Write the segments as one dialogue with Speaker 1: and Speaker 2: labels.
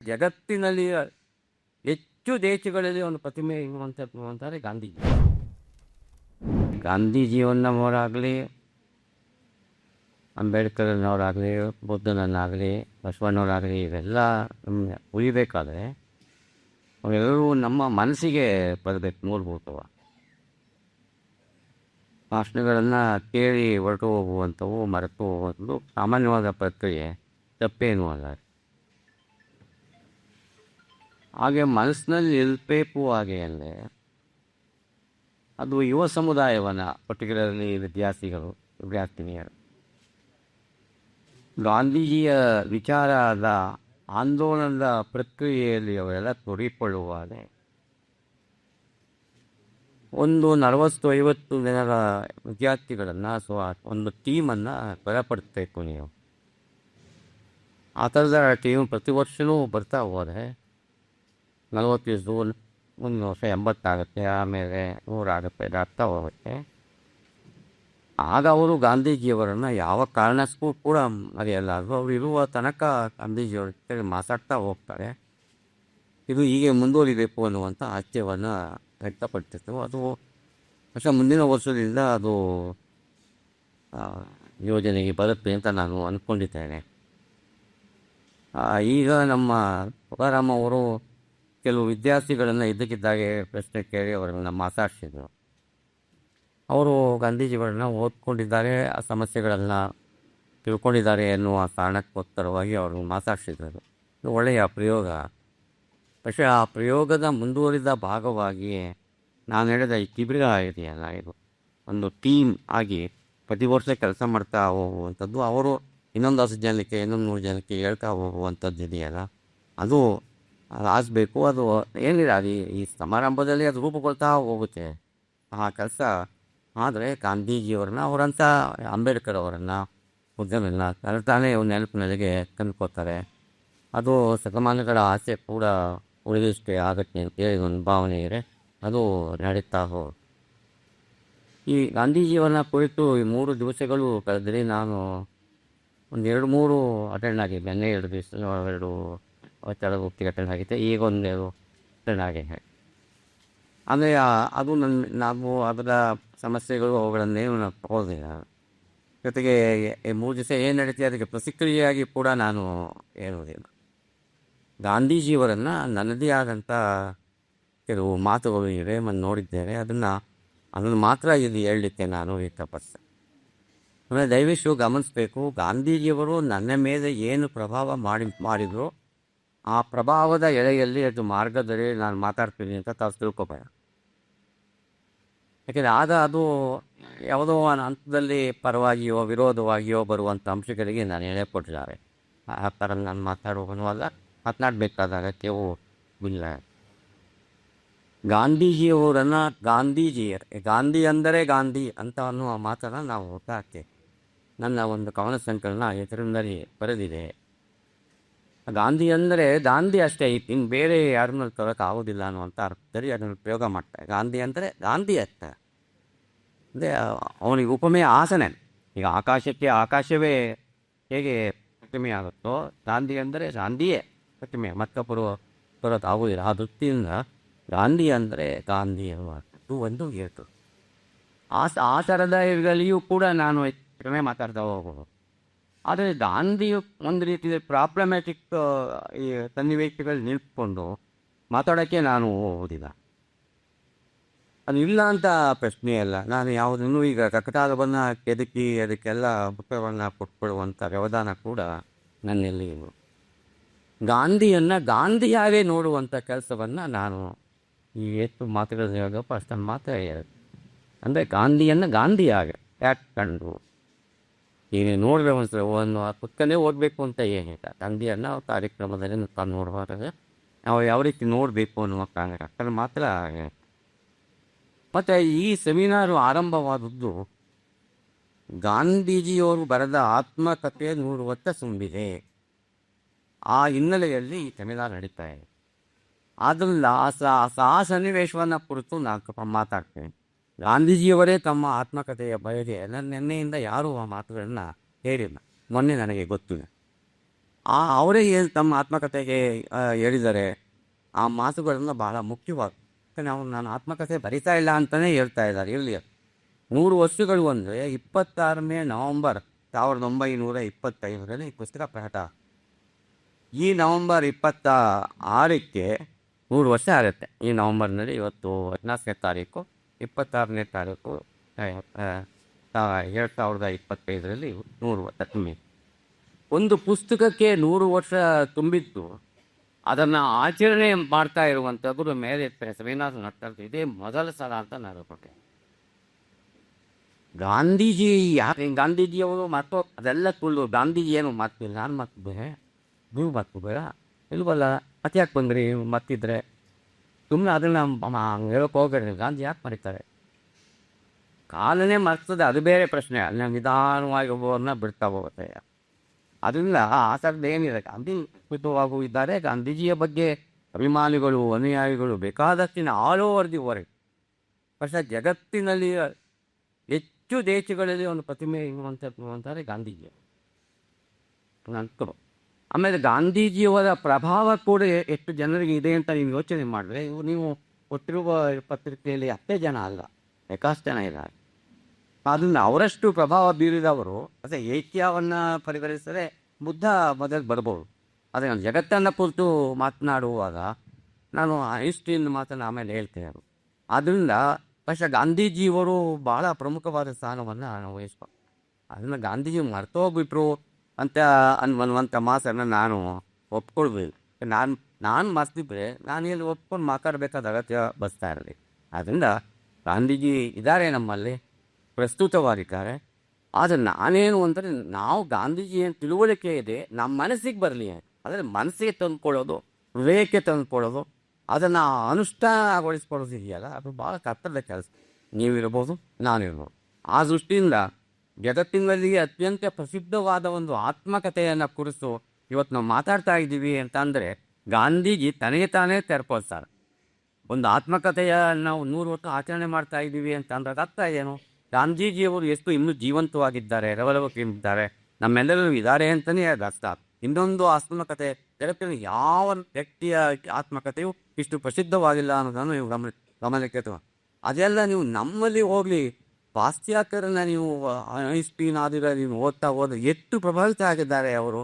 Speaker 1: ಜಗತ್ತಿನಲ್ಲಿ ಹೆಚ್ಚು ದೇಶಗಳಲ್ಲಿ ಒಂದು ಪ್ರತಿಮೆ ಇರುವಂಥದ್ದು ಅಂತಾರೆ ಗಾಂಧೀಜಿ. ಗಾಂಧೀಜಿಯವರನ್ನಾಗಲಿ, ಅಂಬೇಡ್ಕರ್ನವರಾಗಲಿ, ಬುದ್ಧನನ್ನಾಗಲಿ, ಬಸವಣ್ಣವರಾಗಲಿ ಇವೆಲ್ಲ ನಮಗೆ ಉಳಿಬೇಕಾದ್ರೆ ಅವೆಲ್ಲರೂ ನಮ್ಮ ಮನಸ್ಸಿಗೆ ಬರಬೇಕು, ಮೂಲಭೂತವ ಭಾಷಣಗಳನ್ನು ಕೇಳಿ ಹೊರಟು ಹೋಗುವಂಥವು, ಮರೆತು ಹೋಗುವಂಥದ್ದು ಸಾಮಾನ್ಯವಾದ ಪ್ರಕ್ರಿಯೆ, ತಪ್ಪೇನೂ ಅಲ್ಲ. ಹಾಗೆ ಮನಸ್ಸಿನಲ್ಲಿ ನಿಲ್ಲಬೇಕು. ಹಾಗೆ ಅಂದರೆ ಅದು ಯುವ ಸಮುದಾಯವನ್ನು, ಪರ್ಟಿಕ್ಯುಲರ್ಲಿ ವಿದ್ಯಾರ್ಥಿನಿಯರು ಗಾಂಧೀಜಿಯ ವಿಚಾರದ ಆಂದೋಲನದ ಪ್ರಕ್ರಿಯೆಯಲ್ಲಿ ಅವರೆಲ್ಲ ತೊಡಗಿಕೊಳ್ಳುವಾಗ ಒಂದು 40-50 ಜನರ ವಿದ್ಯಾರ್ಥಿಗಳನ್ನು ಒಂದು ಟೀಮನ್ನು ಬಲಪಡಿಸಬೇಕು ನೀವು. ಆ ಥರದ ಟೀಮ್ ಪ್ರತಿ ವರ್ಷವೂ ಬರ್ತಾ ಹೋದರೆ 40 ದಿವಸ, ಒಂದು ವರ್ಷ 80 ಆಗುತ್ತೆ, ಆಮೇಲೆ 100 ಆಗುತ್ತೆ, ಆಗ್ತಾ ಹೋಗುತ್ತೆ. ಆಗ ಅವರು ಗಾಂಧೀಜಿಯವರನ್ನು ಯಾವ ಕಾರಣಕ್ಕೂ ಕೂಡ ಮರೆಯಲಾರದು. ಅವರು ಇರುವ ತನಕ ಗಾಂಧೀಜಿಯವರ ಜೊತೆ ಮಾತಾಡ್ತಾ ಹೋಗ್ತಾರೆ. ಇದು ಹೀಗೆ ಮುಂದುವರಿಬೇಕು ಅನ್ನುವಂಥ ಆಶಯವನ್ನು ವ್ಯಕ್ತಪಡಿಸಿತ್ತು. ಅದು ಮುಂದಿನ ವರ್ಷದಿಂದ ಅದು ಯೋಜನೆಗೆ ಬರುತ್ತೆ ಅಂತ ನಾನು ಅಂದ್ಕೊಂಡಿದ್ದೇನೆ. ಈಗ ನಮ್ಮ ತುಕಾರಾಮ್ ಅವರು ಕೆಲವು ವಿದ್ಯಾರ್ಥಿಗಳನ್ನು ಇದ್ದಕ್ಕಿದ್ದಾಗೆ ಪ್ರಶ್ನೆ ಕೇಳಿ ಅವರನ್ನು ಮಾತಾಡಿಸಿದರು. ಅವರು ಗಾಂಧೀಜಿಯವರನ್ನು ಓದ್ಕೊಂಡಿದ್ದಾರೆ, ಆ ಸಮಸ್ಯೆಗಳನ್ನು ತಿಳ್ಕೊಂಡಿದ್ದಾರೆ ಎನ್ನುವ ಕಾರಣಕ್ಕೋಸ್ಕರವಾಗಿ ಅವರು ಮಾತಾಡಿಸಿದರು. ಇದು ಒಳ್ಳೆಯ ಪ್ರಯೋಗ. പക്ഷേ ಆ ಪ್ರಯೋಗದ ಮುಂದುವರಿದ ಭಾಗವಾಗಿ ನಾನು ಹೇಳಿದ ಈ ಶಿಬಿರ ಇದೆಯಲ್ಲ, ಇದು ಒಂದು ಟೀಮ್ ಆಗಿ ಪ್ರತಿ ವರ್ಷ ಕೆಲಸ ಮಾಡ್ತಾ ಹೋಗುವಂಥದ್ದು, ಅವರು ಇನ್ನೊಂದು 10 ಜನಕ್ಕೆ, ಇನ್ನೊಂದು 100 ಜನಕ್ಕೆ ಹೇಳ್ತಾ ಹೋಗುವಂಥದ್ದು ಇದೆಯಲ್ಲ, ಅದು ಆಗಬೇಕು. ಅದು ಏನಿಲ್ಲ, ಈ ಸಮಾರಂಭದಲ್ಲಿ ಅದು ರೂಪುಗೊಳ್ತಾ ಹೋಗುತ್ತೆ ಆ ಕೆಲಸ. ಆದರೆ ಗಾಂಧೀಜಿಯವರನ್ನ, ಅವರಂಥ ಅಂಬೇಡ್ಕರ್ ಅವರನ್ನು, ಬುದ್ಧನನ್ನು ಕರೆತಾನೆ ನೆನಪಿನಲ್ಲಿಗೆ ತಂದುಕೊತಾರೆ. ಅದು ಶತಮಾನಗಳ ಆಸೆ ಕೂಡ ಉಳಿದಷ್ಟೇ ಆಗತ್ತೆ ಅಂತೇಳಿ ಒಂದು ಭಾವನೆ ಇದೆ. ಅದು ನಡೀತಾ ಹೋಗುತ್ತೆ. ಈ ಗಾಂಧೀಜಿಯವರನ್ನ ಕುರಿತು ಈ 3 ದಿವಸಗಳು ಕಳೆದರೆ ನಾನು ಒಂದು 2-3 ಅಟೆಂಡ್ ಆಗಿದ್ದೆ. ನೆನ್ನೆ 2 ದಿವಸ 2 ತರಗತಿಗೆ ಅಟೆಂಡ್ ಆಗಿದ್ದೆ, ಈಗ ಒಂದು ಅಟೆಂಡ್ ಆಗಿದೆ. ಅಂದರೆ ಅದು ನಾವು ಅದರ ಸಮಸ್ಯೆಗಳು ಅವುಗಳನ್ನೇನು ನಾವು ತಗೊಳ್ದಿಲ್ಲ. ಜೊತೆಗೆ 3 ದಿವಸ ಏನು ನಡೀತಿದೆ ಅದಕ್ಕೆ ಪ್ರತಿಕ್ರಿಯೆಯಾಗಿ ಕೂಡ ನಾನು ಹೇಳುವುದಿಲ್ಲ. ಗಾಂಧೀಜಿಯವರನ್ನು ನನ್ನದೇ ಆದಂಥ ಕೆಲವು ಮಾತುಗಳು ಇವೆ, ನೋಡಿದ್ದೇನೆ. ಅದನ್ನು ಮಾತ್ರ ಇಲ್ಲಿ ಹೇಳಲಿಕ್ಕೆ ನಾನು ಇಷ್ಟಪಡ್ತೇನೆ. ಆಮೇಲೆ ದಯವಿಟ್ಟು ಗಮನಿಸಬೇಕು, ಗಾಂಧೀಜಿಯವರು ನನ್ನ ಮೇಲೆ ಏನು ಪ್ರಭಾವ ಮಾಡಿದ್ರು ಆ ಪ್ರಭಾವದ ಎಳೆಯಲ್ಲಿ ಅದು ಮಾರ್ಗದಲ್ಲಿ ನಾನು ಮಾತಾಡ್ತೀನಿ ಅಂತ ತಾವು ತಿಳ್ಕೊಬೇಡ. ಯಾಕೆಂದರೆ ಆಗ ಅದು ಯಾವುದೋ ಹಂತದಲ್ಲಿ ಪರವಾಗಿಯೋ ವಿರೋಧವಾಗಿಯೋ ಬರುವಂಥ ಅಂಶಗಳಿಗೆ ನಾನು ಎಳೆ ಕೊಟ್ಟಿದ್ದಾರೆ. ಆ ಥರ ನಾನು ಮಾತಾಡುವಾಗ ಮಾತನಾಡಬೇಕಾದ ಅಗತ್ಯವೂ ಇಲ್ಲ. ಗಾಂಧೀಜಿಯವರನ್ನು ಗಾಂಧಿ ಅಂದರೆ ಗಾಂಧಿ ಅಂತ ಅನ್ನುವ ಮಾತನ್ನು ನಾವು ಹುಟ್ಟಾಕ್ತೇವೆ. ನನ್ನ ಒಂದು ಕವನ ಸಂಕಲನ ಹೆಸರಿನಲ್ಲಿ ಬರೆದಿದೆ. ಗಾಂಧಿ ಅಂದರೆ ಗಾಂಧಿ ಅಷ್ಟೇ, ಇನ್ನು ಬೇರೆ ಯಾರನ್ನೂ ತರೋಕೆ ಆಗೋದಿಲ್ಲ ಅನ್ನುವಂಥ ಅರ್ಥದಲ್ಲಿ ಅದನ್ನು ಪ್ರಯೋಗ ಮಾಡ್ತಾರೆ. ಗಾಂಧಿ ಅಂದರೆ ಗಾಂಧಿ ಅರ್ಥ ಅಂದರೆ ಅವನಿಗೆ ಉಪಮೆ ಆಸನೆ. ಈಗ ಆಕಾಶವೇ ಹೇಗೆ ಪ್ರತಿಮೆ ಆಗುತ್ತೋ, ಗಾಂಧಿ ಅಂದರೆ ಗಾಂಧಿಯೇ ಪ್ರತಿಮೆ, ಮತ್ತೊಬ್ಬರು ತರೋದು ಆಗೋದಿಲ್ಲ. ಆ ದೃಷ್ಟಿಯಿಂದ ಗಾಂಧಿ ಅಂದರೆ ಗಾಂಧಿ ಅನ್ನುವಂಥದ್ದು ಒಂದು ಇರ್ತದೆ. ಆ ಥರದ ಇವುಗಳಿಗೂ ಕೂಡ ನಾನು ಕಡಿಮೆ ಮಾತಾಡ್ತಾ ಹೋಗ್ಬೋದು. ಆದರೆ ಗಾಂಧಿಯು ಒಂದು ರೀತಿಯ ಪ್ರಾಬ್ಲಮ್ಯಾಟಿಕ್ ಈ ಸನ್ನಿವೇಶಗಳು ನಿಲ್ಕೊಂಡು ಮಾತಾಡೋಕ್ಕೆ ನಾನು ಹೋಗೋದಿಲ್ಲ. ಅದು ಇಲ್ಲ ಅಂತ ಪ್ರಶ್ನೆ ಅಲ್ಲ. ನಾನು ಯಾವುದನ್ನು ಈಗ ಕಕಟಾಲವನ್ನು ಕೆದಕಿ ಅದಕ್ಕೆಲ್ಲ ಉತ್ತರವನ್ನು ಕೊಟ್ಕೊಳ್ಳುವಂಥ ವ್ಯವಧಾನ ಕೂಡ ನನ್ನಲ್ಲಿ ಗಾಂಧಿಯನ್ನು ಗಾಂಧಿಯಾಗೇ ನೋಡುವಂಥ ಕೆಲಸವನ್ನು ನಾನು ಈ ಎಷ್ಟು ಮಾತುಗಳು ಹೇಳೋದಪ್ಪ ಅಷ್ಟನ್ನು ಮಾತ್ರ ಹೇಳೋದು. ಅಂದರೆ ಗಾಂಧಿಯನ್ನು ಗಾಂಧಿಯಾಗೆ ಯಾಕೆ ಕಂಡು ಈಗ ನೋಡಬೇಕು ಅನ್ಸಲ್ಲ, ಒಂದು ಪುಸ್ತಕನೇ ಓದಬೇಕು ಅಂತ ಏನಿಲ್ಲ. ಗಾಂಧಿಯನ್ನು ಕಾರ್ಯಕ್ರಮದಲ್ಲಿ ತಾನು ನೋಡಬಾರ್ದು, ನಾವು ಯಾವ ರೀತಿ ನೋಡಬೇಕು ಅನ್ನುವ ಕಾರಣ ಮಾತ್ರ. ಮತ್ತು ಈ ಸೆಮಿನಾರು ಆರಂಭವಾದದ್ದು ಗಾಂಧೀಜಿಯವರು ಬರೆದ ಆತ್ಮಕಥೆ 100 ವರ್ಷ ತುಂಬಿದೆ. ಆ ಹಿನ್ನೆಲೆಯಲ್ಲಿ ಈ ಸೆಮಿನಾರ್ ನಡೀತಾ ಇದೆ. ಆದ್ದರಿಂದ ಆ ಸನ್ನಿವೇಶವನ್ನು ಕುರಿತು ನಾನು ಮಾತಾಡ್ತೇನೆ. ಗಾಂಧೀಜಿಯವರೇ ತಮ್ಮ ಆತ್ಮಕಥೆಯ ಬಯಕೆ ನಿನ್ನೆಯಿಂದ ಯಾರೂ ಆ ಮಾತುಗಳನ್ನು ಹೇಳಿಲ್ಲ. ಮೊನ್ನೆ ನನಗೆ ಗೊತ್ತಿದೆ. ಅವರೇ ಏನು ತಮ್ಮ ಆತ್ಮಕಥೆಗೆ ಹೇಳಿದ್ದಾರೆ. ಆ ಮಾತುಗಳನ್ನು ಬಹಳ ಮುಖ್ಯವಾದ, ನಾನು ಆತ್ಮಕಥೆ ಬರಿತಾ ಇಲ್ಲ ಅಂತಲೇ ಹೇಳ್ತಾ ಇದ್ದಾರೆ. ಇರಲಿ, 100 ವರ್ಷಗಳು ಅಂದರೆ 26ನೇ ನವಂಬರ್ 1925ರಲ್ಲಿ ಈ ಪುಸ್ತಕ ಪ್ರಕಟ. ಈ ನವಂಬರ್ 26ಕ್ಕೆ 100 ವರ್ಷ ಆಗುತ್ತೆ. ಈ ನವಂಬರ್ನಲ್ಲಿ ಇವತ್ತು 14ನೇ ತಾರೀಕು, 26ನೇ ತಾರೀಕು 2025ರಲ್ಲಿ 100 ವರ್ಷ ತುಂಬಿ. ಒಂದು ಪುಸ್ತಕಕ್ಕೆ 100 ವರ್ಷ ತುಂಬಿದ್ದು, ಅದನ್ನು ಆಚರಣೆ ಮಾಡ್ತಾ ಇರುವಂಥದ್ದು ಮೇಲೆ ಸೆಮಿನಾರ್ ನಡ್ತಾ ಇದೇ ಮೊದಲ ಸಲ ಅಂತ ನಾನು ಕೊಟ್ಟೆ. ಗಾಂಧೀಜಿ ಗಾಂಧೀಜಿಯವರು ಮತ್ತು ಅದೆಲ್ಲ ಸುಳ್ಳು. ಗಾಂಧೀಜಿ ಏನು ಮಾಡ್ತಿಲ್ಲ, ನಾನು ಮಾಡ್ತಿದ್ದೆ, ನೀವು ಮಾಡ್ತಿದ್ದೀರ ಇಲ್ವಲ್ಲ, ಮತ್ತೆ ಯಾಕೆ ಬಂದ್ರಿ ಮತ್ತಿದ್ರೆ ಸುಮ್ಮನೆ ಅದನ್ನು ಹೇಳೋಕೆ ಹೋಗ್ಬೇಡ್ರಿ. ಗಾಂಧಿ ಯಾಕೆ ಮರೀತಾರೆ? ಕಾಲನೇ ಮರ್ತದೆ, ಅದು ಬೇರೆ ಪ್ರಶ್ನೆ. ಅಲ್ಲಿ ನಿಧಾನವಾಗಿ ಒಬ್ಬರನ್ನ ಬಿಡ್ತಾ ಹೋಗುತ್ತೆ. ಅದರಿಂದ ಆ ಥರದ್ದು ಏನಿದೆ, ಗಾಂಧಿ ಕುರಿತವಾಗೂ ಇದ್ದಾರೆ. ಗಾಂಧೀಜಿಯ ಬಗ್ಗೆ ಅಭಿಮಾನಿಗಳು, ಅನುಯಾಯಿಗಳು ಬೇಕಾದಷ್ಟಿನ ಆಲ್ ಓವರ್ ದಿ ವರ್ಲ್ಡ್. പക്ഷേ ಜಗತ್ತಿನಲ್ಲಿ ಹೆಚ್ಚು ದೇಶಗಳಲ್ಲಿ ಒಂದು ಪ್ರತಿಮೆ ಇರುವಂಥದ್ದು ಅಂತಾರೆ ಗಾಂಧೀಜಿ ನಂತರ. ಆಮೇಲೆ ಗಾಂಧೀಜಿಯವರ ಪ್ರಭಾವ ಕೂಡ ಎಷ್ಟು ಜನರಿಗೆ ಇದೆ ಅಂತ ನೀವು ಯೋಚನೆ ಮಾಡಿದ್ರೆ, ನೀವು ಕೊಟ್ಟಿರುವ ಪತ್ರಿಕೆಯಲ್ಲಿ 10 ಜನ ಅಲ್ಲ, ಬೇಕಾಷ್ಟು ಜನ ಇದ್ದಾರೆ. ಅದನ್ನು ಅವರಷ್ಟು ಪ್ರಭಾವ ಬೀರಿದವರು. ಅದೇ ಏಷ್ಯಾವನ್ನು ಪರಿಗಣಿಸಿದರೆ ಬುದ್ಧ ಮೊದಲು ಬರ್ಬೋದು. ಅದೇ ನಾನು ಜಗತ್ತನ್ನು ಕುರಿತು ಮಾತನಾಡುವಾಗ ನಾನು ಐನ್ಸ್ಟೀನ್ ಮಾತನ್ನು ಆಮೇಲೆ ಹೇಳ್ತೇನೆ. ಆದ್ದರಿಂದ പക്ഷേ ಗಾಂಧೀಜಿಯವರು ಬಹಳ ಪ್ರಮುಖವಾದ ಸ್ಥಾನವನ್ನು ನಾವು ವಹಿಸ್ಬೋದು. ಅದನ್ನು ಗಾಂಧೀಜಿ ಮರ್ತೋಗ್ಬಿಟ್ರು ಅಂತ ಅನ್ನುವಂಥ ಮಾತನ್ನು ನಾನು ಒಪ್ಕೊಳ್ಬೇಕು. ನಾನು ಮರ್ತಿದ್ರೆ ನಾನು ಇಲ್ಲಿ ಒಪ್ಕೊಂಡು ಮಾತಾಡಬೇಕಾದ ಅಗತ್ಯ ಬರ್ತಾ ಇರಲಿ. ಆದ್ದರಿಂದ ಗಾಂಧೀಜಿ ಇದ್ದಾರೆ, ನಮ್ಮಲ್ಲಿ ಪ್ರಸ್ತುತವಾಗಿದ್ದಾರೆ. ಆದರೆ ನಾನೇನು ಅಂದರೆ, ನಾವು ಗಾಂಧೀಜಿ ಏನು ತಿಳುವಳಿಕೆ ಇದೆ ನಮ್ಮ ಮನಸ್ಸಿಗೆ ಬರಲಿ, ಅಂದರೆ ಮನಸ್ಸಿಗೆ ತಂದುಕೊಳ್ಳೋದು, ಹೃದಯಕ್ಕೆ ತಂದುಕೊಳ್ಳೋದು, ಅದನ್ನು ಅನುಷ್ಠಾನಗೊಳಿಸ್ಕೊಳ್ಳೋದು ಇದೆಯಲ್ಲ, ಅದು ಭಾಳ ಕಷ್ಟದ ಕೆಲಸ. ನೀವಿರ್ಬೋದು, ನಾನಿರ್ಬೋದು. ಆ ದೃಷ್ಟಿಯಿಂದ ಜಗತ್ತಿನಲ್ಲಿ ಅತ್ಯಂತ ಪ್ರಸಿದ್ಧವಾದ ಒಂದು ಆತ್ಮಕಥೆಯನ್ನು ಕುರಿತು ಇವತ್ತು ನಾವು ಮಾತಾಡ್ತಾ ಇದ್ದೀವಿ ಅಂತಂದರೆ, ಗಾಂಧೀಜಿ ತನಗೆ ತಾನೇ ತೆರ್ಕೊಳ್ತಾರೆ. ಒಂದು ಆತ್ಮಕಥೆಯನ್ನು ನಾವು 100 ವರ್ಷ ಆಚರಣೆ ಮಾಡ್ತಾ ಇದ್ದೀವಿ ಅಂತ ಅಂದ್ರೆ ಅರ್ಥ ಏನು? ಗಾಂಧೀಜಿಯವರು ಎಷ್ಟು ಇನ್ನೂ ಜೀವಂತವಾಗಿದ್ದಾರೆ, ರವರವಕ್ಕಿದ್ದಾರೆ, ನಮ್ಮೆಲ್ಲರೂ ಇದ್ದಾರೆ ಅಂತಲೇ ಅದು ಅರ್ಥ. ಇನ್ನೊಂದು ಆತ್ಮಕಥೆ ಜಗತ್ತಿನ ಯಾವ ವ್ಯಕ್ತಿಯ ಆತ್ಮಕಥೆಯು ಇಷ್ಟು ಪ್ರಸಿದ್ಧವಾಗಿಲ್ಲ ಅನ್ನೋದನ್ನು ನೀವು ಗಮನಕ್ಕೆ ತಗೋ. ಅದೆಲ್ಲ ನೀವು ನಮ್ಮಲ್ಲಿ ಹೋಗಲಿ, ಪಾಶ್ಚಾತ್ಯರನ್ನು ನೀವು ಐನ್ಸ್ಟೀನ್ ಆದಿರ ನೀವು ಓದ್ತಾ ಹೋದ್ರೆ ಎಷ್ಟು ಪ್ರಭಾವಿತ ಆಗಿದ್ದಾರೆ ಅವರು.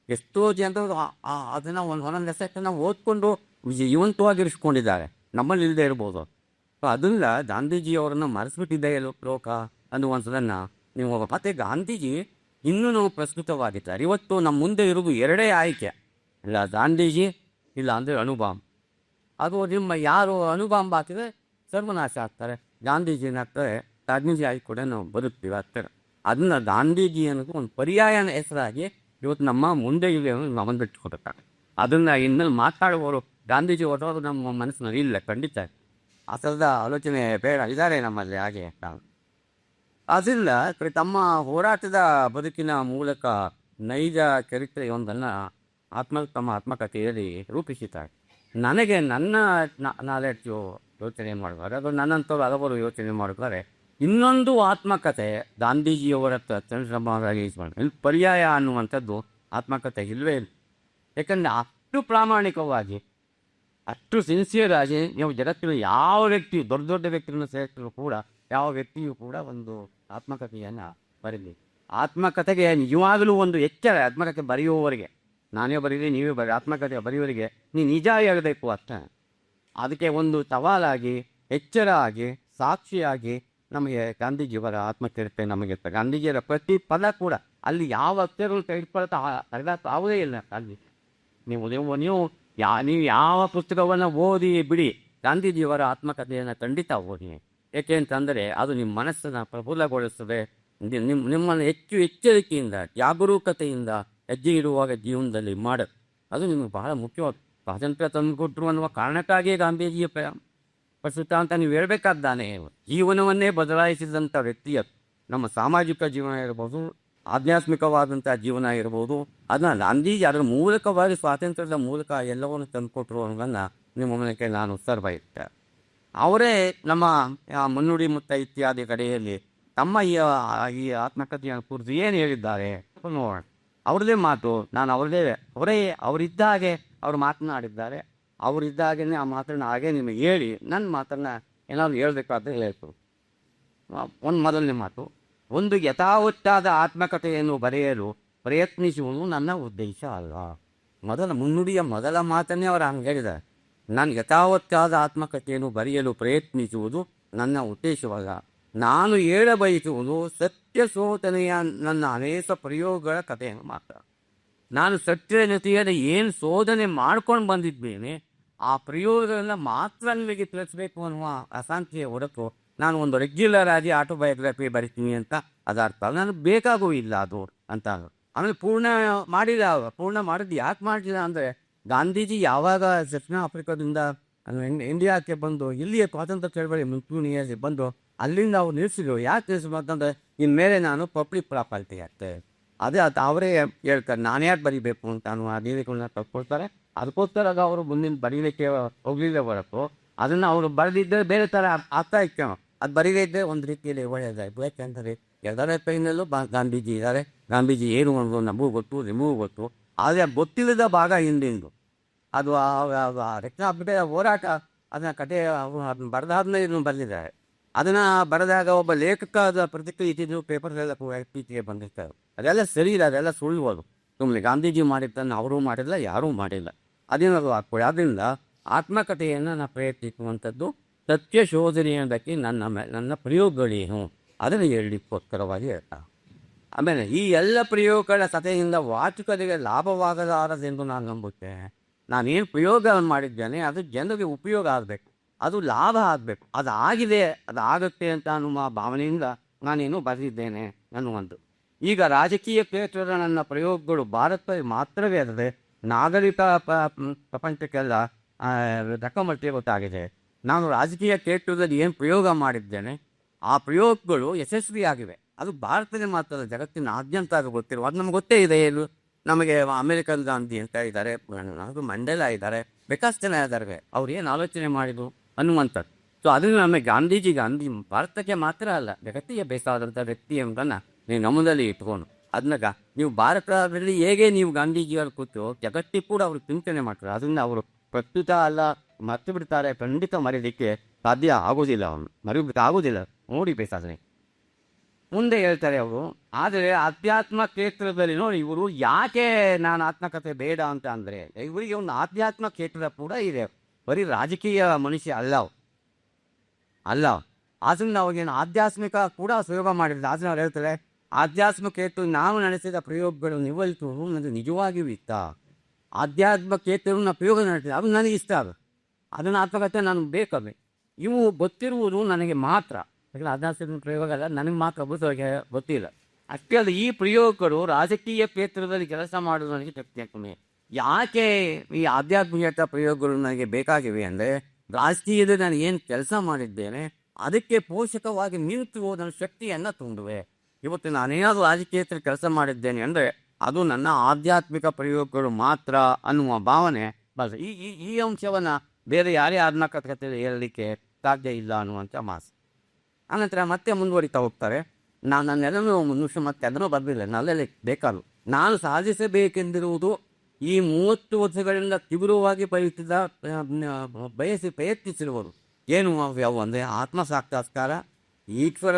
Speaker 1: ಎಷ್ಟೋ ಜನರು ಅದನ್ನು ಒಂದೊಂದು ಎಸೆಕ್ಟನ್ನು ಓದ್ಕೊಂಡು ಜೀವಂತವಾಗಿರಿಸ್ಕೊಂಡಿದ್ದಾರೆ, ನಮ್ಮಲ್ಲಿ ಇಲ್ಲದೆ ಇರ್ಬೋದು. ಅದರಿಂದ ಗಾಂಧೀಜಿಯವರನ್ನು ಮರೆಸ್ಬಿಟ್ಟಿದೆ ಲೋಕ ಅನ್ನುವಂಥದ್ದನ್ನು ನೀವು. ಮತ್ತು ಗಾಂಧೀಜಿ ಇನ್ನೂ ನಾವು ಪ್ರಸ್ತುತವಾಗಿದ್ದಾರೆ. ಇವತ್ತು ನಮ್ಮ ಮುಂದೆ ಇರೋದು 2 ಆಯ್ಕೆ, ಇಲ್ಲ ಗಾಂಧೀಜಿ, ಇಲ್ಲ ಅಂದರೆ ಅಣುಬಾಂಬ್. ಅದು ನಿಮ್ಮ ಯಾರು ಅಣುಬಾಂಬ್ ಹಾಕಿದ್ರೆ ಸರ್ವನಾಶ ಆಗ್ತಾರೆ, ಗಾಂಧೀಜಿನ ಹಾಕ್ತಾರೆ ಗಾಂಧೀಜಿ ಆಗಿ ಕೂಡ ನಾವು ಬದುಕ್ತೀವಿ ಆಗ್ತಾರೆ. ಅದನ್ನು ಗಾಂಧೀಜಿ ಅನ್ನೋದು ಒಂದು ಪರ್ಯಾಯ ಹೆಸರಾಗಿ ಇವತ್ತು ನಮ್ಮ ಮುಂದೆ ಇದೆ ಅನ್ನೋದು ನಮ್ಮನ್ನು ಬಿಟ್ಕೊಡ್ತಾರೆ. ಅದನ್ನು ಇನ್ನಲ್ಲಿ ಮಾತಾಡುವವರು ಗಾಂಧೀಜಿ ಹೊರಟವರು ನಮ್ಮ ಮನಸ್ಸಿನಲ್ಲಿ ಇಲ್ಲ, ಖಂಡಿತ ಆ ಥರದ ಆಲೋಚನೆ ಬೇಡ. ಇದ್ದಾರೆ ನಮ್ಮಲ್ಲಿ ಹಾಗೆ. ಅದರಿಂದ ತಮ್ಮ ಹೋರಾಟದ ಬದುಕಿನ ಮೂಲಕ ನೈಜ ಚರಿತ್ರೆಯೊಂದನ್ನು ತಮ್ಮ ಆತ್ಮಕಥೆಯಲ್ಲಿ ರೂಪಿಸುತ್ತಾರೆ. ನನಗೆ ನನ್ನ ನಾಲೆಡ್ಜು ಯೋಚನೆ ಮಾಡುವಾಗ, ಅದು ನನ್ನಂಥವ್ರು ಹಲವರು ಯೋಚನೆ ಮಾಡಿದರೆ, ಇನ್ನೊಂದು ಆತ್ಮಕಥೆ ಗಾಂಧೀಜಿಯವರ ಶ್ರಮವಾಗಿ ಇಲ್ಲಿ ಪರ್ಯಾಯ ಅನ್ನುವಂಥದ್ದು ಆತ್ಮಕಥೆ ಇಲ್ಲವೇ ಇಲ್ಲ. ಯಾಕಂದರೆ ಅಷ್ಟು ಪ್ರಾಮಾಣಿಕವಾಗಿ, ಅಷ್ಟು ಸಿನ್ಸಿಯರ್ ಆಗಿ ನೀವು ಜಗತ್ತಿನ ಯಾವ ವ್ಯಕ್ತಿ, ದೊಡ್ಡ ದೊಡ್ಡ ವ್ಯಕ್ತಿಗಳನ್ನು ಸೇರಿಸಿದ್ರು ಕೂಡ ಯಾವ ವ್ಯಕ್ತಿಯೂ ಕೂಡ ಒಂದು ಆತ್ಮಕಥೆಯನ್ನು ಬರೀಲಿ. ಆತ್ಮಕಥೆಗೆ ನಿಜವಾಗಲೂ ಒಂದು ಎಚ್ಚರ. ಆತ್ಮಕಥೆ ಬರೆಯುವವರಿಗೆ, ನಾನೇ ಬರೀಲಿ ನೀವೇ ಬರೀ, ಆತ್ಮಕಥೆ ಬರೆಯುವವರಿಗೆ ನೀವು ನಿಜ ಹೇಳಬೇಕು ಅಷ್ಟೇ. ಅದಕ್ಕೆ ಒಂದು ಸವಾಲಾಗಿ, ಎಚ್ಚರ ಆಗಿ, ಸಾಕ್ಷಿಯಾಗಿ ನಮಗೆ ಗಾಂಧೀಜಿಯವರ ಆತ್ಮಚರಿತ್ರೆ ನಮಗೆ. ಗಾಂಧೀಜಿಯವರ ಪ್ರತಿ ಪದ ಕೂಡ ಅಲ್ಲಿ ಯಾವ ಅಕ್ಷರಗಳು ತೆಗೆದುಕೊಳ್ಳುತ್ತಾವುದೇ ಇಲ್ಲ. ಅಲ್ಲಿ ನೀವು ಯಾವ ಪುಸ್ತಕವನ್ನು ಓದಿ ಬಿಡಿ, ಗಾಂಧೀಜಿಯವರ ಆತ್ಮಕಥೆಯನ್ನು ಖಂಡಿತ ಓದಿ. ಏಕೆ ಅಂತಂದರೆ ಅದು ನಿಮ್ಮ ಮನಸ್ಸನ್ನು ಪ್ರಫುಲ್ಲಗೊಳಿಸ್ತದೆ. ನಿಮ್ಮನ್ನು ಹೆಚ್ಚು ಎಚ್ಚರಿಕೆಯಿಂದ, ಜಾಗರೂಕತೆಯಿಂದ ಹೆಜ್ಜೆ ಇಡುವಾಗ ಜೀವನದಲ್ಲಿ ಮಾಡೋದು ಅದು ನಿಮಗೆ ಬಹಳ ಮುಖ್ಯವಾದ. ಸ್ವಾತಂತ್ರ್ಯ ತಂದುಕೊಟ್ರು ಅನ್ನುವ ಕಾರಣಕ್ಕಾಗಿಯೇ ಗಾಂಧೀಜಿಯ ಪ್ರಸ್ತುತ ಅಂತ ನೀವು ಹೇಳಬೇಕಾದ್ದಾನೆ. ಜೀವನವನ್ನೇ ಬದಲಾಯಿಸಿದಂಥ ವ್ಯಕ್ತಿಯರು. ನಮ್ಮ ಸಾಮಾಜಿಕ ಜೀವನ ಇರ್ಬೋದು, ಆಧ್ಯಾತ್ಮಿಕವಾದಂಥ ಜೀವನ ಇರ್ಬೋದು, ಅದನ್ನ ಗಾಂಧೀಜಿ ಅದರ ಮೂಲಕವಾಗಿ, ಸ್ವಾತಂತ್ರ್ಯದ ಮೂಲಕ ಎಲ್ಲವನ್ನು ತಂದುಕೊಟ್ರು ಅನ್ನೋದನ್ನು ನಿಮ್ಮ ಮನಕ್ಕೆ ನಾನು ಉತ್ತರ ಬಯಸುತ್ತೆ. ಅವರೇ ನಮ್ಮ ಮುನ್ನುಡಿ ಮುತ್ತ ಇತ್ಯಾದಿ ಕಡೆಯಲ್ಲಿ ತಮ್ಮ ಈ ಆತ್ಮಕಥೆಯ ಕುರಿತು ಏನು ಹೇಳಿದ್ದಾರೆ ನೋಡೋಣ. ಅವ್ರದ್ದೇ ಮಾತು, ನಾನು ಅವರಿದ್ದ ಹಾಗೆ ಅವ್ರು ಮಾತನಾಡಿದ್ದಾರೆ. ಅವರಿದ್ದ ಹಾಗೇ ಆ ಮಾತನ್ನು ಹಾಗೆ ನಿಮಗೆ ಹೇಳಿ ನನ್ನ ಮಾತನ್ನು ಏನಾದರೂ ಹೇಳಬೇಕಾದ್ರೆ ಹೇಳ್ತು. ಒಂದು ಮೊದಲನೇ ಮಾತು, ಒಂದು ಯಥಾವತ್ತಾದ ಆತ್ಮಕಥೆಯನ್ನು ಬರೆಯಲು ಪ್ರಯತ್ನಿಸುವುದು ನನ್ನ ಉದ್ದೇಶ ಅಲ್ಲ. ಮುನ್ನುಡಿಯ ಮೊದಲ ಮಾತನ್ನೇ ಅವರು ಹಂಗೆ ಹೇಳಿದ್ದಾರೆ. ನಾನು ಯಥಾವತ್ತಾದ ಆತ್ಮಕಥೆಯನ್ನು ಬರೆಯಲು ಪ್ರಯತ್ನಿಸುವುದು ನನ್ನ ಉದ್ದೇಶವಲ್ಲ. ನಾನು ಹೇಳಬಯಸುವುದು ಸತ್ಯಶೋಧನೆಯ ನನ್ನ ಅನೇಕ ಪ್ರಯೋಗಗಳ ಕಥೆಯನ್ನು ಮಾತ್ರ. ನಾನು ಸತ್ಯನತೆಯನ್ನು ಏನು ಶೋಧನೆ ಮಾಡ್ಕೊಂಡು ಬಂದಿದ್ದೇನೆ ಆ ಪ್ರಯೋಗಗಳನ್ನ ಮಾತ್ರ ನಿಮಗೆ ತಿಳಿಸ್ಬೇಕು ಅನ್ನುವ ಅಸಾಂಖ್ಯ ಹೊರತು ನಾನು ಒಂದು ರೆಗ್ಯುಲರ್ ಆಗಿ ಆಟೋಬಯೋಗ್ರಫಿ ಬರಿತೀನಿ ಅಂತ ಅದರ್ಥ. ನನಗೆ ಬೇಕಾಗೂ ಇಲ್ಲ ಅದು ಅಂತ. ಆಮೇಲೆ ಪೂರ್ಣ ಮಾಡಿದ್ದು ಯಾಕೆ ಮಾಡಲಿಲ್ಲ ಅಂದರೆ, ಗಾಂಧೀಜಿ ಯಾವಾಗ ದಕ್ಷಿಣ ಆಫ್ರಿಕಾದಿಂದ ಇಂಡಿಯಾಕ್ಕೆ ಬಂದು ಇಲ್ಲಿಯ ಸ್ವಾತಂತ್ರ್ಯ ಚಳವಳಿ ಮುಂಚೂಣಿಯಲ್ಲಿ ಬಂದು ಅಲ್ಲಿಂದ ಅವ್ರು ನಿಲ್ಲಿಸಿದ್ರು. ಯಾಕೆ ನಿಲ್ಲಿಸ್ಬೇಕಂದ್ರೆ ಇನ್ಮೇಲೆ ನಾನು ಪಬ್ಲಿಕ್ ಪ್ರಾಪರ್ಟಿ ಆಗ್ತೇವೆ. ಅದೇ ಅವರೇ ಹೇಳ್ತಾರೆ, ನಾನು ಯಾಕೆ ಬರೀಬೇಕು ಅಂತ ಅನ್ನುವ ನೀತಿಗಳನ್ನ ತಗೊಳ್ತಾರೆ. ಅದಕ್ಕೋಸ್ಕರ ಅವರು ಮುಂದಿನ ಬರೀಲಿಕ್ಕೆ ಹೋಗಲಿಲ್ಲ ಹೊರತು ಅದನ್ನು ಅವರು ಬರೆದಿದ್ದರೆ ಬೇರೆ ಥರ ಆಗ್ತಾ ಇತ್ತು. ಅದು ಬರೀದೇ ಇದ್ದರೆ ಒಂದು ರೀತಿಯಲ್ಲಿ ಒಳ್ಳೆಯದಾಯಿತು. ಯಾಕೆಂದರೆ ಎಲ್ಲರ ಕೈನಲ್ಲೂ ಗಾಂಧೀಜಿ ಇದ್ದಾರೆ. ಗಾಂಧೀಜಿ ಏನು ಅನ್ನೋದು ನಮಗೂ ಗೊತ್ತು, ನಿಮಗೂ ಗೊತ್ತು. ಆದರೆ ಗೊತ್ತಿಲ್ಲದ ಭಾಗ ಹಿಂದಿಂದು ಅದು ದಕ್ಷಿಣ ಆಫ್ರಿಕಾದ ಹೋರಾಟ, ಅದನ್ನ ಕಥೆ ಅದನ್ನು ಬರೆದಾದ್ಮೇಲೆ ಇದನ್ನು ಬರೆದಿದ್ದಾರೆ. ಅದನ್ನು ಬರೆದಾಗ ಒಬ್ಬ ಲೇಖಕದ ಪ್ರತಿಕ್ರಿಯೆ ಇಟ್ಟಿದ್ದು ಪೇಪರ್ಗೆಲ್ಲ ಇತ್ತೀಚೆಗೆ ಬಂದಿರ್ತಾರೆ. ಅದೆಲ್ಲ ಸರಿ ಇಲ್ಲ, ಅದೆಲ್ಲ ಸುಳ್ಳು. ಅದು ಸುಮ್ಮನೆ ಗಾಂಧೀಜಿ ಮಾಡಿದ್ದನ್ನು ಅವರೂ ಮಾಡಿಲ್ಲ, ಯಾರೂ ಮಾಡಿಲ್ಲ. ಅದೇನದು ಹಾಕ್ಕೊಳ್ಳಿ. ಆದ್ದರಿಂದ ಆತ್ಮಕಥೆಯನ್ನು ನಾನು ಪ್ರಯತ್ನಿಸುವಂಥದ್ದು ಸತ್ಯ ಶೋಧನೆಯೋದಕ್ಕೆ ನನ್ನ ಪ್ರಯೋಗಗಳೇನು ಅದನ್ನು ಹೇಳಲಿಕ್ಕೋಸ್ಕರವಾಗಿ ಹೇಳ್ತಾರೆ. ಆಮೇಲೆ ಈ ಎಲ್ಲ ಪ್ರಯೋಗಗಳ ಕಥೆಯಿಂದ ವಾಚಕರಿಗೆ ಲಾಭವಾಗಲಾರದೆಂದು ನಾನು ನಂಬುತ್ತೇನೆ. ನಾನೇನು ಪ್ರಯೋಗ ಮಾಡಿದ್ದೇನೆ ಅದು ಜನರಿಗೆ ಉಪಯೋಗ ಆಗಬೇಕು, ಅದು ಲಾಭ ಆಗಬೇಕು. ಅದು ಆಗಿದೆ, ಅದು ಆಗುತ್ತೆ ಅಂತ ಅನ್ನುವ ಭಾವನೆಯಿಂದ ನಾನೇನು ಬರೆದಿದ್ದೇನೆ ಅನ್ನುವಂಥದ್ದು. ಈಗ ರಾಜಕೀಯ ಕ್ಷೇತ್ರದ ನನ್ನ ಪ್ರಯೋಗಗಳು ಭಾರತದಲ್ಲಿ ಮಾತ್ರವೇ ಅಲ್ಲದೆ ನಾಗರಿಕ ಪ್ರಪಂಚಕ್ಕೆಲ್ಲ ದಕ್ಕಮಟ್ಟಿಗೆ ಗೊತ್ತಾಗಿದೆ. ನಾನು ರಾಜಕೀಯ ಕ್ಷೇತ್ರದಲ್ಲಿ ಏನು ಪ್ರಯೋಗ ಮಾಡಿದ್ದೇನೆ ಆ ಪ್ರಯೋಗಗಳು ಯಶಸ್ವಿಯಾಗಿವೆ. ಅದು ಭಾರತದಲ್ಲಿ ಮಾತ್ರ ಅಲ್ಲ, ಜಗತ್ತಿನಾದ್ಯಂತ ಅದು ಗೊತ್ತಿರುವ. ಅದು ನಮ್ಗೆ ಗೊತ್ತೇ ಇದೆ. ಏನು ನಮಗೆ ಅಮೇರಿಕನ್ ಗಾಂಧಿ ಅಂತ ಇದ್ದಾರೆ, ಅದು ಮಂಡೇಲಾ ಇದ್ದಾರೆ, ಬೇಕಾಷ್ಟು ಜನ ಇದ್ದಾರೆ. ಅವ್ರು ಏನು ಆಲೋಚನೆ ಮಾಡಿದ್ರು ಅನ್ನುವಂಥದ್ದು. ಸೊ ಅದನ್ನು ನಮಗೆ ಗಾಂಧಿ ಭಾರತಕ್ಕೆ ಮಾತ್ರ ಅಲ್ಲ, ಜಗತ್ತಿಗೆ ಬೇಕಾದಂಥ ವ್ಯಕ್ತಿ ಎಂಬುದನ್ನು ನೀವು ನಮ್ಮದಲ್ಲಿ ಇಟ್ಕೊಂಡು ಅದನ್ನಾಗ ನೀವು ಭಾರತದಲ್ಲಿ ಹೇಗೆ ನೀವು ಗಾಂಧೀಜಿಯವರು ಕೂತು ಜಗತ್ತಿಗೆ ಕೂಡ ಅವರು ಚಿಂತನೆ ಮಾಡ್ತಾರೆ. ಅದನ್ನು ಅವರು ಪ್ರಸ್ತುತ ಅಲ್ಲ ಮರ್ತು ಬಿಡ್ತಾರೆ, ಖಂಡಿತ ಮರೀಲಿಕ್ಕೆ ಸಾಧ್ಯ ಆಗೋದಿಲ್ಲ, ಅವನು ಮರಿಲಿಕ್ಕೆ ಆಗೋದಿಲ್ಲ. ನೋಡಿ ಬೇಕಾದ್ರೆ ಮುಂದೆ ಹೇಳ್ತಾರೆ ಅವರು. ಆದರೆ ಅಧ್ಯಾತ್ಮ ಕ್ಷೇತ್ರದಲ್ಲಿ ನೋಡಿ, ಇವರು ಯಾಕೆ ನಾನು ಆತ್ಮಕಥೆ ಬೇಡ ಅಂತ ಅಂದರೆ, ಇವರಿಗೆ ಒಂದು ಆಧ್ಯಾತ್ಮ ಕ್ಷೇತ್ರ ಕೂಡ ಇದೆ, ಬರೀ ರಾಜಕೀಯ ಮನುಷ್ಯ ಅಲ್ಲ. ಅದನ್ನು ಅವ್ರಿಗೇನು ಆಧ್ಯಾತ್ಮಿಕ ಕೂಡ ಪ್ರಯೋಗ ಮಾಡಿಲ್ಲ. ಅದನ್ನು ಅವ್ರು ಹೇಳ್ತಾರೆ, ಆಧ್ಯಾತ್ಮ ಕ್ಷೇತ್ರ ನಾವು ನಡೆಸಿದ ಪ್ರಯೋಗಗಳು ನಿವಲಿತು ನನಗೆ ನಿಜವಾಗಿಯೂ ಇಷ್ಟ. ಆಧ್ಯಾತ್ಮ ಕ್ಷೇತ್ರವನ್ನು ಪ್ರಯೋಗ ನಡೆಸಿದೆ, ಅದು ನನಗೆ ಇಷ್ಟ. ಅದನ್ನು ಆತ್ಮಕಥೆ ನನಗೆ ಬೇಕವೆ. ಇವು ಗೊತ್ತಿರುವುದು ನನಗೆ ಮಾತ್ರ, ಯಾಕಂದರೆ ಆಧ್ಯಾತ್ಮಿಕ ಪ್ರಯೋಗ ಅಲ್ಲ, ನನಗೆ ಮಾತ್ರ ಗೊತ್ತಿಲ್ಲ. ಅಷ್ಟೇ ಅಲ್ಲ, ಈ ಪ್ರಯೋಗಗಳು ರಾಜಕೀಯ ಕ್ಷೇತ್ರದಲ್ಲಿ ಕೆಲಸ ಮಾಡೋದು ನನಗೆ ಶಕ್ತಿ ಆಗ್ತದೆ. ಯಾಕೆ ಈ ಆಧ್ಯಾತ್ಮಿಕ ಪ್ರಯೋಗಗಳು ನನಗೆ ಬೇಕಾಗಿವೆ ಅಂದರೆ, ರಾಜಕೀಯದಲ್ಲಿ ನಾನು ಏನು ಕೆಲಸ ಮಾಡಿದ್ದೇನೆ ಅದಕ್ಕೆ ಪೋಷಕವಾಗಿ ನಿಂತು ನನ್ನ ಶಕ್ತಿಯನ್ನು ತುಂಡುವೆ. ಇವತ್ತು ನಾನೇನಾದರೂ ರಾಜಕೀಯದಲ್ಲಿ ಕೆಲಸ ಮಾಡಿದ್ದೇನೆ ಅಂದರೆ ಅದು ನನ್ನ ಆಧ್ಯಾತ್ಮಿಕ ಪ್ರಯೋಗಗಳು ಮಾತ್ರ ಅನ್ನುವ ಭಾವನೆ ಬರ್ತದೆ. ಈ ಅಂಶವನ್ನು ಬೇರೆ ಯಾರೇ ಆತ್ಮಕಥೆಯಲ್ಲಿ ಹೇಳಲಿಕ್ಕೆ ಸಾಧ್ಯ ಇಲ್ಲ ಅನ್ನುವಂಥ ಮಾತು. ಆನಂತರ ಮತ್ತೆ ಮುಂದುವರಿತಾ ಹೋಗ್ತಾರೆ. ನನ್ನೆಲ್ಲನೂ ಮನುಷ್ಯ ಮತ್ತೆ ಅದನ್ನು ಬರಲಿಲ್ಲ, ನಲ್ಲೆಲ್ಲ ಬೇಕಾದ್ರು ನಾನು ಸಾಧಿಸಬೇಕೆಂದಿರುವುದು ಈ 30 ವರ್ಷಗಳಿಂದ ತೀವ್ರವಾಗಿ ಪ್ರಯತ್ನಿಸಿರುವುದು ಏನು ಅವು ಅಂದರೆ ಆತ್ಮಸಾಕ್ಷಾತ್ಕಾರ, ಈಶ್ವರ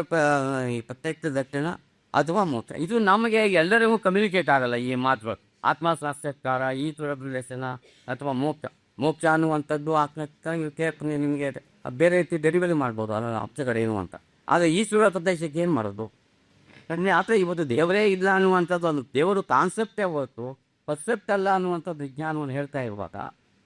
Speaker 1: ಪ್ರತ್ಯಕ್ಷ ದರ್ಶನ ಅಥವಾ ಮೋಕ್ಷ. ಇದು ನಮಗೆ ಎಲ್ಲರಿಗೂ ಕಮ್ಯುನಿಕೇಟ್ ಆಗಲ್ಲ ಈ ಮಾತುಗಳು. ಆತ್ಮಸಾಕ್ಷಾತ್ಕಾರ, ಈಶ್ವರ ದರ್ಶನ ಅಥವಾ ಮೋಕ್ಷ ಅನ್ನುವಂಥದ್ದು ನಿಮಗೆ ಬೇರೆ ರೀತಿ ಡೆಲಿವರಿ ಮಾಡ್ಬೋದು, ಅದರ ಅಂಶಗಳೇನು ಅಂತ. ಆದರೆ ಈಶ್ವರ ಪ್ರದೇಶಕ್ಕೆ ಏನು ಮಾಡೋದು? ಆದರೆ ಇವತ್ತು ದೇವರೇ ಇಲ್ಲ ಅನ್ನುವಂಥದ್ದು ಒಂದು ದೇವರು ಕಾನ್ಸೆಪ್ಟೇ ಹೊರತು ಪರ್ಸೆಪ್ಟ್ ಅಲ್ಲ ಅನ್ನುವಂಥದ್ದು ವಿಜ್ಞಾನವನ್ನು ಹೇಳ್ತಾ ಇರುವಾಗ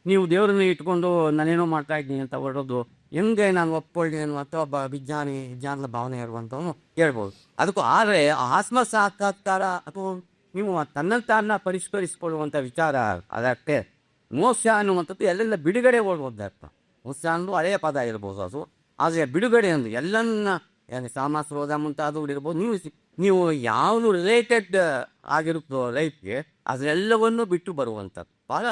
Speaker 1: ನೀವು ದೇವರನ್ನು ಇಟ್ಕೊಂಡು ನಾನೇನೋ ಮಾಡ್ತಾ ಇದ್ದೀನಿ ಅಂತ ಹೊರಡೋದು ಹೆಂಗೆ ನಾನು ಒಪ್ಕೊಳ್ಳಿ ಅನ್ನುವಂಥ ಒಬ್ಬ ವಿಜ್ಞಾನದ ಭಾವನೆ ಇರುವಂಥವನು ಹೇಳ್ಬೋದು. ಅದಕ್ಕೂ ಆದರೆ ಆತ್ಮ ಸಾಕ್ಷಾತ್ಕಾರ ಅಥವಾ ನೀವು ತನ್ನನ್ನು ಪರಿಷ್ಕರಿಸಿಕೊಳ್ಳುವಂಥ ವಿಚಾರ ಅದಕ್ಕೆ ಮೋಕ್ಷ ಅನ್ನುವಂಥದ್ದು ಎಲ್ಲೆಲ್ಲ ಬಿಡುಗಡೆ ಹೋಗುವುದರ್ಥ. ಮೋಕ್ಷ ಅನ್ನೋದು ಹಳೆಯ ಪದ ಇರ್ಬೋದು ಅದು, ಆದರೆ ಬಿಡುಗಡೆ ಅಂದು ಎಲ್ಲನ್ನ ಸಾಮಾಸ್ರೋಧ ಮುಂತಾದವು ಇರ್ಬೋದು. ನೀವು ಯಾವುದು ರಿಲೇಟೆಡ್ ಆಗಿರುತ್ತೋ ಲೈಫ್ಗೆ ಅದೆಲ್ಲವನ್ನು ಬಿಟ್ಟು ಬರುವಂಥದ್ದು ಭಾಳ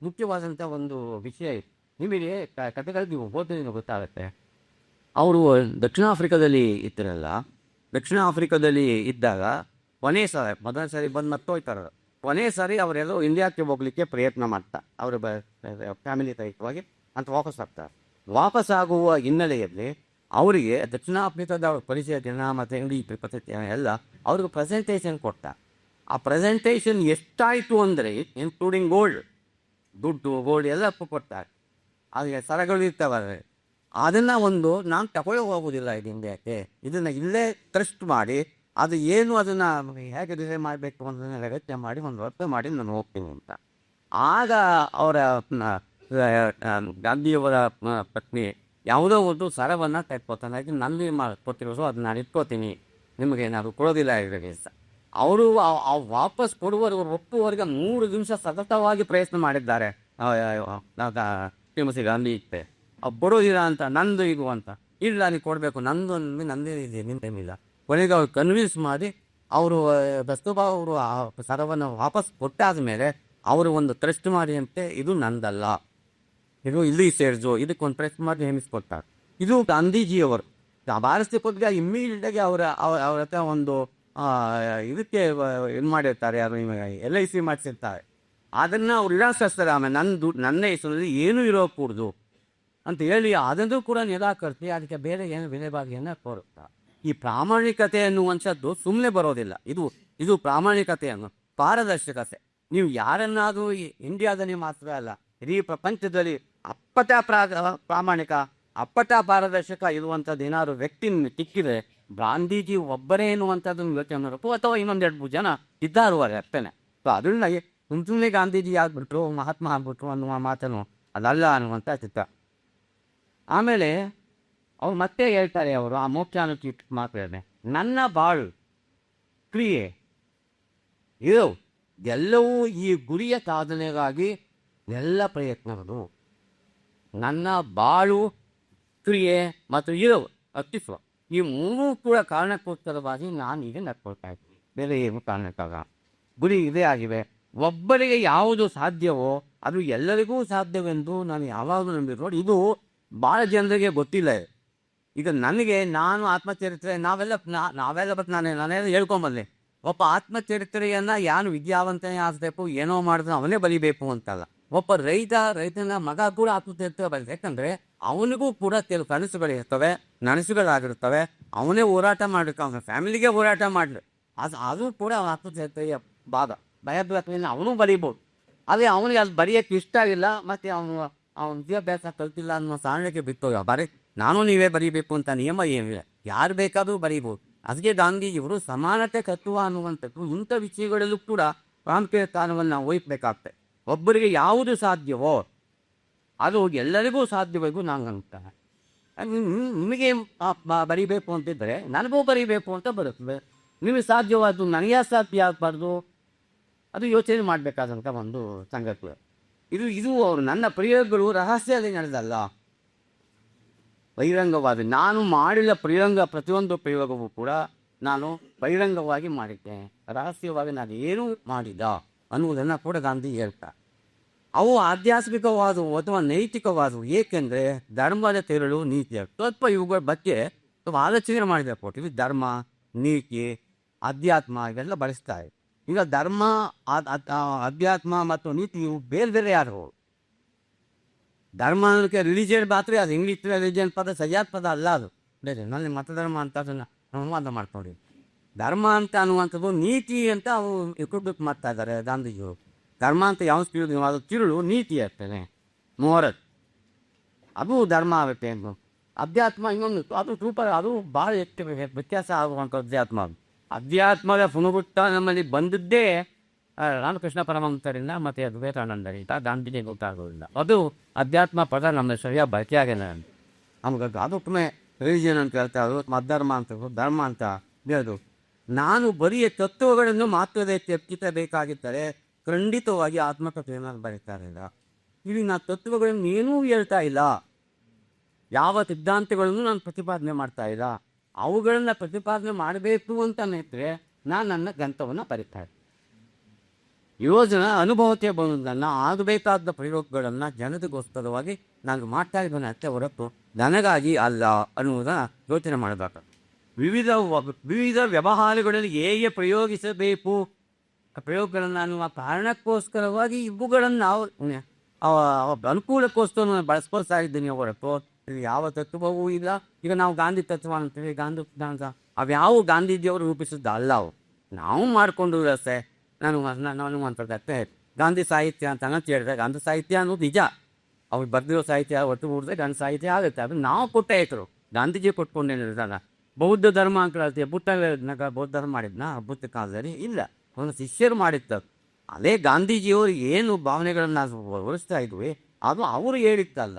Speaker 1: ಮುಖ್ಯವಾದಂಥ ಒಂದು ವಿಷಯ ಇದು. ನಿಮಗೆ ಕಥೆಗಳು ನೀವು ಓದಿದ್ರೆ ಗೊತ್ತಾಗುತ್ತೆ. ಅವರು ದಕ್ಷಿಣ ಆಫ್ರಿಕಾದಲ್ಲಿ ಇದ್ದರಲ್ಲ, ದಕ್ಷಿಣ ಆಫ್ರಿಕಾದಲ್ಲಿ ಇದ್ದಾಗ ಮೊದಲ ಸಾರಿ ಬಂದು ಮರ್ತೋಯ್ತಾರೆ. ಕೊನೆ ಸಾರಿ ಅವರೆಲ್ಲೋ ಇಂಡಿಯಾಕ್ಕೆ ಹೋಗ್ಲಿಕ್ಕೆ ಪ್ರಯತ್ನ ಮಾಡ್ತಾ ಅವರು ಫ್ಯಾಮಿಲಿ ಸಹಿತವಾಗಿ ಅಂತ ವಾಪಸ್ ಆಗುವ ಹಿನ್ನೆಲೆಯಲ್ಲಿ ಅವರಿಗೆ ದಕ್ಷಿಣ ಆಫ್ರಿಕಾದ ಪರಿಚಯ ಜನ ಮತ್ತು ಇಂಗ್ಲೀಷ್ ಪರಿಚಯ ಎಲ್ಲ ಅವ್ರಿಗೆ ಪ್ರೆಸೆಂಟೇಷನ್ ಕೊಡ್ತಾರೆ. ಆ ಪ್ರೆಸೆಂಟೇಷನ್ ಎಷ್ಟಾಯಿತು ಅಂದರೆ ಇನ್ಕ್ಲೂಡಿಂಗ್ ದುಡ್ಡು ಗೋಲ್ಡ್ ಎಲ್ಲ ಕೊಡ್ತಾರೆ. ಅದಕ್ಕೆ ಸರಗಳು ಇರ್ತವೆ, ಅದನ್ನು ನಾನು ತಗೊಳ್ಳೋ ಹೋಗೋದಿಲ್ಲ ಇದು ಇಂಡಿಯಾಕ್ಕೆ, ಇದನ್ನು ಇಲ್ಲೇ ಟ್ರಸ್ಟ್ ಮಾಡಿ ಅದು ಏನು ಅದನ್ನು ಹೇಗೆ ಡಿಸೈನ್ ಮಾಡಬೇಕು ಅನ್ನೋದನ್ನ ರಚನೆ ಮಾಡಿ ಒಂದು ವರ್ಷ ಮಾಡಿ ನಾನು ಹೋಗ್ತೀನಿ ಅಂತ. ಆಗ ಅವರ ಗಾಂಧಿಯವರ ಪತ್ನಿ ಯಾವುದೋ ಒಂದು ಸರವನ್ನು ತೆಗೆದುಕೊತಾನೆ, ನಲ್ಲಿ ಕೊಟ್ಟಿರೋದು ಅದನ್ನ ನಾನು ಇಟ್ಕೋತೀನಿ, ನಿಮಗೆ ಏನಾದ್ರು ಕೊಡೋದಿಲ್ಲ ಇವಾಗ ಅಂತ. ಅವರು ವಾಪಸ್ ಕೊಡುವವರೆಗೂ ಒಪ್ಪುವರೆಗೆ 3 ನಿಮಿಷ ಸತತವಾಗಿ ಪ್ರಯತ್ನ ಮಾಡಿದ್ದಾರೆ ಶ್ರೀಮತಿ ಗಾಂಧಿ ಇತ್ತೆ. ಕೊಡೋದಿಲ್ಲ ಅಂತ, ನಂದು ಇದು ಅಂತ, ಇಲ್ಲ ನೀವು ಕೊಡಬೇಕು, ನಂದೇ ಇದೆ ನಿಂತೇನಿಲ್ಲ. ಕೊನೆಗೆ ಅವ್ರು ಕನ್ವಿನ್ಸ್ ಮಾಡಿ ಅವರು ಕಸ್ತೂರ್ಬಾ ಅವರು ಆ ಸರವನ್ನು ವಾಪಸ್ ಕೊಟ್ಟಾದ ಮೇಲೆ ಅವರು ಒಂದು ಟ್ರಸ್ಟ್ ಮಾಡಿ ಅಂತೆ, ಇದು ನಂದಲ್ಲ, ಇದು ಇಲ್ಲಿ ಸೇರಿಸು, ಇದಕ್ಕೊಂದು ಟ್ರಸ್ಟ್ ಮಾಡಿ ನೇಮಿಸ್ಕೊಡ್ತಾರೆ. ಇದು ಗಾಂಧೀಜಿಯವರು ಭಾರತೀಯ ಕೊಟ್ಟಿಗೆ ಇಮ್ಮಿಡಿಯೇಟಾಗಿ ಅವರ ಹತ್ರ ಒಂದು ಇದಕ್ಕೆ ಇದು ಮಾಡಿರ್ತಾರೆ, ಅದು LIC ಮಾಡಿಸಿರ್ತಾರೆ. ಅದನ್ನು ಅವ್ರು ನಿರಾಕರಿಸ್ತಾರೆ. ಆಮೇಲೆ ನನ್ನ ಹೆಸರಲ್ಲಿ ಏನೂ ಇರೋಕೂಡ್ದು ಅಂತ ಹೇಳಿ ಅದನ್ನು ಕೂಡ ನಿರಾಕರಿಸಿ ಅದಕ್ಕೆ ಬೇರೆ ಏನು ಬೆಲೆಬಾಗಿಯನ್ನು ಕೋರುತ್ತಾರೆ. ಈ ಪ್ರಾಮಾಣಿಕತೆ ಅನ್ನುವಂಥದ್ದು ಸುಮ್ಮನೆ ಬರೋದಿಲ್ಲ. ಇದು ಪ್ರಾಮಾಣಿಕತೆಯನ್ನು ಪಾರದರ್ಶಕತೆ. ನೀವು ಯಾರನ್ನಾದರೂ ಇಂಡಿಯಾದಲ್ಲಿ ಮಾತ್ರ ಅಲ್ಲ, ಇಡೀ ಪ್ರಪಂಚದಲ್ಲಿ ಅಪ್ಪಟ ಪ್ರಾಮಾಣಿಕ ಅಪ್ಪಟ ಪಾರದರ್ಶಕ ಇರುವಂಥದ್ದು ಏನಾದ್ರು ವ್ಯಕ್ತಿ ಸಿಕ್ಕಿದ್ರೆ ಗಾಂಧೀಜಿ ಒಬ್ಬರೇ ಎನ್ನುವಂಥದ್ದನ್ನು ಯೋಚನೆ ಮಾಡಬೇಕು, ಅಥವಾ ಇನ್ನೊಂದು 2-3 ಜನ ಇದ್ದಾರು ಅಷ್ಟೇನೆ. ಸೊ ಅದರಿಂದ ಸುಮ್ಮನೆ ಗಾಂಧೀಜಿ ಆಗ್ಬಿಟ್ರು, ಮಹಾತ್ಮ ಆಗ್ಬಿಟ್ರು ಅನ್ನುವ ಮಾತನ್ನು ಅದಲ್ಲ ಅನ್ನುವಂಥ ಚಿತ್ರ. ಆಮೇಲೆ ಅವ್ರು ಮತ್ತೆ ಹೇಳ್ತಾರೆ, ಅವರು ಆ ಮೋಕ್ಷಾನುಚಿ ಮಾತಾಡಿದೆ, ನನ್ನ ಬಾಳು ಕ್ರಿಯೆ ಇದು ಎಲ್ಲವೂ ಈ ಗುರಿಯ ಸಾಧನೆಗಾಗಿ ಎಲ್ಲ ಪ್ರಯತ್ನಗಳು, ನನ್ನ ಬಾಳು ಕ್ರಿಯೆ ಮತ್ತು ಇರೋ ಅಸ್ತಿತ್ವ ಈ 3 ಕೂಡ ಕಾರಣಕ್ಕೋಸ್ಕರವಾಗಿ ನಾನು ಈಗ ನಡ್ಕೊಳ್ತಾ ಇದ್ದೀನಿ, ಬೇರೆ ಏನು ಕಾರಣಕ್ಕಾಗ. ಗುರಿ ಇದೇ ಆಗಿವೆ. ಒಬ್ಬರಿಗೆ ಯಾವುದು ಸಾಧ್ಯವೋ ಅದು ಎಲ್ಲರಿಗೂ ಸಾಧ್ಯವೆಂದು ನಾನು ಯಾವಾಗಲೂ ನಂಬಿದ್ರು. ನೋಡಿ, ಇದು ಭಾಳ ಜನರಿಗೆ ಗೊತ್ತಿಲ್ಲ. ಈಗ ನನಗೆ ನಾನು ಆತ್ಮಚರಿತ್ರೆ ನಾವೆಲ್ಲ ಬಟ್ ನಾನೆಲ್ಲ ಹೇಳ್ಕೊಂಬಂದೆ. ಒಬ್ಬ ಆತ್ಮಚರಿತ್ರೆಯನ್ನು ಯಾನು ವಿದ್ಯಾವಂತನೇ ಆಗಬೇಕು, ಏನೋ ಮಾಡಿದ್ರೆ ಅವನೇ ಬಲಿಬೇಕು ಅಂತಲ್ಲ. ಒಬ್ಬ ರೈತನ ಮಗ ಕೂಡ ಆತ್ಮಚರಿತ್ರೆ ಬರೀತಾರೆ. ಯಾಕಂದರೆ ಅವನಿಗೂ ಕೂಡ ಕೆಲವು ಕನಸುಗಳಿರ್ತವೆ, ನನಸುಗಳಾಗಿರ್ತವೆ. ಅವನೇ ಹೋರಾಟ ಮಾಡಬೇಕು, ಅವನ ಫ್ಯಾಮಿಲಿಗೆ ಹೋರಾಟ ಮಾಡಲಿ, ಅದು ಕೂಡ ಅವನ ಆತ್ಮಚರಿತ್ರೆಯ ಭಾಗ. ಭಯಭ್ರಾಂತಿಯನ್ನು ಅವನು ಬರೀಬೋದು. ಆದರೆ ಅವನಿಗೆ ಅದು ಬರೆಯೋಕ್ಕೆ ಇಷ್ಟ ಆಗಿಲ್ಲ, ಮತ್ತು ಅವನ ವಿದ್ಯಾಭ್ಯಾಸ ಕಲ್ತಿಲ್ಲ ಅನ್ನೋ ಕಾರಣಕ್ಕೆ ಬಿತ್ತೋಗ ನಾನು ನೀವೇ ಬರೀಬೇಕು ಅಂತ ನಿಯಮ ಏನಿಲ್ಲ, ಯಾರು ಬೇಕಾದರೂ ಬರೀಬೋದು. ಅದಕ್ಕೆ ಗಾಂಧೀಜಿಯವರು ಸಮಾನತೆ ತತ್ವ ಅನ್ನುವಂಥದ್ದು ಇಂಥ ವಿಷಯಗಳಲ್ಲೂ ಕೂಡ ಪ್ರಾಮುಖ್ಯ ಸ್ಥಾನವನ್ನು ನಾವು ವಹಿಸಬೇಕಾಗ್ತದೆ. ಒಬ್ಬರಿಗೆ ಯಾವುದು ಸಾಧ್ಯವೋ ಅದು ಎಲ್ಲರಿಗೂ ಸಾಧ್ಯವಾಗೂ ನಾನು ಅಂತಾರೆ. ನಿಮಗೆ ಬರೀಬೇಕು ಅಂತಿದ್ದರೆ ನನಗೂ ಬರೀಬೇಕು ಅಂತ ಬರುತ್ತದೆ. ನಿಮಗೆ ಸಾಧ್ಯವಾದ್ದು ನನಗೆ ಸಾಧ್ಯ ಆಗಬಾರ್ದು, ಅದು ಯೋಚನೆ ಮಾಡಬೇಕಾದಂಥ ಒಂದು ಸಂಗತಿ. ಇದು ಅವರು ನನ್ನ ಪ್ರಯೋಗಗಳು ರಹಸ್ಯದಲ್ಲಿ ನಡೆದಲ್ಲ, ಬಹಿರಂಗವಾದ. ನಾನು ಮಾಡಿದ ಪ್ರತಿಯೊಂದು ಪ್ರಯೋಗವೂ ಕೂಡ ನಾನು ಬಹಿರಂಗವಾಗಿ ಮಾಡಿದ್ದೆ, ರಹಸ್ಯವಾಗಿ ನಾನು ಏನೂ ಮಾಡಿದ ಅನ್ನುವುದನ್ನು ಕೂಡ ಗಾಂಧಿ ಹೇಳ್ತಾರೆ. ಅವು ಆಧ್ಯಾತ್ಮಿಕವಾದವು ಅಥವಾ ನೈತಿಕವಾದವು. ಏಕೆಂದರೆ ಧರ್ಮದ ತೆರಳು ನೀತಿಯ ಸ್ವಲ್ಪ ಇವುಗಳ ಬಗ್ಗೆ ಸ್ವಲ್ಪ ಆಲೋಚನೆ ಮಾಡಬೇಕು. ಇದು ಧರ್ಮ, ನೀತಿ, ಅಧ್ಯಾತ್ಮ ಇವೆಲ್ಲ ಬಳಸ್ತಾರೆ. ಈಗ ಧರ್ಮ, ಅಧ್ಯಾತ್ಮ ಮತ್ತು ನೀತಿ ಇವು ಬೇರೆ ಬೇರೆ ಯಾರು. ಧರ್ಮ ಅನ್ನೋದಕ್ಕೆ ರಿಲಿಜಿಯನ್ ಮಾತ್ರ, ಅದು ಇಂಗ್ಲೀಷ್ ರಿಲಿಜಿಯನ್ ಪದ ಸರಿಯಾದ ಪದ ಅಲ್ಲ. ಅದು ಬೇರೆ ನನ್ನ ಮತಧರ್ಮ ಅಂತ ಅದನ್ನು ಅನುವಾದ ಮಾಡ್ಕೊಂಡು, ಧರ್ಮ ಅಂತ ಅನ್ನುವಂಥದ್ದು ನೀತಿ ಅಂತ ಅವು ಇಟ್ಕೊಬೇಕು ಮಾಡ್ತಾ ಇದ್ದಾರೆ ಗಾಂಧೀಜಿಯವರು. ಧರ್ಮ ಅಂತ ಯಾವ ತಿರುಳು, ಅದು ತಿರುಳು ನೀತಿ ಇರ್ತದೆ, ಮೊಹರತ್, ಅದು ಧರ್ಮ ಆಗುತ್ತೆ. ಎಂದು ಅಧ್ಯಾತ್ಮ ಇನ್ನೊಂದು, ಅದು ಸೂಪರ್, ಅದು ಭಾಳ ಹೆಚ್ಚು ವ್ಯತ್ಯಾಸ ಆಗುವಂಥ ಅಧ್ಯಾತ್ಮದ ಪುನರುತ್ತ ನಮ್ಮಲ್ಲಿ ಬಂದಿದ್ದೇ ರಾಮಕೃಷ್ಣ ಪರಮಹಂಸರಿಂದ ಮತ್ತು ವಿವೇಕಾನಂದರಿಂದ. ಗಾಂಧೀಜಿ ಗೊತ್ತಾಗೋದಿಲ್ಲ. ಅದು ಅಧ್ಯಾತ್ಮ ಪದ ನಮ್ಮ ಸರಿಯಾಗಿ ಬಳಕೆ ಆಗಿಲ್ಲ ನಮ್ಗೆ. ಅದು ಒಮ್ಮೆ ರಿಲಿಜಿಯನ್ ಅಂತ ಹೇಳ್ತಾ ಇರೋದು, ಮಧರ್ಮ ಅಂತ ಧರ್ಮ ಅಂತ ಹೇಳೋದು. ನಾನು ಬರೀ ತತ್ವಗಳನ್ನು ಮಾತ್ರವೇ ಚರ್ಚಿಸಬೇಕಾಗಿದ್ದರೆ ಖಂಡಿತವಾಗಿ ಆತ್ಮಕಥೆಯನ್ನು ಬರೀತಾ ಇರಲಿಲ್ಲ. ಇಲ್ಲಿ ನಾನು ತತ್ವಗಳನ್ನು ಏನೂ ಹೇಳ್ತಾ ಇಲ್ಲ, ಯಾವ ಸಿದ್ಧಾಂತಗಳನ್ನು ನಾನು ಪ್ರತಿಪಾದನೆ ಮಾಡ್ತಾ ಇಲ್ಲ. ಅವುಗಳನ್ನು ಪ್ರತಿಪಾದನೆ ಮಾಡಬೇಕು ಅಂತ ಇದ್ದರೆ ನಾನು ನನ್ನ ಗ್ರಂಥವನ್ನು ಬರೀತಾ ಇದ್ದೆ. ಯೋಜನ ಅನುಭವಕ್ಕೆ ಬಂದನ್ನು ಆಗಬೇಕಾದ ಪ್ರಯೋಗಗಳನ್ನು ಜನತೆಗೋಸ್ಕರವಾಗಿ ನಾನು ಮಾಡ್ತಾ ಇದ್ದೇನೆ ಅಷ್ಟೇ ಹೊರತು ನನಗಾಗಿ ಅಲ್ಲ ಅನ್ನುವುದನ್ನು ಯೋಚನೆ ಮಾಡಬೇಕು. ವಿವಿಧ ವ್ಯವಹಾರಗಳಲ್ಲಿ ಹೇಗೆ ಪ್ರಯೋಗಿಸಬೇಕು ಪ್ರಯೋಗಗಳನ್ನು ಅನ್ನುವ ಕಾರಣಕ್ಕೋಸ್ಕರವಾಗಿ ಇವುಗಳನ್ನು ನಾವು ಅನುಕೂಲಕ್ಕೋಸ್ಕರ ಬಳಸ್ಕೊಳ್ತಾ ಇದ್ದೀನಿ ಹೊರತು ಇದು ಯಾವ ತತ್ವವೂ ಇಲ್ಲ. ಈಗ ನಾವು ಗಾಂಧಿ ತತ್ವ ಅಂತೀವಿ, ಗಾಂಧಿ ಸಿದ್ಧಾಂತ, ಅವ್ಯಾವು ಗಾಂಧೀಜಿಯವರು ರೂಪಿಸಿದ್ದ ಅಲ್ಲ ಅವು, ನಾವು ಮಾಡಿಕೊಂಡು ಅಷ್ಟೇ. ನಾನು ಮಾತಾಡ್ದೆ ಗಾಂಧಿ ಸಾಹಿತ್ಯ ಅಂತ ಹೇಳಿದ್ರೆ, ಗಾಂಧಿ ಸಾಹಿತ್ಯ ಅನ್ನೋದು ನಿಜ, ಅವ್ರು ಬರೆದಿರೋ ಸಾಹಿತ್ಯ ಒಟ್ಟು ಮೂಡಿದ್ರೆ ಗಾಂಧಿ ಸಾಹಿತ್ಯ ಆಗುತ್ತೆ. ಅದು ನಾವು ಕೊಟ್ಟ ಹೆಸರು, ಗಾಂಧೀಜಿ ಕೊಟ್ಕೊಂಡೇನಿರ್ತಲ್ಲ. ಬೌದ್ಧ ಧರ್ಮ ಅಂತ ಹೇಳ್ತೀವಿ, ಬೌದ್ಧ ಧರ್ಮ ಮಾಡಿದ್ನ ಬುದ್ಧ ಕಾಲದಲ್ಲಿ ಇಲ್ಲ, ಅವನ ಶಿಷ್ಯರು ಮಾಡಿತ್ತು. ಅದೇ ಗಾಂಧೀಜಿಯವರು ಏನು ಭಾವನೆಗಳನ್ನು ಹೊರಿಸ್ತಾ ಇದ್ವಿ ಅದು ಅವರು ಹೇಳಿತ್ತಲ್ಲ.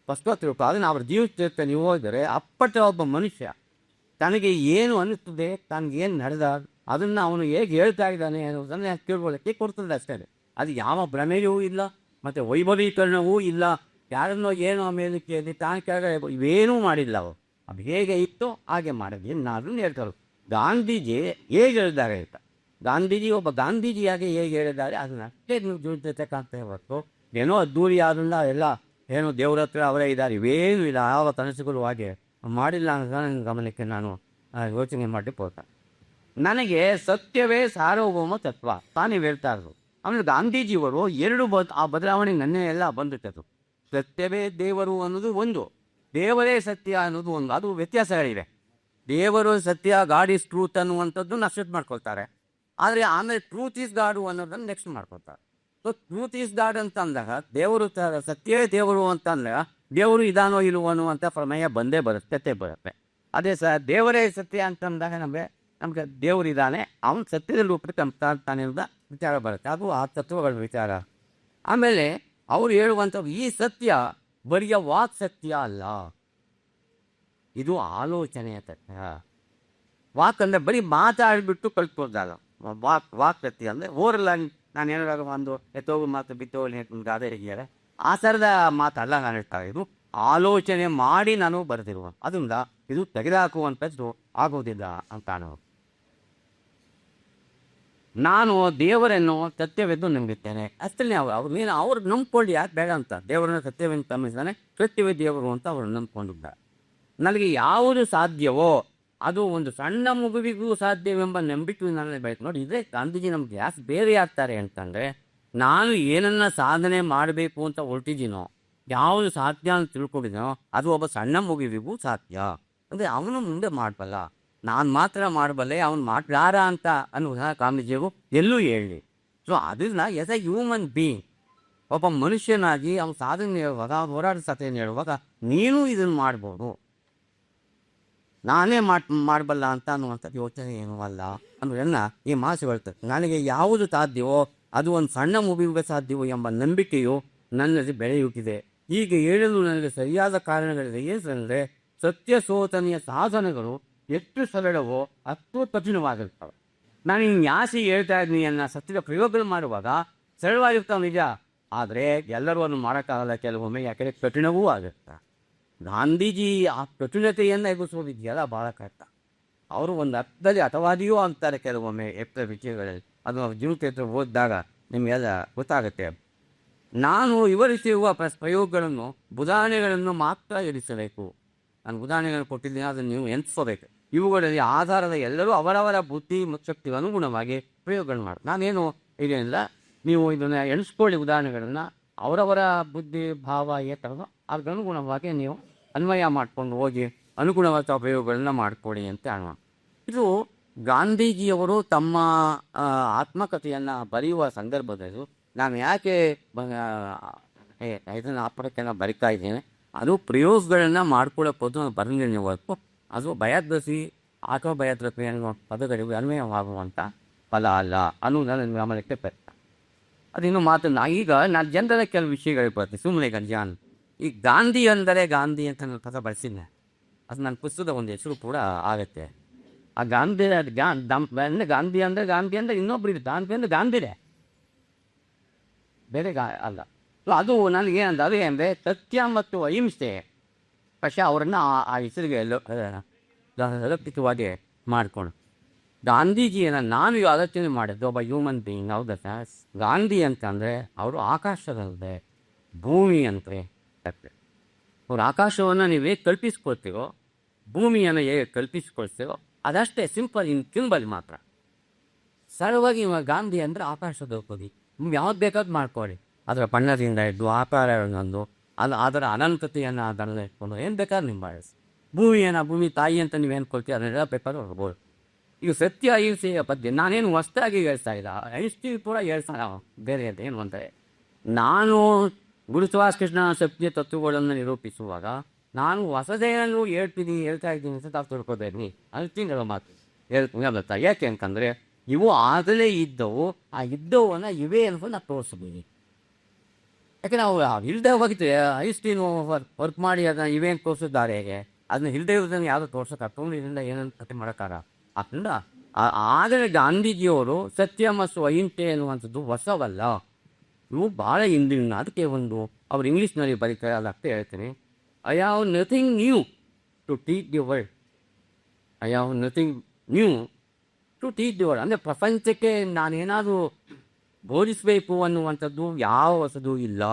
Speaker 1: ಫಸ್ಟ್ ತಿಳ್ಕೊ, ಅದನ್ನು ಅವ್ರ ಜೀವಿತ ನೀವು ಹೋದರೆ ಅಪ್ಪಟ ಒಬ್ಬ ಮನುಷ್ಯ ತನಗೆ ಏನು ಅನ್ನಿಸ್ತದೆ, ತನಗೇನು ನಡೆದ ಅದನ್ನು ಅವನು ಹೇಗೆ ಹೇಳ್ತಾ ಇದ್ದಾನೆ ಅನ್ನೋದನ್ನು ತಿಳ್ಕೊಳ್ಳೋಕ್ಕೆ ಕೊಡ್ತದೆ ಅಷ್ಟೇ. ಅದು ಯಾವ ಭ್ರಮೆಯೂ ಇಲ್ಲ, ಮತ್ತು ವೈಭವೀಕರಣವೂ ಇಲ್ಲ. ಯಾರನ್ನೋ ಏನೋ ಮೇಲಕ್ಕೆ ತಾನು ಕೆಳಗಡೆ ಇವೇನೂ ಮಾಡಿಲ್ಲ. ಅದು ಹೇಗೆ ಇತ್ತು ಹಾಗೆ ಮಾಡೋದು, ಏನಾದ್ರೂ ಹೇಳ್ತಾರೆ. ಗಾಂಧೀಜಿ ಹೇಗೆ ಹೇಳಿದ್ದಾರೆ ಅಂತ, ಗಾಂಧೀಜಿ ಒಬ್ಬ ಗಾಂಧೀಜಿಯಾಗಿ ಹೇಗೆ ಹೇಳಿದ್ದಾರೆ ಅದನ್ನ ಅಷ್ಟೇ ನೀವು ಜೊತೆ ಕಾಣ್ತಾ ಹೊರತು ಏನೋ ಅದ್ದೂರಿ ಆದ್ರಿಂದ ಎಲ್ಲ ಏನೋ ದೇವ್ರ ಹತ್ರ ಅವರೇ ಇದ್ದಾರೆ, ಇವೇನೂ ಇಲ್ಲ. ಯಾವ ಕನಸುಗಳು ಹಾಗೆ ಮಾಡಿಲ್ಲ ಅಂತ ನನ್ನ ಗಮನಕ್ಕೆ ನಾನು ಯೋಚನೆ ಮಾಡಿ ಹೋಗ್ತಾರೆ. ನನಗೆ ಸತ್ಯವೇ ಸಾರ್ವಭೌಮ ತತ್ವ ತಾನೇ ಹೇಳ್ತಾ ಇರೋದು. ಆಮೇಲೆ ಗಾಂಧೀಜಿಯವರು ಎರಡು ಆ ಬದಲಾವಣೆ ನನ್ನೇ ಎಲ್ಲ ಬಂದುತ್ತದು. ಸತ್ಯವೇ ದೇವರು ಅನ್ನೋದು ಒಂದು, ದೇವರೇ ಸತ್ಯ ಅನ್ನೋದು ಒಂದು, ಅದು ವ್ಯತ್ಯಾಸಗಳಿವೆ. ದೇವರು ಸತ್ಯ, ಗಾಡ್ ಈಸ್ ಟ್ರೂತ್ ಅನ್ನುವಂಥದ್ದನ್ನು ಅಕ್ಸೆಪ್ಟ್ ಮಾಡ್ಕೊಳ್ತಾರೆ. ಆದರೆ ಆಮೇಲೆ ಟ್ರೂತ್ ಈಸ್ ಗಾಡು ಅನ್ನೋದನ್ನು ನೆಕ್ಸ್ಟ್ ಮಾಡ್ಕೊಳ್ತಾರೆ. ಸೊ ಟ್ರೂತ್ ಈಸ್ ಗಾಡ್ ಅಂತ ಅಂದಾಗ ದೇವರು ಸತ್ಯವೇ ದೇವರು ಅಂತ ಅಂದಾಗ ದೇವರು ಇದಾನೋ ಇಲ್ವೋ ಅನ್ನುವಂಥ ಪ್ರಮೇಯ ಬಂದೇ ಬರುತ್ತೆ. ಅದೇ ದೇವರೇ ಸತ್ಯ ಅಂತ ಅಂದಾಗ ನಮಗೆ ದೇವರಿದ್ದಾನೆ, ಅವನು ಸತ್ಯದ ರೂಪಕ್ಕೆ ತಾನೇ ವಿಚಾರ ಬರುತ್ತೆ. ಅದು ಆ ತತ್ವಗಳ ವಿಚಾರ. ಆಮೇಲೆ ಅವರು ಹೇಳುವಂಥವು ಈ ಸತ್ಯ ಬರಿಯ ವಾಕ್ ಸತ್ಯ ಅಲ್ಲ, ಇದು ಆಲೋಚನೆಯ ಸತ್ಯ. ವಾಕ್ ಅಂದರೆ ಬರೀ ಮಾತಾಡಿಬಿಟ್ಟು ಕಲ್ತ್ಕೊಳ್ದಾಗ ವಾಕ್ ಸತ್ಯ ಅಂದರೆ ಓರಲ್ಲ. ನಾನು ಏನಾಗ ಒಂದು ಎತ್ತೋಗು ಮಾತು ಬಿತ್ತೋಗಿ ಗಾದೆ ಹೇಗಿದ್ದಾರೆ ಆ ಥರದ ಮಾತಲ್ಲ ನಾನು ಹೇಳ್ತಾ. ಇದು ಆಲೋಚನೆ ಮಾಡಿ ನಾನು ಬರೆದಿರುವ, ಅದರಿಂದ ಇದು ತೆಗೆದುಹಾಕುವಂಥದ್ದು ಆಗೋದಿಲ್ಲ ಅಂತ ನಾನು ದೇವರನ್ನು ಸತ್ಯವೆಂದು ನಂಬಿದ್ದೇನೆ ಅಷ್ಟೇ. ಅವ್ರು ನಂಬ್ಕೊಂಡು ಯಾಕೆ ಬೇಡ ಅಂತ, ದೇವರನ್ನು ಸತ್ಯವೆಂದು ನಂಬಿದ್ದಾನೆ, ಸತ್ಯವೇ ದೇವರು ಅಂತ ಅವರು ನಂಬ್ಕೊಂಡಿದ್ದಾರೆ. ನನಗೆ ಯಾವುದು ಸಾಧ್ಯವೋ ಅದು ಒಂದು ಸಣ್ಣ ಮಗುವಿಗೂ ಸಾಧ್ಯವೆಂಬ ನಂಬಿಕೆ ನನ್ನಲ್ಲಿ ಬೆಳಕು. ನೋಡಿ, ಇದೇ ಗಾಂಧೀಜಿ ನಮ್ಗೆ ಯಾಕೆ ಬೇರೆ ಆಗ್ತಾರೆ ಅಂತಂದರೆ, ನಾನು ಏನನ್ನ ಸಾಧನೆ ಮಾಡಬೇಕು ಅಂತ ಹೊರಟಿದ್ದೀನೋ, ಯಾವುದು ಸಾಧ್ಯ ಅಂತ ತಿಳ್ಕೊಂಡಿದ್ದೀನೋ ಅದು ಒಬ್ಬ ಸಣ್ಣ ಮಗುವಿಗೂ ಸಾಧ್ಯ. ಅಂದರೆ ಅವನು ಮುಂದೆ ಮಾಡಬಲ್ಲ, ನಾನು ಮಾತ್ರ ಮಾಡಬಲ್ಲೆ, ಅವನು ಮಾಡ್ಲಾರ ಅಂತ ಅನ್ನೋದ ಗಾಂಧೀಜಿಯವರು ಎಲ್ಲೂ ಹೇಳಿ. ಸೊ ಅದನ್ನ ಎಸ್ ಎ ಹ್ಯೂಮನ್ ಬೀಯಿಂಗ್, ಒಬ್ಬ ಮನುಷ್ಯನಾಗಿ ಅವನು ಸಾಧನೆ ಹೇಳುವಾಗ, ಅವನು ಹೋರಾಟದ ಸಾಧನೆ ಹೇಳುವಾಗ ನೀನು ಇದನ್ನು ಮಾಡ್ಬೋದು, ನಾನೇ ಮಾಡಬಲ್ಲ ಅಂತ ಅನ್ನುವಂಥದ್ದು ಯೋಚನೆ ಏನೂ ಅಲ್ಲ ಅನ್ನೋದನ್ನು ಈ ಮಾತು ಹೇಳ್ತದೆ. ನನಗೆ ಯಾವುದು ಸಾಧ್ಯವೋ ಅದು ಒಂದು ಸಣ್ಣ ಮಗುವಿಗೆ ಸಾಧ್ಯವೋ ಎಂಬ ನಂಬಿಕೆಯು ನನ್ನಲ್ಲಿ ಬೆಳೆಯುತ್ತಿದೆ. ಹೀಗೆ ಹೇಳಲು ನನಗೆ ಸರಿಯಾದ ಕಾರಣಗಳಿದೆ. ಏನಂದರೆ ಸತ್ಯ ಶೋಧನೆಯ ಸಾಧನಗಳು ಎಷ್ಟು ಸರಳವೋ ಅಷ್ಟು ಕಠಿಣವಾಗಿರ್ತವೆ. ನಾನು ಹಿಂಗೆ ಯಾಸಿ ಹೇಳ್ತಾ ಇದ್ದೀನಿ ಅನ್ನೋ ಸತ್ಯದ ಪ್ರಯೋಗಗಳು ಮಾಡುವಾಗ ಸರಳವಾಗಿರ್ತಾವೆ ನಿಜ, ಆದರೆ ಎಲ್ಲರೂ ಅದನ್ನು ಮಾಡೋಕ್ಕಾಗಲ್ಲ ಕೆಲವೊಮ್ಮೆ, ಯಾಕೆಂದರೆ ಕಠಿಣವೂ ಆಗುತ್ತೆ. ಗಾಂಧೀಜಿ ಆ ಕಠಿಣತೆಯನ್ನು ಎದುರಿಸೋದಿದೆಯಲ್ಲ ಭಾಳ ಕಷ್ಟ. ಅವರು ಒಂದು ಅರ್ಥದಲ್ಲಿ ಅಥವಾದಿಯೂ ಅಂತಾರೆ ಕೆಲವೊಮ್ಮೆ ವಿಷಯಗಳಲ್ಲಿ. ಅದು ಜೀವನ ಓದಿದಾಗ ನಿಮಗೆಲ್ಲ ಗೊತ್ತಾಗುತ್ತೆ. ನಾನು ವಿವರಿಸಿರುವ ಪ್ರಯೋಗಗಳನ್ನು ಉದಾಹರಣೆಗಳನ್ನು ಮಾತ್ರ ಇರಿಸಬೇಕು. ನಾನು ಉದಾಹರಣೆಗಳನ್ನು ಕೊಟ್ಟಿದ್ದೀನಿ, ಅದನ್ನು ನೀವು ಎಣಿಸ್ಕೋಬೇಕು. ಇವುಗಳಲ್ಲಿ ಆಧಾರದ ಎಲ್ಲರೂ ಅವರವರ ಬುದ್ಧಿ ಮತ್ತು ಶಕ್ತಿಗೆ ಅನುಗುಣವಾಗಿ ಪ್ರಯೋಗಗಳು ಮಾಡಿ, ನಾನೇನು ಇದೇನಿಲ್ಲ, ನೀವು ಇದನ್ನು ಎಣಿಸ್ಕೊಳ್ಳಿ. ಉದಾಹರಣೆಗಳನ್ನು ಅವರವರ ಬುದ್ಧಿ ಭಾವ ಏತರದೋ ಅದಕ್ಕನುಗುಣವಾಗಿ ನೀವು ಅನ್ವಯ ಮಾಡಿಕೊಂಡು ಹೋಗಿ ಅನುಗುಣವಾದ ಪ್ರಯೋಗಗಳನ್ನ ಮಾಡಿಕೊಡಿ ಅಂತ ಹೇಳೋಣ. ಇದು ಗಾಂಧೀಜಿಯವರು ತಮ್ಮ ಆತ್ಮಕಥೆಯನ್ನು ಬರೆಯುವ ಸಂದರ್ಭದಲ್ಲಿ ನಾನು ಯಾಕೆ ಇದನ್ನು ಅಪರಕ್ಕೆಲ್ಲ ಬರಿತಾ ಇದ್ದೇನೆ, ಅದು ಪ್ರಯೋಗಗಳನ್ನು ಮಾಡ್ಕೊಳ್ಳೋದು ಬರಲಿಲ್ಲ ಹೊರತು ಅದು ಬಯೋಗ್ರಫಿ ಆಟೋಬಯೋಗ್ರಫಿ ಅನ್ನುವ ಪದಗಳಿಗೆ ಅನ್ವಯವಾಗುವಂಥ ಫಲ ಅಲ್ಲ ಅನ್ನೋದನ್ನು ನನ್ನ ಗಮನಕ್ಕೆ ಬರ್ತಾ. ಅದಿನ್ನು ಮಾತನ್ನು ಈಗ ನಾನು ಜನರ ಕೆಲವು ವಿಷಯಗಳಿಗೆ ಬರ್ತೀನಿ. ಸುಮ್ಮನೆ ಗಂಜಾನ್ ಈ ಗಾಂಧಿ ಅಂದರೆ ಗಾಂಧಿ ಅಂತ ನಾನು ಪದ ಬಳಸಿದ್ದೆ, ಅದು ನನ್ನ ಪುಸ್ತಕದ ಒಂದು ಹೆಸರು ಕೂಡ ಆಗುತ್ತೆ. ಆ ಗಾಂಧಿ ಗಾಂಧಿ ಅಂದರೆ ಇನ್ನೊಬ್ರು ಇದೆ, ಗಾಂಧಿ ಅಂದರೆ ಗಾಂಧಿನೇ, ಬೇರೆ ಅಲ್ಲ. ಸೊ ಅದು ನನಗೇನಂದ ಅದು ಅಂದರೆ ಸತ್ಯ ಮತ್ತು ಅಹಿಂಸೆ പക്ഷേ ಅವರನ್ನು ಆ ಹೆಸರಿಗೆ ಅಲೌಕಿಕವಾಗಿ ಮಾಡಿಕೊಂಡು ಗಾಂಧೀಜಿಯನ್ನು ನಾನು ಆಲೋಚನೆ ಮಾಡಿದ್ದು ಒಬ್ಬ ಹ್ಯೂಮನ್ ಬೀಯಿಂಗ್. ಹೌದಾ ಸರ್, ಗಾಂಧಿ ಅಂತಂದರೆ ಅವರು ಆಕಾಶದಲ್ಲದೆ ಭೂಮಿ ಅಂತೆ. ಅವ್ರು ಆಕಾಶವನ್ನು ನೀವು ಹೇಗೆ ಕಲ್ಪಿಸ್ಕೊಳ್ತೀರೋ, ಭೂಮಿಯನ್ನು ಹೇಗೆ ಕಲ್ಪಿಸ್ಕೊಳ್ತೀರೋ ಅದಷ್ಟೇ ಸಿಂಪಲ್ ಇನ್ ಸಿಂಬಲ್ ಮಾತ್ರ. ಸರಳವಾಗಿ ಇವಾಗ ಗಾಂಧಿ ಅಂದರೆ ಆಕಾಶದ ಹೋಗಿ ನೀವು ಯಾವ್ದು ಬೇಕಾದ್ರೂ ಮಾಡ್ಕೊಳ್ಳಿ, ಅದರ ಬಣ್ಣದಿಂದ ಇದ್ದು ಆಕಾರಗಳನ್ನೊಂದು ಅದರ ಅನಂತತೆಯನ್ನು ಅದನ್ನು ಇಟ್ಕೊಂಡು ಏನು ಬೇಕಾದ್ರೂ ನೀವು ಮಾಡಿಸಿ. ಭೂಮಿ ತಾಯಿ ಅಂತ ನೀವು ಏನ್ಕೊಳ್ತೀವಿ ಅದನ್ನೆಲ್ಲ ಬೇಕಾದ್ರೂ ಹೊರ್ಬೋದು. ಈಗ ಸತ್ಯ ಅಹಿಂಸೆಯ ಬಗ್ಗೆ ನಾನೇನು ಹೊಸ್ದಾಗಿ ಹೇಳ್ತಾ ಇಲ್ಲ, ಐನ್ಸ್ಟೀನ್ ಕೂಡ ಹೇಳ್ತಾನೆ ಬೇರೆ ಅಂತ ಏನು ಅಂದರೆ, ನಾನು ಗುರುತ್ವಾಕರ್ಷಣ ಕೃಷ್ಣ ಶಕ್ತಿಯ ತತ್ವಗಳನ್ನು ನಿರೂಪಿಸುವಾಗ ನಾನು ಹೊಸದೇನೂ ಹೇಳ್ತಾ ಇದ್ದೀನಿ ಅಂತ ತಾವು ತಿಳ್ಕೊಬೇಡಿ. ಅನ್ಸ್ತೀನಲ್ಲ ಮಾತು ಹೇಳ್ತಾ ಯಾಕೆ ಅಂತಂದರೆ ಇವು ಆಗಲೇ ಇದ್ದವು, ಆ ಇದ್ದವನ್ನ ಇವೇ ಅನ್ಕೊಂಡು ನಾವು ತೋರಿಸ್ಬೋದು. ಯಾಕೆ ನಾವು ಇಲ್ಲದೆ ಹೋಗಿತ್ತು ಐನ್ಸ್ಟೀನ್ ವರ್ಕ್ ಮಾಡಿ ಅದನ್ನ ಇವೇನು ತೋರಿಸಿದ್ದಾರೆ, ಹೇಗೆ ಅದನ್ನ ಇಲ್ಲದೆ ಇರೋದನ್ನು ಯಾವುದು ತೋರ್ಸೋಕ್ಕಾಗ್ತದೆ, ಇದರಿಂದ ಏನಂತ ಕತೆ ಮಾಡೋಕ್ಕಾರ. ಅದರಿಂದ ಆದರೆ ಗಾಂಧೀಜಿಯವರು ಸತ್ಯ ಮತ್ತು ಅಹಿಂಸೆ ಅನ್ನುವಂಥದ್ದು ಹೊಸವಲ್ಲ, ಇವು ಭಾಳ ಹಿಂದಿನ. ಅದಕ್ಕೆ ಅವ್ರು ಇಂಗ್ಲೀಷ್ನಲ್ಲಿ ಬರೀತಾರೆ, ಅದಕ್ಕೆ ಹೇಳ್ತೀನಿ, I have nothing new to teach the world. I have nothing new to teach the world ಅಂದರೆ ಪ್ರಪಂಚಕ್ಕೆ ನಾನೇನಾದರೂ ಬೋಧಿಸಬೇಕು ಅನ್ನುವಂಥದ್ದು ಯಾವ ಹೊಸದು ಇಲ್ಲ.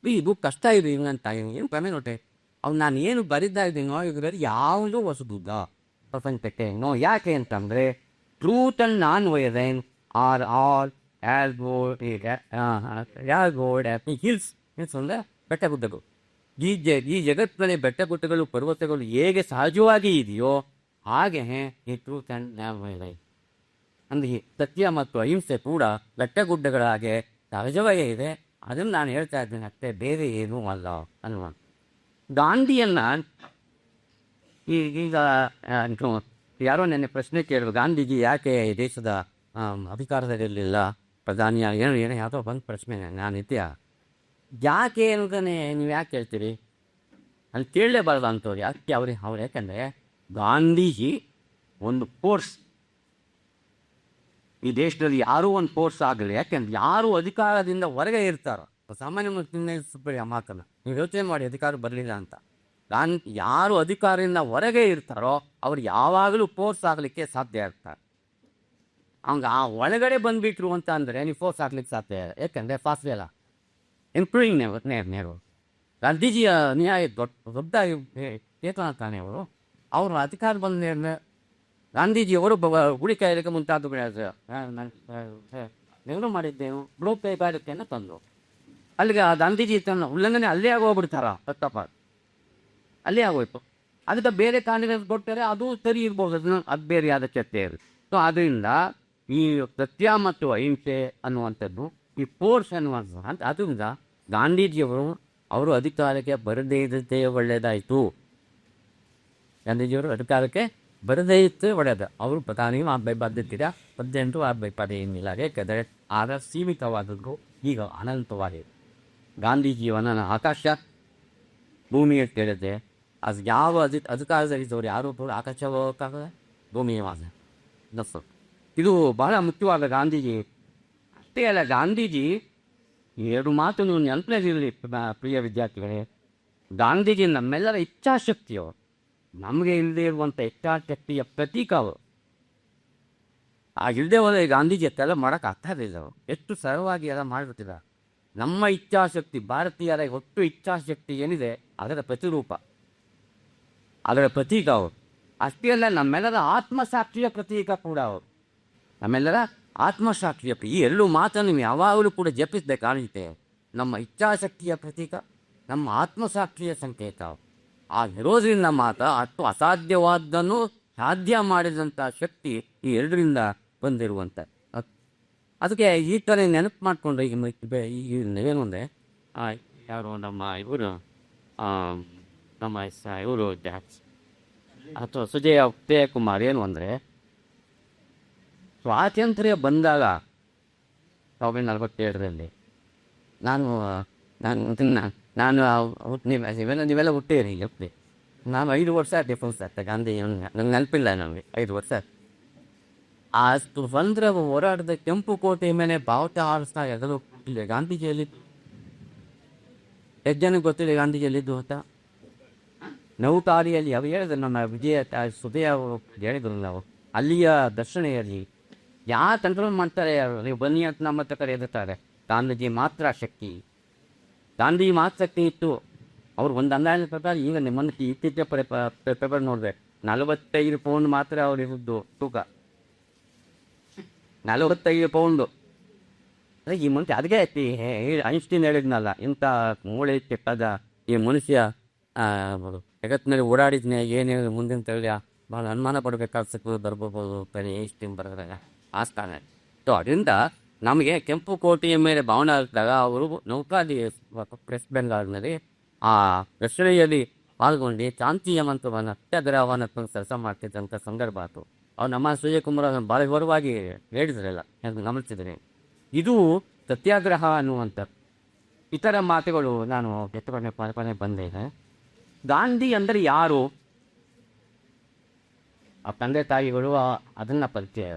Speaker 1: ಇದು ಕಷ್ಟ ಇದೆ ಅಂತ ಏನು ಪ್ರಮೇ ನೋಟೆ ನಾನು ಏನು ಬರಿತಾ ಇದ್ದೀನೋ ಇದರಲ್ಲಿ ಯಾವುದೂ ಹೊಸದಿಲ್ಲ ಪ್ರಪಂಚಕ್ಕೆ. ಯಾಕೆ ಅಂತಂದರೆ truth and non violence are all as gold hills ಅಂದರೆ ಬೆಟ್ಟಗುಡ್ಡಗಳು. ಈ ಜಗತ್ತಿನಲ್ಲಿ ಬೆಟ್ಟಗುಡ್ಡಗಳು ಪರ್ವತಗಳು ಹೇಗೆ ಸಹಜವಾಗಿ ಇದೆಯೋ ಹಾಗೆ ಈ ಟ್ರೂತ್ ಆ್ಯಂಡ್ ನಾನ್ ವೈಲೆನ್ಸ್ ಅಂದರೆ ಸತ್ಯ ಮತ್ತು ಅಹಿಂಸೆ ಕೂಡ ಬೆಟ್ಟಗುಡ್ಡಗಳ ಹಾಗೆ ಸಹಜವಾಗೇ ಇದೆ. ಅದನ್ನು ನಾನು ಹೇಳ್ತಾ ಇದ್ದೇನೆ ಅಷ್ಟೇ, ಬೇರೆ ಏನೂ ಅಲ್ಲ ಅನ್ನುವ ಗಾಂಧಿಯನ್ನು. ಈಗ ಯಾರೋ ನೆನ್ನೆ ಪ್ರಶ್ನೆ ಕೇಳಿದ್ರು, ಗಾಂಧೀಜಿ ಯಾಕೆ ದೇಶದ ಅಧಿಕಾರದಲ್ಲಿರಲಿಲ್ಲ, ಪ್ರಧಾನಿಯಾಗಿ ಏನೋ ಯಾವುದೋ ಬಂದು ಪ್ರಶ್ನೆ ನಾನು ಇದ್ಯಾ ಯಾಕೆ ಅನ್ನೋದನ್ನೇ ನೀವು ಯಾಕೆ ಕೇಳ್ತೀರಿ, ಅಲ್ಲಿ ಕೇಳಲೇಬಾರ್ದು ಅಂಥವ್ರು. ಯಾಕೆ ಅವ್ರು ಯಾಕೆಂದರೆ ಗಾಂಧೀಜಿ ಒಂದು ಫೋರ್ಸ್, ಈ ದೇಶದಲ್ಲಿ ಯಾರೂ ಒಂದು ಫೋರ್ಸ್ ಆಗಲಿ. ಯಾಕೆಂದ್ರೆ ಯಾರು ಅಧಿಕಾರದಿಂದ ಹೊರಗೆ ಇರ್ತಾರೋ, ಸಾಮಾನ್ಯ ಸುಬ್ಬರಿ ಆ ಮಾತನ್ನು ನೀವು ಯೋಚನೆ ಮಾಡಿ, ಅಧಿಕಾರ ಬರಲಿಲ್ಲ ಅಂತ. ಯಾರು ಅಧಿಕಾರದಿಂದ ಹೊರಗೆ ಇರ್ತಾರೋ ಅವ್ರು ಯಾವಾಗಲೂ ಫೋರ್ಸ್ ಆಗಲಿಕ್ಕೆ ಸಾಧ್ಯ ಇರ್ತಾರೆ. ಹಂಗೆ ಆ ಒಳಗಡೆ ಬಂದುಬಿಟ್ರು ಅಂತ ಅಂದರೆ ನೀವು ಫೋರ್ಸ್ ಆಗಲಿಕ್ಕೆ ಸಾಧ್ಯ ಇಲ್ಲ. ಯಾಕೆಂದರೆ ಫಾಸ್ಟ್ ಅಲ್ಲ, ಇನ್ಕ್ಲೂಡಿಂಗ್ ನೆಹರು. ಗಾಂಧೀಜಿಯ ನ್ಯಾಯ ದೊಡ್ಡದಾಗಿ ತಾನೆ ಅವರು ಅಧಿಕಾರ ಬಂದ ಗಾಂಧೀಜಿಯವರು ಗುಡಿ ಕಾಯಲಿಕ್ಕೆ ಮುಂತಾದ ನೆಹರು ಮಾಡಿದ್ದೇನು ಬ್ಲೋಕ್ ಬಾರಿಕೆಯನ್ನು ತಂದು ಅಲ್ಲಿಗೆ ಆ ಗಾಂಧೀಜಿ ತನ್ನ ಉಲ್ಲಂಘನೆ ಅಲ್ಲೇ ಆಗೋಗ್ಬಿಡ್ತಾರ, ತಪ್ಪಪ್ಪ ಅಲ್ಲೇ ಆಗೋಯ್ತು. ಅದಕ್ಕೆ ಬೇರೆ ಕಾರಣಗಳು ಕೊಟ್ಟರೆ ಅದು ಸರಿ ಇರ್ಬೋದು, ಅದು ಬೇರೆ ಆದ ಚರ್ಚೆ ಇರುತ್ತೆ. ಸೊ ಅದರಿಂದ ಈ ಸತ್ಯ ಮತ್ತು ಅಹಿಂಸೆ ಅನ್ನುವಂಥದ್ದು ಈ ಫೋರ್ಸ್ ಅನ್ನುವಂಥದ್ದು ಅಂತ. ಅದರಿಂದ ಅವರು ಅಧಿಕಾರಕ್ಕೆ ಬರದೇ ಇದ್ದದ್ದೇ ಒಳ್ಳೆಯದಾಯಿತು. ಗಾಂಧೀಜಿಯವರು ಅಧಿಕಾರಕ್ಕೆ ಬರದೇ ಇತ್ತು ಒಳ್ಳೆಯದು. ಅವರು ಪ್ರಧಾನಿಯೂ ಆಗಬೇಕಾದಿದ್ದೀರಾ, 18 ಆಗಬೇಕಾದ್ರೆ ಏನಿಲ್ಲ. ಏಕೆಂದರೆ ಆಗ ಸೀಮಿತವಾದದ್ದು, ಈಗ ಅನಂತವಾಗಿದೆ. ಗಾಂಧೀಜಿಯವನ ಆಕಾಶ ಭೂಮಿಗೆ ಕೇಳಿದೆ, ಅದು ಯಾವ ಅಧಿಕಾರದಲ್ಲಿದ್ದವರು ಯಾರು ಆಕಾಶ ಹೋಗೋಕ್ಕಾಗದೆ, ಭೂಮಿಯ ವಾಸ ನಫ್ಸು. ಇದು ಬಹಳ ಮುಖ್ಯವಾದ ಗಾಂಧೀಜಿ. ಅಷ್ಟೇ ಅಲ್ಲ, ಗಾಂಧೀಜಿ 2 ಮಾತು ನೀವು ನೆನಪಿನಲ್ಲಿರಲಿ ಪ್ರಿಯ ವಿದ್ಯಾರ್ಥಿಗಳೇ. ಗಾಂಧೀಜಿ ನಮ್ಮೆಲ್ಲರ ಇಚ್ಛಾಶಕ್ತಿಯವರು, ನಮಗೆ ಇಲ್ಲದೆ ಇರುವಂಥ ಇಚ್ಛಾಶಕ್ತಿಯ ಪ್ರತೀಕ ಅವರು. ಇಲ್ಲದೆ ಹೋದರೆ ಗಾಂಧೀಜಿ ಅತ್ತೆಲ್ಲ ಮಾಡೋಕ್ಕಾಗ್ತಾ ಇರಲಿಲ್ಲ. ಅವರು ಎಷ್ಟು ಸರಳವಾಗಿ ಎಲ್ಲ ಮಾಡಿಬಿಟ್ಟಿದ್ದಾರೆ. ನಮ್ಮ ಇಚ್ಛಾಶಕ್ತಿ, ಭಾರತೀಯರ ಒಟ್ಟು ಇಚ್ಛಾಶಕ್ತಿ ಏನಿದೆ ಅದರ ಪ್ರತಿರೂಪ, ಅದರ ಪ್ರತೀಕ ಅವರು. ಅಷ್ಟೇ ಅಲ್ಲ, ನಮ್ಮೆಲ್ಲರ ಆತ್ಮಸಾಕ್ಷಿಯ ಪ್ರತೀಕ ಕೂಡ ಅವರು. ನಮ್ಮೆಲ್ಲರ ಆತ್ಮಸಾಕ್ಷಿಯ ಈ 2 ಮಾತನ್ನು ನೀವು ಯಾವಾಗಲೂ ಕೂಡ ಜಪಿಸಬೇಕಾಗುತ್ತೆ. ನಮ್ಮ ಇಚ್ಛಾಶಕ್ತಿಯ ಪ್ರತೀಕ, ನಮ್ಮ ಆತ್ಮಸಾಕ್ಷಿಯ ಸಂಕೇತ. ಆ ಇರೋದ್ರಿಂದ ಮಾತ್ರ ಅಸಾಧ್ಯವಾದ್ದನ್ನು ಸಾಧ್ಯ ಮಾಡಿದಂಥ ಶಕ್ತಿ ಈ 2ರಿಂದ ಬಂದಿರುವಂಥ. ಅದಕ್ಕೆ ಈ ಥರ ನೆನಪು ಮಾಡಿಕೊಂಡ್ರೆ ಈಗ ಏನು ಅಂದರೆ ಯಾರು ನಮ್ಮ ಇವರು ಅಥವಾ ಉದಯಕುಮಾರ್ ಏನು ಅಂದರೆ, ಸ್ವಾತಂತ್ರ್ಯ ಬಂದಾಗ 1947ರಲ್ಲಿ ನೀವೆಲ್ಲ ಹುಟ್ಟಿರಿ ಎಪ್ಪಿ. ನಾನು 5 ವರ್ಷ ಡಿಫ್ರೆನ್ಸ್ ಆಗ್ತದೆ ಗಾಂಧಿ, ನಂಗೆ ನೆನಪಿಲ್ಲ ನಮಗೆ 5 ವರ್ಷ. ಆ ಸ್ವತಂತ್ರ ಹೋರಾಟದ ಕೆಂಪು ಕೋಟೆ ಮೇಲೆ ಬಾವುಟ ಹಾರಿಸ್ತಾ ಎಲ್ಲರೂ ಇಲ್ಲ. ಗಾಂಧೀಜಿಯಲ್ಲಿ ಎಷ್ಟು ಜನಕ್ಕೆ ಗೊತ್ತಿಲ್ಲ ಗಾಂಧೀಜಿಯಲ್ಲಿದ್ದು ಅಂತ. ನೌಕಾರಿಯಲ್ಲಿ ಅವು ಹೇಳಿದ್ರು, ನಮ್ಮ ವಿಜಯ ಸುದಯ ಹೇಳಿದ್ರು, ನಾವು ಅಲ್ಲಿಯ ದರ್ಶನೆಯಲ್ಲಿ ಯಾರು ಕಂಟ್ರೋಲ್ ಮಾಡ್ತಾರೆ, ನೀವು ಬನ್ನಿ ಅಂತ ನಮ್ಮ ಹತ್ರ ಕರೆಯುತ್ತಾರೆ. ಗಾಂಧೀಜಿ ಮಾತ್ರ ಶಕ್ತಿ, ಗಾಂಧೀಜಿ ಮಾತ್ರ ಶಕ್ತಿ ಇತ್ತು. ಅವ್ರು ಒಂದು ಅಂದಾಜಿನ ಪ್ರಕಾರ ಈಗ ನಿಮ್ಮನ್ನು ಇತ್ತೀಚೆಗೆ ಪೇಪರ್ ನೋಡಿದೆ, 45 ಪೌಂಡ್ ಮಾತ್ರ ಅವ್ರು ಇರೋದು ತೂಕ. 45 ಪೌಂಡು. ಅದೇ ಈ ಮನುಷ್ಯ ಅದಕ್ಕೆ ಐನ್ಸ್ಟೀನ್ ಹೇಳಿದ್ನಲ್ಲ, ಇಂಥ ಮೂಳೆ ಕೆಟ್ಟದ ಈ ಮನುಷ್ಯ ಜಗತ್ತಿನಲ್ಲಿ ಓಡಾಡಿದ್ನೆ ಏನೇನು ಮುಂದಿನ ತಳಿ ಭಾಳ ಅನುಮಾನ ಪಡಬೇಕಾದ ಸಿಕ್ಕು ಬರ್ಬೋದು ಐನ್ಸ್ಟೀನ್ ಬರೆದಾಗ ಆ ಸ್ಥಾನ. ಸೊ ಅದರಿಂದ ನಮಗೆ ಕೆಂಪು ಕೋಟೆಯ ಮೇಲೆ ಭಾವನೆ ಆಗ್ದಾಗ ಅವರು ನೌಕಾದಿ ವೆಸ್ಟ್ ಬೆಂಗಾಲ್ನಲ್ಲಿ ಆ ರಕ್ಷಣೆಯಲ್ಲಿ ಪಾಲ್ಗೊಂಡು ಶಾಂತಿಯ ಮಂತ್ರವನ್ನು ಅತ್ಯಗ್ರಹವನ್ನು ಕೆಲಸ ಮಾಡ್ತಿದ್ದಂಥ ಸಂದರ್ಭ ಆಯಿತು. ಅವ್ರು ನಮ್ಮ ಸೂರ್ಯಕುಮಾರ್ ಭಾಳ ವಿವರವಾಗಿ ಹೇಳಿದ್ರಲ್ಲ, ಗಮನಿಸಿದ್ದೀನಿ. ಇದು ಸತ್ಯಾಗ್ರಹ ಅನ್ನುವಂಥ ಇತರ ಮಾತುಗಳು ನಾನು ಪದೇ ಬಂದೇನೆ. ಗಾಂಧಿ ಅಂದರೆ ಯಾರು? ಆ ತಂದೆ ತಾಯಿಗಳು ಅದನ್ನು ಪರಿಚಯ.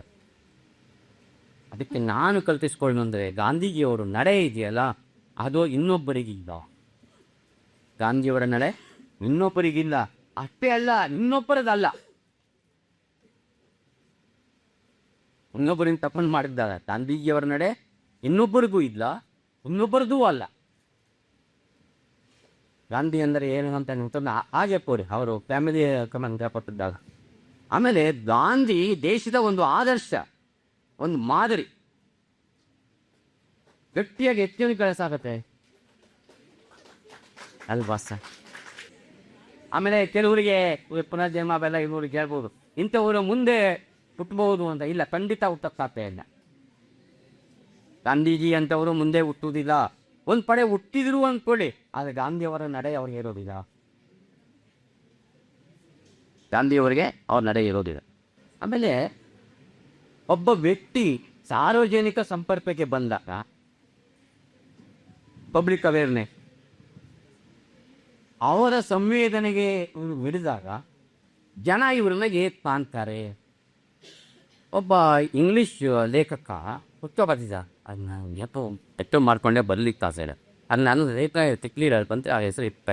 Speaker 1: ಅದಕ್ಕೆ ನಾನು ಕಲ್ಪಿಸ್ಕೊಳ್ಳು ಅಂದರೆ ಗಾಂಧೀಜಿಯವರು ನಡೆ ಇದೆಯಲ್ಲ, ಅದು ಇನ್ನೊಬ್ಬರಿಗಿಲ್ಲ. ಗಾಂಧಿಯವರ ನಡೆ ಇನ್ನೊಬ್ಬರಿಗಿಲ್ಲ. ಅಷ್ಟೇ ಅಲ್ಲ, ಇನ್ನೊಬ್ಬರದಲ್ಲ. ಇನ್ನೊಬ್ಬರಿಂದ ತಪ್ಪನ್ನು ಮಾಡಿದ್ದಾರೆ. ಗಾಂಧೀಜಿಯವರ ನಡೆ ಇನ್ನೊಬ್ಬರಿಗೂ ಇಲ್ಲ, ಇನ್ನೊಬ್ಬರದೂ ಅಲ್ಲ. ಗಾಂಧಿ ಅಂದರೆ ಏನು ಅಂತ ಹಾಗೆ ಪೋರಿ ಅವರು ಫ್ಯಾಮಿಲಿ ಕಮೆಂಟ್ ಕೊಟ್ಟಿದ್ದಾಗ. ಆಮೇಲೆ ಗಾಂಧಿ ದೇಶದ ಒಂದು ಆದರ್ಶ, ಒಂದು ಮಾದರಿ. ಗಟ್ಟಿಯಾಗಿ ಹೆಚ್ಚಿನ ಕೆಲಸ ಆಗುತ್ತೆ ಅಲ್ವಾ ಸರ್? ಆಮೇಲೆ ಕೆಲವರಿಗೆ ಪುನರ್ಜನ್ಮ ಬೆಲ್ಲ ಇವ್ರಿಗೆ ಹೇಳ್ಬೋದು, ಇಂಥವರು ಮುಂದೆ ಹುಟ್ಟಬಹುದು ಅಂತ. ಇಲ್ಲ, ಖಂಡಿತ ಹುಟ್ಟಕ್ಕೆ ಸಾಧ್ಯ ಇಲ್ಲ. ಗಾಂಧೀಜಿ ಅಂತವರು ಮುಂದೆ ಹುಟ್ಟುವುದಿಲ್ಲ. ಒಂದು ಪಡೆ ಹುಟ್ಟಿದ್ರು ಅಂದ್ಕೊಳ್ಳಿ, ಆದರೆ ಗಾಂಧಿಯವರ ನಡೆ ಅವ್ರಿಗೆ ಇರೋದಿಲ್ಲ. ಗಾಂಧಿಯವರಿಗೆ ಅವ್ರ ನಡೆ ಇರೋದಿಲ್ಲ. ಆಮೇಲೆ ಒಬ್ಬ ವ್ಯಕ್ತಿ ಸಾರ್ವಜನಿಕ ಸಂಪರ್ಕಕ್ಕೆ ಬಂದಾಗ, ಪಬ್ಲಿಕ್ ಅವೇರ್ನೆಸ್, ಅವರ ಸಂವೇದನೆಗೆ ಹಿಡಿದಾಗ ಜನ ಇವ್ರನ್ನ ಹೇಗೆ ಕಾಣ್ತಾರೆ. ಒಬ್ಬ ಇಂಗ್ಲೀಷ್ ಲೇಖಕ ಪುಸ್ತಕ ಬರೆದಿದ್ದ, ಅದನ್ನ ಎಷ್ಟೋ ಮಾಡ್ಕೊಂಡೆ ಬರ್ಲಿಕ್ಕೆ ತಾಸೆ. ಅದು ನಾನು ಲೇಖಕ ತಿಕ್ಲೀರ ಬಂತು, ಆ ಹೆಸರು ಇಪ್ಪ.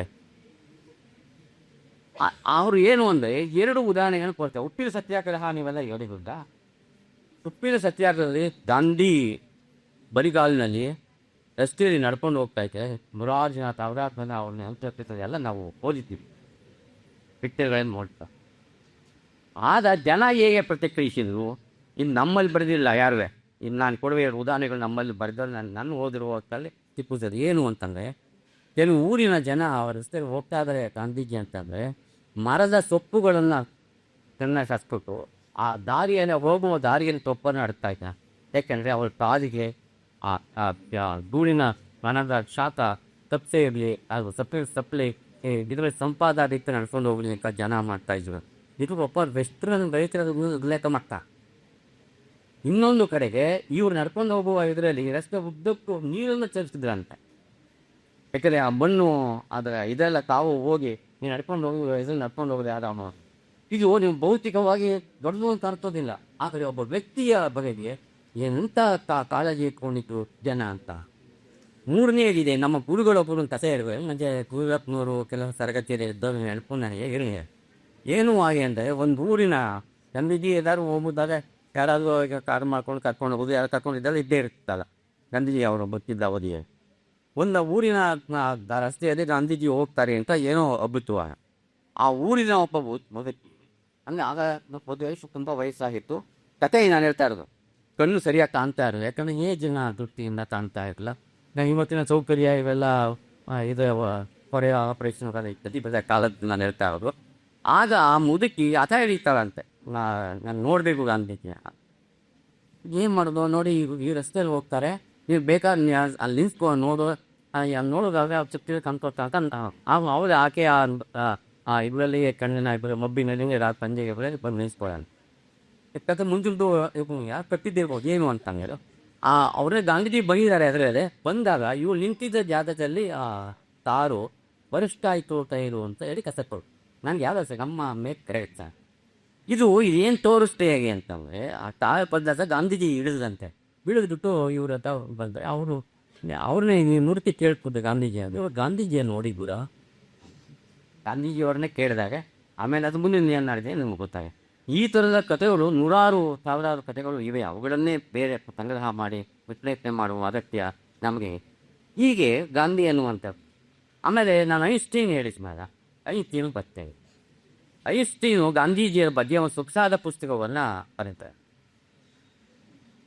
Speaker 1: ಅವರು ಏನು ಅಂದರೆ 2 ಉದಾಹರಣೆಗಳನ್ನು ಕೊಡ್ತಾರೆ. ಉಪ್ಪಿನ ಸತ್ಯಾಗ್ರಹ ನೀವೆಲ್ಲ ಹೇಳಿದ್ದ. ಉಪ್ಪಿನ ಸತ್ಯಾಗ್ರಹದಲ್ಲಿ ಗಾಂಧಿ ಬರಿಗಾಲಿನಲ್ಲಿ ರಸ್ತೆಯಲ್ಲಿ ನಡ್ಕೊಂಡು ಹೋಗ್ತಾ ಇದ್ದೆ. ಮುರಾರ್ಜಿ ಜನ ಸಾವಿರಾರು ಜನ ಅವ್ರನ್ನ ಎಲ್ಲ ನಾವು ಓದಿದ್ದೀವಿ, ಪಿಕ್ಚರ್ಗಳನ್ನು ನೋಡ್ತಾ. ಆದ ಜನ ಹೇಗೆ ಪ್ರತಿಕ್ರಿಯಿಸಿದ್ರು, ಇನ್ನು ನಮ್ಮಲ್ಲಿ ಬರೆದಿಲ್ಲ ಯಾರುವೆ. ಇನ್ನು ನಾನು ಕೊಡುವ 2 ಉದಾಹರಣೆಗಳು ನಮ್ಮಲ್ಲಿ ಬರೆದಲ್ಲಿ ನಾನು ಓದಿರುವ ಹೊತ್ತಲ್ಲಿ ತಿಪ್ಪುತ್ತದೆ. ಏನು ಅಂತಂದರೆ, ಕೆಲವು ಊರಿನ ಜನ ಅವರ ರಸ್ತೆಯಲ್ಲಿ ಹೋಗ್ತಾ ಇದ್ದಾರೆ ಗಾಂಧೀಜಿ ಅಂತಂದರೆ, ಮರದ ಸೊಪ್ಪುಗಳನ್ನು ಚೆನ್ನಾಗಿ ಹಚ್ಬಿಟ್ಟು ಆ ದಾರಿಯನ್ನು ಹೋಗುವ ದಾರಿಯಲ್ಲಿ ತೊಪ್ಪನ್ನು ಆಡ್ತಾ ಇದ್ದ. ಯಾಕೆಂದರೆ ಅವ್ರ ಕಾಲಿಗೆ ಧೂಳಿನ ಮನದ ಶಾಖ ತಪ್ಪಸೆ ಇರಲಿ, ಅದು ಸಪ್ಪಲಿ ಇದರ ಸಂಪಾದ ರೀತಿ ನಡ್ಕೊಂಡು ಹೋಗಲಿ ಅಂತ ಜನ ಮಾಡ್ತಾಯಿದ್ರು. ಇದು ಒಬ್ಬ ವೆಸ್ಟ್ರನ್ ರೈತರ ಲೇಖ ಮಾಡ್ತಾ. ಇನ್ನೊಂದು ಕಡೆಗೆ ಇವ್ರು ನಡ್ಕೊಂಡು ಹೋಗುವ ಇದರಲ್ಲಿ ರಸ್ತೆ ಉದ್ದಕ್ಕೂ ನೀರನ್ನು ಚಲಿಸಿದ್ರಂತೆ. ಯಾಕಂದರೆ ಆ ಮಣ್ಣು ಅದರ ಇದೆಲ್ಲ ತಾವು ಹೋಗಿ ನೀವು ನಡ್ಕೊಂಡು ಹೋಗಿ ಇದರಲ್ಲಿ ನಡ್ಕೊಂಡು ಹೋಗೋದು ಯಾರು. ಇದು ನೀವು ಭೌತಿಕವಾಗಿ ದೊಡ್ಡದು ಅಂತ ಅರ್ಥೋದಿಲ್ಲ, ಆದರೆ ಒಬ್ಬ ವ್ಯಕ್ತಿಯ ಬಗೆಗೆ ಎಂಥ ಕಾಳಜಿ ಇಟ್ಕೊಂಡಿತ್ತು ಜನ ಅಂತ. 3ನೇದಿದೆ, ನಮ್ಮ ಗುರುಗಳೊಬ್ಬರು ಕಥೆ ಇರುವೆ. ನನಗೆ ಗುರುರಪ್ಪನವರು ಕೆಲವು ತರಗತಿಯಲ್ಲಿ ಇದ್ದವರು ನೆನಪು ನನಗೆ ಇರಲಿ. ಏನೂ ಹಾಗೆ ಅಂದರೆ, ಒಂದು ಊರಿನ ಗಂಧೀಜಿ ಎಲ್ಲರೂ ಹೋಗ್ಬಿಟ್ಟಾರೆ, ಯಾರಾದರೂ ಈಗ ಕಾರು ಮಾಡ್ಕೊಂಡು ಕರ್ಕೊಂಡು ಹೋಗೋದು, ಯಾರು ಕರ್ಕೊಂಡಿದ್ದಾರೆ ಇದ್ದೇ ಇರ್ತಲ್ಲ. ಗಾಂಧೀಜಿ ಅವರು ಗೊತ್ತಿದ್ದ ಅವಧಿಗೆ ಒಂದು ಊರಿನ ರಸ್ತೆಯಲ್ಲಿ ಗಾಂಧೀಜಿ ಹೋಗ್ತಾರೆ ಅಂತ ಏನೋ ಹಬ್ಬತ್ತು. ಆ ಊರಿನ ಒಬ್ಬ ಮೊದಲು ಅಂದರೆ ಆಗ ವಯಸ್ಸು ತುಂಬ ವಯಸ್ಸಾಗಿತ್ತು. ಕತೆ ನಾನು ಹೇಳ್ತಾ ಇರೋದು, ಕಣ್ಣು ಸರಿಯಾಗಿ ಕಾಣ್ತಾ ಇರೋದು. ಯಾಕಂದರೆ ಜನ ದೃಷ್ಟಿಯಿಂದ ಕಾಣ್ತಾ ಇರಲಿಲ್ಲ. ಇವತ್ತಿನ ಸೌಕರ್ಯ ಇವೆಲ್ಲ ಇದು ಹೊರೆ ಆಪರೇಷನ್ ಇರ್ತದೆ, ಬರೀ ಕಾಲದ್ದು ನಾನು ಹೇಳ್ತಾ ಇರೋದು. ಆಗ ಆ ಮುದುಕಿ ಹಠ ಹಿಡಿತಾಳಂತೆ, ನಾನು ನೋಡಬೇಕು ಗಾಂಧೀಜಿ. ಏನು ಮಾಡೋದು ನೋಡಿ, ಈ ರಸ್ತೆಯಲ್ಲಿ ಹೋಗ್ತಾರೆ, ನೀವು ಬೇಕಾದ್ರೆ ಅಲ್ಲಿ ನಿಲ್ಸ್ಕೊಂಡು ನೋಡೋದಾಗ ಅವ್ರು ಚಿಕ್ಕ ಕನ್ಕೋತಾ ಅಂತ ಅವ್ರು ಆಕೆ ಇದರಲ್ಲಿ ಕಣ್ಣಿನ ಮಬ್ಬಿನಲ್ಲಿ ಪಂಜೆಗೆ ಬಂದು ನಿಲ್ಸ್ಕೊಳ್ಳೋಣ. ಯಾಕಂದ್ರೆ ಮುಂಚಿಂದು ಯಾರು ಕಟ್ಟಿದ್ದಿರ್ಬೋದು ಏನು ಅಂತ ಹೇಳಿ ಅವರೇ ಗಾಂಧೀಜಿ ಬಂದಿದ್ದಾರೆ. ಅದರಲ್ಲಿ ಬಂದಾಗ ಇವ್ರು ನಿಂತಿದ್ದ ಜಾಗದಲ್ಲಿ ತಾರು ವರಿಷ್ಠ ಆಯಿತು ಟೈರು ಅಂತ ಹೇಳಿ ಕಸಕೊಡು. ನನಗೆ ಯಾವ್ದು ನಮ್ಮ ಮೇಕ್ ಕರೆಕ್ಟ್. ಇದು ಏನು ತೋರಿಸ್ತೆ ಹೇಗೆ ಅಂತಂದರೆ, ಆ ತಾಳು ಪದಾರ್ಥ ಗಾಂಧೀಜಿ ಹಿಡಿದಂತೆ ಬಿಡಿದ್ಬಿಟ್ಟು ಇವ್ರ ಹತ್ರ ಬಂದರೆ ಅವ್ರನ್ನೇ ನುರ್ತಿ ಕೇಳ್ಬೋದು ಗಾಂಧೀಜಿ. ಅದು ಗಾಂಧೀಜಿಯನ್ನು ನೋಡಿದ್ದೀರಾ? ಗಾಂಧೀಜಿಯವ್ರನ್ನೇ ಕೇಳಿದಾಗ ಆಮೇಲೆ ಅದು ಮುಂದೆ ಏನು ಮಾಡಿದೆ ನಮ್ಗೆ ಗೊತ್ತಾಗ. ಈ ಥರದ ಕಥೆಗಳು 100,000 ಕಥೆಗಳು ಇವೆ. ಅವುಗಳನ್ನೇ ಬೇರೆ ಸಂಗ್ರಹ ಮಾಡಿ ವಿಶ್ಲೇಷಣೆ ಮಾಡುವ ಅಗತ್ಯ ನಮಗೆ. ಹೀಗೆ ಗಾಂಧಿ ಅನ್ನುವಂಥದ್ದು. ಆಮೇಲೆ ನಾನು ಐನ್ಸ್ಟೀನ್ ಹೇಳಿದ ಮೇಲೆ ಐನ್ಸ್ಟೀನ್ ಬರ್ತೇವೆ. ಐನ್ಸ್ಟೀನು ಗಾಂಧೀಜಿಯರ ಬಗ್ಗೆ ಒಂದು ಸೊಗಸಾದ ಪುಸ್ತಕವನ್ನು ಬರೀತಾರೆ.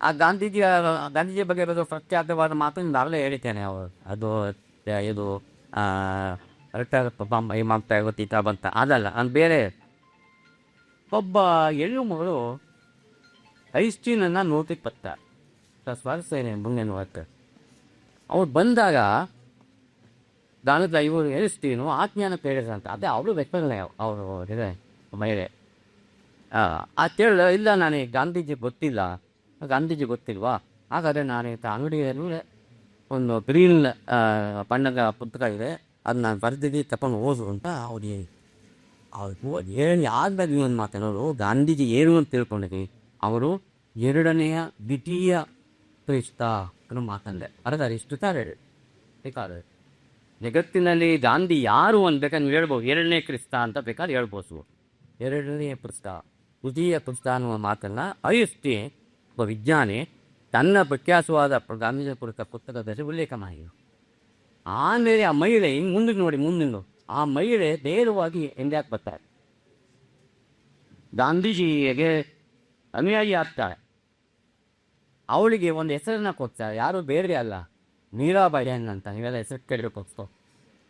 Speaker 1: ಆ ಗಾಂಧೀಜಿ ಬಗ್ಗೆ ಇರೋದು ಪ್ರಖ್ಯಾತವಾದ ಮಾತು ನಾವೇ ಹೇಳಿದ್ದೇನೆ. ಅವರು ಅದು ಇದು ರಿಟೈರ್ ಮಾಡ್ತಾ ಗೊತ್ತೀತ ಬಂತ ಅದಲ್ಲ, ನಾನು ಬೇರೆ ಒಬ್ಬ ಹೆಣ್ಣು ಮಗಳು ಐಸ್ಟೀನನ್ನು ನೋಡ್ಲಿಕ್ಕೆ ಬರ್ತಾರೆ ಸ್ವಾರಸ್ಯ ಮುಂದಿನ ಹೊತ್ತು. ಅವ್ರು ಬಂದಾಗ ದಾನದ ಇವರು ಐಸ್ಟೀನು ಆಜ್ಞಾನ ಕೇಳಿದ್ರಂತ. ಅದೇ ಅವಳು ವ್ಯಕ್ತಗಳೇ ಅವರು ಇದೆ ಮಹಿಳೆ. ಆ ಕೇಳ ಇಲ್ಲ, ನನಗೆ ಗಾಂಧೀಜಿ ಗೊತ್ತಿಲ್ಲ. ಗಾಂಧೀಜಿ ಗೊತ್ತಿಲ್ವಾ? ಹಾಗಾದರೆ ನಾನು ಅಂಗಡಿಯಲ್ಲಿ ಒಂದು ಗ್ರೀನ್ ಬಣ್ಣದ ಪುಸ್ತಕ ಇದೆ, ಅದು ನಾನು ಬರೆದಿದ್ದು ತಗೊಂಡು ಓದು ಅಂತ ಅವ್ರಿಗೆ ಏನು ಆದ್ಮೇಲೆ ಒಂದು ಮಾತೇನೋರು ಗಾಂಧೀಜಿ ಏನು ಅಂತ ತಿಳ್ಕೊಂಡಿದ್ವಿ. ಅವರು ಎರಡನೆಯ ದ್ವಿತೀಯ ಕ್ರಿಸ್ತ ಅನ್ನೋ ಮಾತಂದೆ ಅರ್ಧಾರೆ ಇಷ್ಟು ಬೇಕಾದ್ರೆ ಜಗತ್ತಿನಲ್ಲಿ ಗಾಂಧಿ ಯಾರು ಅಂತ ಬೇಕಾದ್ರೆ ಹೇಳ್ಬೋದು. ಎರಡನೇ ಕ್ರಿಸ್ತ ಅಂತ ಬೇಕಾದ್ರೆ ಹೇಳ್ಬೋದು. ಎರಡನೇ ಕ್ರಿಸ್ತ ದ್ವಿತೀಯ ಕ್ರಿಸ್ತ ಅನ್ನುವ ಮಾತನ್ನು ಐಸ್ಟಿ ಒಬ್ಬ ವಿಜ್ಞಾನಿ ತನ್ನ ಪ್ರಖ್ಯಾತವಾದ ಗಾಂಧೀಜಿ ಕುರಿತ ಪುಸ್ತಕದಲ್ಲಿ ಉಲ್ಲೇಖ ಮಾಡಿದರು. ಆಮೇಲೆ ಆ ಮಹಿಳೆ ಹಿಂಗೆ ಮುಂದಕ್ಕೆ ನೋಡಿ, ಮುಂದಿನ ಆ ಮಹಿಳೆ ನೇರವಾಗಿ ಇಂಡಿಯಾಕ್ಕೆ ಬರ್ತಾರೆ, ಗಾಂಧೀಜಿಗೆ ಅನುಯಾಯಿ ಆಗ್ತಾಳೆ. ಅವಳಿಗೆ ಒಂದು ಹೆಸರನ್ನು ಕೊಡ್ತಾರೆ, ಯಾರು ಬೇರೆ ಅಲ್ಲ, ಮೀರಾಬಾಯಿನ್ ಅಂತ. ನೀವೆಲ್ಲ ಹೆಸರು ಕೇಳಬೇಕು.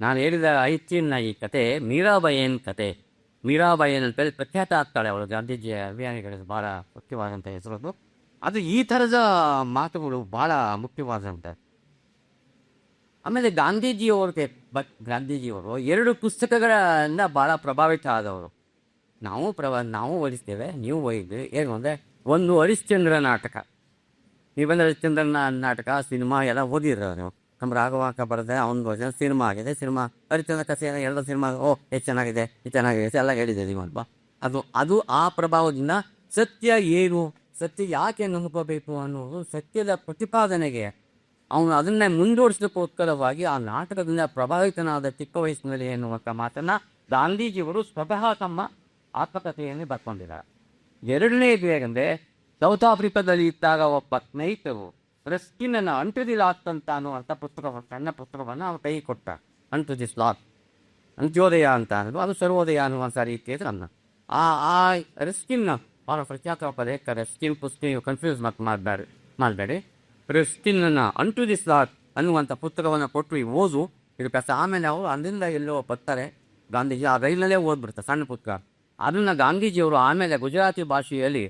Speaker 1: ನಾನು ಹೇಳಿದ ಐಚಿನ ಈ ಕತೆ ಮೀರಾಬಾಯಿನ್ ಕತೆ. ಮೀರಾಬಾಯಿನ್ ಅಂತ ಪ್ರಖ್ಯಾತ ಆಗ್ತಾಳೆ ಅವಳು, ಗಾಂಧೀಜಿ ಅಭಿಯಾನಿಗಳಿಗೆ ಭಾಳ ಮುಖ್ಯವಾದಂಥ ಹೆಸರದು. ಅದು ಈ ಥರದ ಮಾತುಗಳು ಭಾಳ ಮುಖ್ಯವಾದಂಥ. ಆಮೇಲೆ ಗಾಂಧೀಜಿಯವರು ಎರಡು ಪುಸ್ತಕಗಳಿಂದ ಭಾಳ ಪ್ರಭಾವಿತ ಆದವರು. ನಾವು ಓದಿಸ್ತೇವೆ, ನೀವು ಓದಿದ್ವಿ. ಏನು ಅಂದರೆ ಒಂದು ಹರಿಶ್ಚಂದ್ರ ನಾಟಕ, ನೀವೆಲ್ಲ ಹರಿಶ್ಚಂದ್ರನ ನಾಟಕ ಸಿನಿಮಾ ಎಲ್ಲ ಓದಿದ್ರು ನೀವು. ನಮ್ಮ ರಾಘವಾಂಕ ಬರದೆ ಅವನು ಸಿನಿಮಾ ಆಗಿದೆ. ಸಿನಿಮಾ ಹರಿಶ್ಚಂದ್ರ ಕಥೆ ಎಲ್ಲ ಸಿನಿಮಾ ಎಷ್ಟು ಚೆನ್ನಾಗಿದೆ, ಇದು ಚೆನ್ನಾಗಿದೆ ಎಲ್ಲ ಹೇಳಿದೆ ನೀವಲ್ವಾ. ಅದು ಆ ಪ್ರಭಾವದಿಂದ ಸತ್ಯ ಏನು, ಸತ್ಯ ಯಾಕೆ ನಂಬಬೇಕು ಅನ್ನೋದು ಸತ್ಯದ ಪ್ರತಿಪಾದನೆಗೆ ಅವನು ಅದನ್ನೇ ಮುಂದುವರಿಸೋಕ್ಕೋಸ್ಕರವಾಗಿ ಆ ನಾಟಕದಿಂದ ಪ್ರಭಾವಿತನಾದ ಚಿಕ್ಕ ವಯಸ್ಸಿನಲ್ಲಿ ಎನ್ನುವಂಥ ಮಾತನ್ನು ಗಾಂಧೀಜಿಯವರು ಸ್ವತಃ ತಮ್ಮ ಆತ್ಮಕಥೆಯಲ್ಲಿ ಬರ್ಕೊಂಡಿದ್ದಾರೆ. ಎರಡನೇದು ಹೇಗೆಂದರೆ, ಸೌತ್ ಆಫ್ರಿಕಾದಲ್ಲಿ ಇದ್ದಾಗ ಒಬ್ಬ ಸ್ನೇಹಿತರು ರಸ್ಕಿನನ್ನು ಅಂಟು ದಿ ಲಾಸ್ಟ್ ಅಂತ ಅನ್ನುವಂಥ ಸಣ್ಣ ಪುಸ್ತಕವನ್ನು ಅವ್ರು ಕೈ ಕೊಟ್ಟ. ಅಂಟು ದಿ ಲಾಸ್ಟ್, ಅಂತ್ಯೋದಯ ಅಂತ ಅನ್ನೋದು, ಅದು ಸರ್ವೋದಯ ಅನ್ನುವಂಥ ರೀತಿಯಲ್ಲಿ ನನ್ನ ಆ ರಸ್ಕಿನ್ನ ಅವರ ಪ್ರಖ್ಯಾತ ಲೇಖಕ ರಸ್ಕಿನ್ ಪುಸ್ತಕ ಕನ್ಫ್ಯೂಸ್ ಮಾಡಬೇಡಿ. ರಸ್ಕಿನನ್ನು ಅಂಟು ದಿ ಲಾಸ್ಟ್ ಅನ್ನುವಂಥ ಪುಸ್ತಕವನ್ನು ಕೊಟ್ಟು ಓದು ಇದಕ್ಕೆ. ಆಮೇಲೆ ಅವರು ಅಲ್ಲಿಂದ ಎಲ್ಲೋ ಬರ್ತಾರೆ, ಗಾಂಧೀಜಿ ಆ ರೈಲಲ್ಲೇ ಓದ್ಬಿಡ್ತಾರೆ ಸಣ್ಣ ಪುಸ್ತಕ. ಅದನ್ನು ಗಾಂಧೀಜಿಯವರು ಆಮೇಲೆ ಗುಜರಾತಿ ಭಾಷೆಯಲ್ಲಿ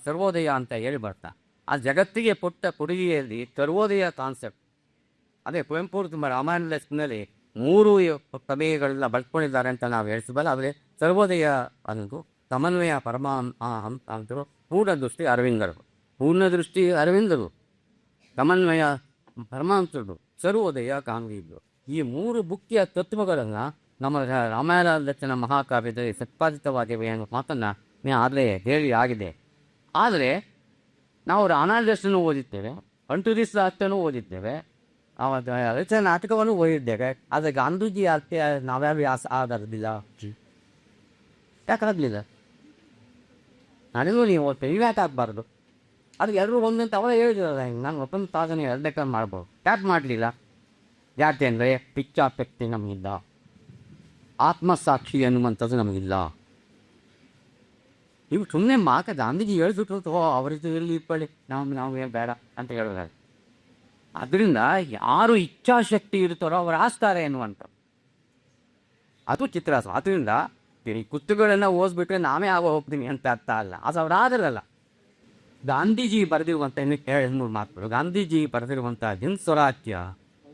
Speaker 1: ಸರ್ವೋದಯ ಅಂತ ಹೇಳಿ ಬರ್ತಾ. ಆ ಜಗತ್ತಿಗೆ ಕೊಟ್ಟ ಕೊಡುಗೆಯಲ್ಲಿ ಸರ್ವೋದಯ ಕಾನ್ಸೆಪ್ಟ್, ಅದೇ ಕುವೆಂಪು ತುಂಬ ರಾಮಾಯಣದಲ್ಲಿ 3 ಪ್ರಮೇಯಗಳನ್ನ ಬಳಸ್ಕೊಂಡಿದ್ದಾರೆ ಅಂತ ನಾವು ಹೇಳಿಸಬಲ್ಲ. ಆದರೆ ಸರ್ವೋದಯ ಅನ್ನೋದು ಸಮನ್ವಯ ಅಂತರು ಪೂರ್ಣ ದೃಷ್ಟಿ ಅರವಿಂದರು, ಸಮನ್ವಯ ಪರಮಹಂಸರು, ಸರ್ವೋದಯ ಗಾಂಧೀಜಿಗಳು. ಈ 3 ಮುಖ್ಯ ತತ್ವಗಳನ್ನು ನಮ್ಮ ರಾಮಾಯಣ ದರ್ಶನ ಮಹಾಕಾವ್ಯದಲ್ಲಿ ಪ್ರತಿಪಾದಿತವಾಗಿವೆ ಅನ್ನೋ ಮಾತನ್ನು ಆಗಲೇ ಹೇಳಿ ಆಗಿದೆ. ಆದರೆ ನಾವು ರಾಮಾಯಣ ದರ್ಶನ ಓದಿದ್ದೇವೆ, ಅಂಟು ದಿ ಲಾಸ್ಟನ್ನು ಓದಿದ್ದೇವೆ, ರಚನೆ ನಾಟಕವನ್ನು ಓದಿದ್ದೇವೆ. ಆದರೆ ಗಾಂಧೀಜಿ ಅರ್ಥ ನಾವ್ಯಾರು ಆಧಾರದಿಲ್ಲ, ಯಾಕಾಗಲಿಲ್ಲ? ನನಗೂ ನೀವು ಯಾಕೆ ಆಗಬಾರ್ದು? ಅದು ಎಲ್ಲರೂ ಒಂದಂತ ಅವರೇ ಹೇಳಿದ್ರಲ್ಲ, ನಾನು ಒಪ್ಪಂದ ಸಾಧನೆ ಎರಡನೇ ಮಾಡ್ಬೋದು, ಯಾಕೆ ಮಾಡಲಿಲ್ಲ? ಯಾಕೆ ಅಂದರೆ ಪಿಚ್ಚಾಪೆಕ್ತಿ ನಮಗಿಲ್ಲ, ಆತ್ಮಸಾಕ್ಷಿ ಅನ್ನುವಂಥದ್ದು ನಮಗಿಲ್ಲ. ನೀವು ಸುಮ್ಮನೆ ಗಾಂಧೀಜಿ ಹೇಳ್ಬಿಟ್ಟು ಅವರಿದ್ದು ಎಲ್ಲಿ ಇಟ್ಕೊಳ್ಳಿ, ನಾವು ಏನು ಬೇಡ ಅಂತ ಹೇಳೋದಾದ್ರೆ. ಅದರಿಂದ ಯಾರು ಇಚ್ಛಾಶಕ್ತಿ ಇರ್ತಾರೋ ಅವರು ಆಸ್ತಾರೆ ಎನ್ನುವಂಥ ಅದು ಚಿತ್ರಾಸ. ಅದರಿಂದ ಈ ಕುತ್ತುಗಳನ್ನು ಓದಿಬಿಟ್ರೆ ನಾವೇ ಹೋಗ್ತೀನಿ ಅಂತ ಅರ್ಥ ಅಲ್ಲ, ಅದು ಅವ್ರು ಆದರಲ್ಲ. ಗಾಂಧೀಜಿ ಬರೆದಿರುವಂಥ 2-3 ಮಾತುಗಳು. ಗಾಂಧೀಜಿ ಬರೆದಿರುವಂಥ ಜನ್ ಸ್ವರಾಜ್ಯ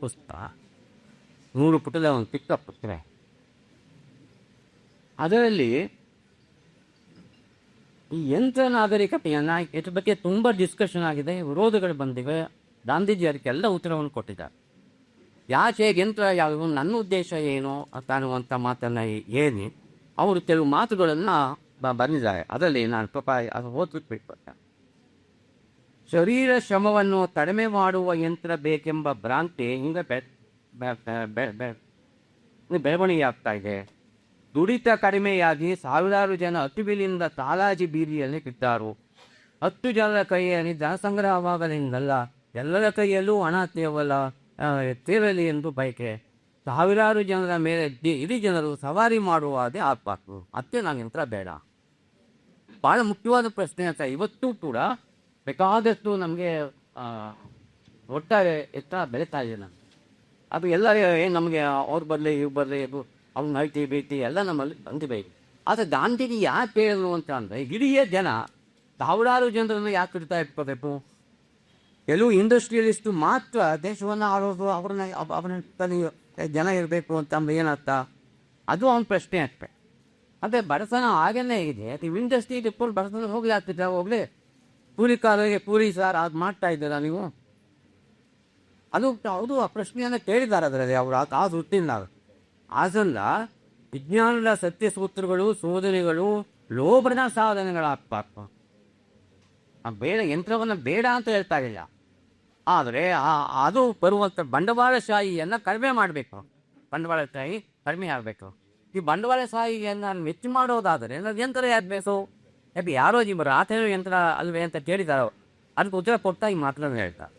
Speaker 1: ಪುಸ್ತಕ 100 ಪುಟದ ಒಂದು ಚಿಕ್ಕ ಪುಸ್ತಕ. ಅದರಲ್ಲಿ ಈ ಯಂತ್ರ ನಾಗರಿಕತೆಯನ್ನು ಇದ್ರ ಬಗ್ಗೆ ತುಂಬ ಡಿಸ್ಕಷನ್ ಆಗಿದೆ, ವಿರೋಧಗಳು ಬಂದಿವೆ. ಗಾಂಧೀಜಿ ಅದಕ್ಕೆಲ್ಲ ಉತ್ತರವನ್ನು ಕೊಟ್ಟಿದ್ದಾರೆ. ಯಾಕೆ ಯಂತ್ರ ಯಾವುದು, ನನ್ನ ಉದ್ದೇಶ ಏನು ಅಂತ ಅನ್ನುವಂಥ ಮಾತನ್ನು ಹೇಳಿ ಅವರು ಕೆಲವು ಮಾತುಗಳನ್ನು ಬಂದಿದ್ದಾರೆ. ಅದರಲ್ಲಿ ನಾನು ಅದು ಓದ್ಬಿಟ್ಟು ಶರೀರ ಶ್ರಮವನ್ನು ಕಡಿಮೆ ಮಾಡುವ ಯಂತ್ರ ಬೇಕೆಂಬ ಭ್ರಾಂತಿ ಹಿಂಗೆ ಬೆಳವಣಿಗೆ ಆಗ್ತಾ ಇದೆ. ದುಡಿತ ಕಡಿಮೆಯಾಗಿ ಸಾವಿರಾರು ಜನ ಅತಿಬಿಲಿಂದ ತಾಲಾಜಿ ಬೀದಿಯಲ್ಲಿ ಬಿದ್ದಾರು. 10 ಜನರ ಕೈಯಲ್ಲಿ ಜನಸಂಗ್ರಹವಾಗಲಿಂದಲ್ಲ, ಎಲ್ಲರ ಕೈಯಲ್ಲೂ ಹಣ ತೇರಲಿ ಎಂದು ಬಯಕೆ. ಸಾವಿರಾರು ಜನರ ಮೇಲೆ ಇಡೀ ಜನರು ಸವಾರಿ ಮಾಡುವಾದೇ ಆಗಬಾರ್ದು, ಅತ್ತೆ ನಾನು ಯಂತ್ರ ಬೇಡ. ಭಾಳ ಮುಖ್ಯವಾದ ಪ್ರಶ್ನೆ ಅಂತ. ಇವತ್ತೂ ಕೂಡ ಬೇಕಾದಷ್ಟು ನಮಗೆ ಒಟ್ಟಾರೆ ಎತ್ತರ ಬೆಳೀತಾ ಇದೆ ನಮಗೆ. ಅದು ಎಲ್ಲರೂ ಏನು ನಮಗೆ ಅವ್ರು ಬರಲಿ ಇವ್ರು ಬರಲಿ ಇದು ಅವ್ನ ಐಟಿ ಬೀಟಿ ಎಲ್ಲ ನಮ್ಮಲ್ಲಿ ಅಂತಿಬೇಕು. ಆದರೆ ಗಾಂಧೀಜಿ ಯಾಕೆ ಹೇಳಿದ್ರು ಅಂತ ಅಂದರೆ, ಇಡೀ ಜನ ಸಾವಿರಾರು ಜನರನ್ನು ಯಾಕೆ ಇಡ್ತಾ ಇಟ್ಕೋಬೇಕು? ಕೆಲವು ಇಂಡಸ್ಟ್ರಿಯಲಿಸ್ಟು ಮಾತ್ರ ದೇಶವನ್ನು ಆಳೋದು, ಅವ್ರನ್ನ ಜನ ಇರಬೇಕು ಅಂತಂದ್ರೆ ಏನರ್ಥ? ಅದು ಅವನ ಪ್ರಶ್ನೆ ಆಗ್ತದೆ. ಅದೇ ಬಡತನ ಹಾಗೇ ಇದೆ. ನೀವು ಇಂಡಸ್ಟ್ರಿ ಇಟ್ಕೊಂಡು ಬಡತನ ಹೋಗಲಿ ಆಗ್ತಿದ್ದ ಹೋಗಲಿ, ಕೂಲಿ ಕಾಲರಿಗೆ ಕೂಲಿ ಸಾರ್ ಅದು ಮಾಡ್ತಾ ಇದ್ದೀರಾ ನೀವು? ಅದು ಆ ಪ್ರಶ್ನೆಯನ್ನು ಕೇಳಿದ್ದಾರೆ ಅದರಲ್ಲಿ ಅವರು ಆ ವೃತ್ತಿಯಿಂದ. ಅದಲ್ಲ ವಿಜ್ಞಾನದ ಸತ್ಯಸೂತ್ರಗಳು, ಶೋಧನೆಗಳು ಲೋಭದ ಸಾಧನೆಗಳಾಗಬೇಕು. ಬೇಡ, ಯಂತ್ರವನ್ನು ಬೇಡ ಅಂತ ಹೇಳ್ತಾ ಇಲ್ಲ, ಆದರೆ ಅದು ಬರುವಂಥ ಬಂಡವಾಳಶಾಹಿಯನ್ನು ಕಡಿಮೆ ಮಾಡಬೇಕು. ಬಂಡವಾಳಶಾಹಿ ಕಡಿಮೆ ಆಗಬೇಕು. ಈ ಬಂಡವಾಳಶಾಹಿಯನ್ನು ಮೆಚ್ಚು ಮಾಡೋದಾದರೆ ನಾವು ಯಂತ್ರ ಯಾಕೆ ಬೇಕು? ಯಾಕೆ ಯಾರೋ ಜೀವರ ಆತೇನೋ ಯಂತ್ರ ಅಲ್ವೇ ಅಂತ ಕೇಳಿದಾರೋ ಅದಕ್ಕೆ ಉತ್ತರ ಕೊಡ್ತಾ ಈ ಮಾತನ್ನು ಹೇಳ್ತಾರೆ.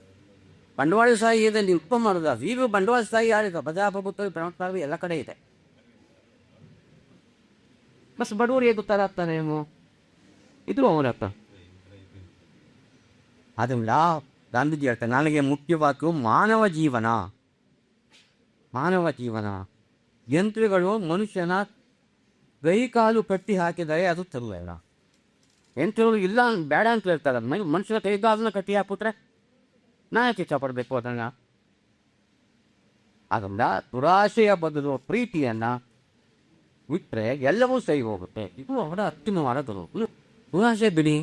Speaker 1: ಬಂಡವಾಳಶಾಹಿಯಲ್ಲಿ ಉಪ ಮಾಡೋದಾದ್ರೆ ಈಗ ಬಂಡವಾಳಶಾಹಿ ಯಾರಿದೆ? ಪ್ರಜಾಪ್ರಭುತ್ವ, ಪ್ರಮುಖವಾಗಿ ಎಲ್ಲ ಕಡೆ ಇದೆ. ಬಸ್ ಬಡವರು ಹೇಗೆ ಗೊತ್ತಾಗ್ತಾನೆ ಇದು ಅವರತ್ತ. ಅದಲ್ಲ ಗಾಂಧೀಜಿ ಹೇಳ್ತಾರೆ, ನನಗೆ ಮುಖ್ಯವಾದ್ದು ಮಾನವ ಜೀವನ. ಯಂತ್ರಗಳು ಮನುಷ್ಯನ ಕೈ ಕಾಲು ಕಟ್ಟಿ ಹಾಕಿದರೆ ಅದು ತರುವಲ್ಲ. ಯಂತ್ರಗಳು ಇಲ್ಲ ಬೇಡ ಅಂತ ಹೇಳ್ತಾರೆ. ಮನುಷ್ಯನ ಕೈಗಾಲನ್ನ ಕಟ್ಟಿ ಹಾಕಿಬಿಟ್ರೆ ನಾ ಯಾಕೆ ಇಷ್ಟಪಡಬೇಕು ಅದನ್ನು? ಅದರಿಂದ ದುರಾಶೆಯ ಬದಲು ಪ್ರೀತಿಯನ್ನು ಬಿಟ್ಟರೆ ಎಲ್ಲವೂ ಸರಿ ಹೋಗುತ್ತೆ. ಇದು ಅವರ ಅತ್ಯುತ್ತಮವಾದ ದುರಾಶೆ ಬಿಡಿ.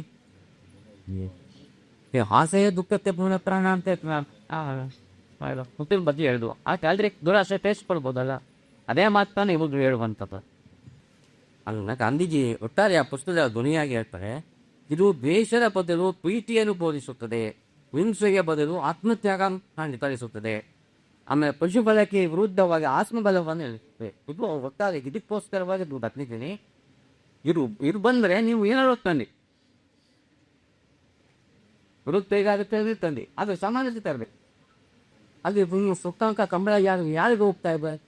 Speaker 1: ಆಸೆಯ ದುಃಖಕ್ಕೆ ಪೂರ್ಣ ಪ್ರಾಣ ಅಂತ ಮುತ್ತಿನ ಬಗ್ಗೆ ಹೇಳಿದ್ವು. ಆದ್ರೆ ದುರಾಶೆ ಟೇಸ್ಟ್ ಕೊಡ್ಬೋದಲ್ಲ, ಅದೇ ಮಾತನ್ನು ಇವಾಗ ಹೇಳುವಂಥದ್ದು. ಅಲ್ಲ ಗಾಂಧೀಜಿ ಒಟ್ಟಾರೆ ಆ ಪುಸ್ತಕದ ಧ್ವನಿಯಾಗಿ ಹೇಳ್ತಾರೆ, ಇದು ದ್ವೇಷದ ಬದಲು ಪ್ರೀತಿಯನ್ನು ಬೋಧಿಸುತ್ತದೆ, ಹಿಂಸೆಯ ಬದಲು ಆತ್ಮತ್ಯಾಗ ತರಿಸುತ್ತದೆ. ಆಮೇಲೆ ಪಶುಬಲಕ್ಕೆ ವಿರುದ್ಧವಾಗಿ ಆತ್ಮಬಲವನ್ನು ಹೇಳುತ್ತದೆ. ಇದು ಒಟ್ಟಾರೆ ಇದಕ್ಕೋಸ್ಕರವಾಗಿ ಬತ್ನಿದ್ದೀನಿ. ಇದು ಬಂದರೆ ನೀವು ಏನಾದ್ರು ತಂದು ವಿರುದ್ಧ ತಂದು ಅದು ಸಮಾನತೆ ತರಬೇಕು. ಅಲ್ಲಿ ಸುತ್ತಮುತ್ತ ಕಂಬಳ ಯಾರಿಗೂ ಹೋಗ್ತಾ ಇದ್ದಾರೆ?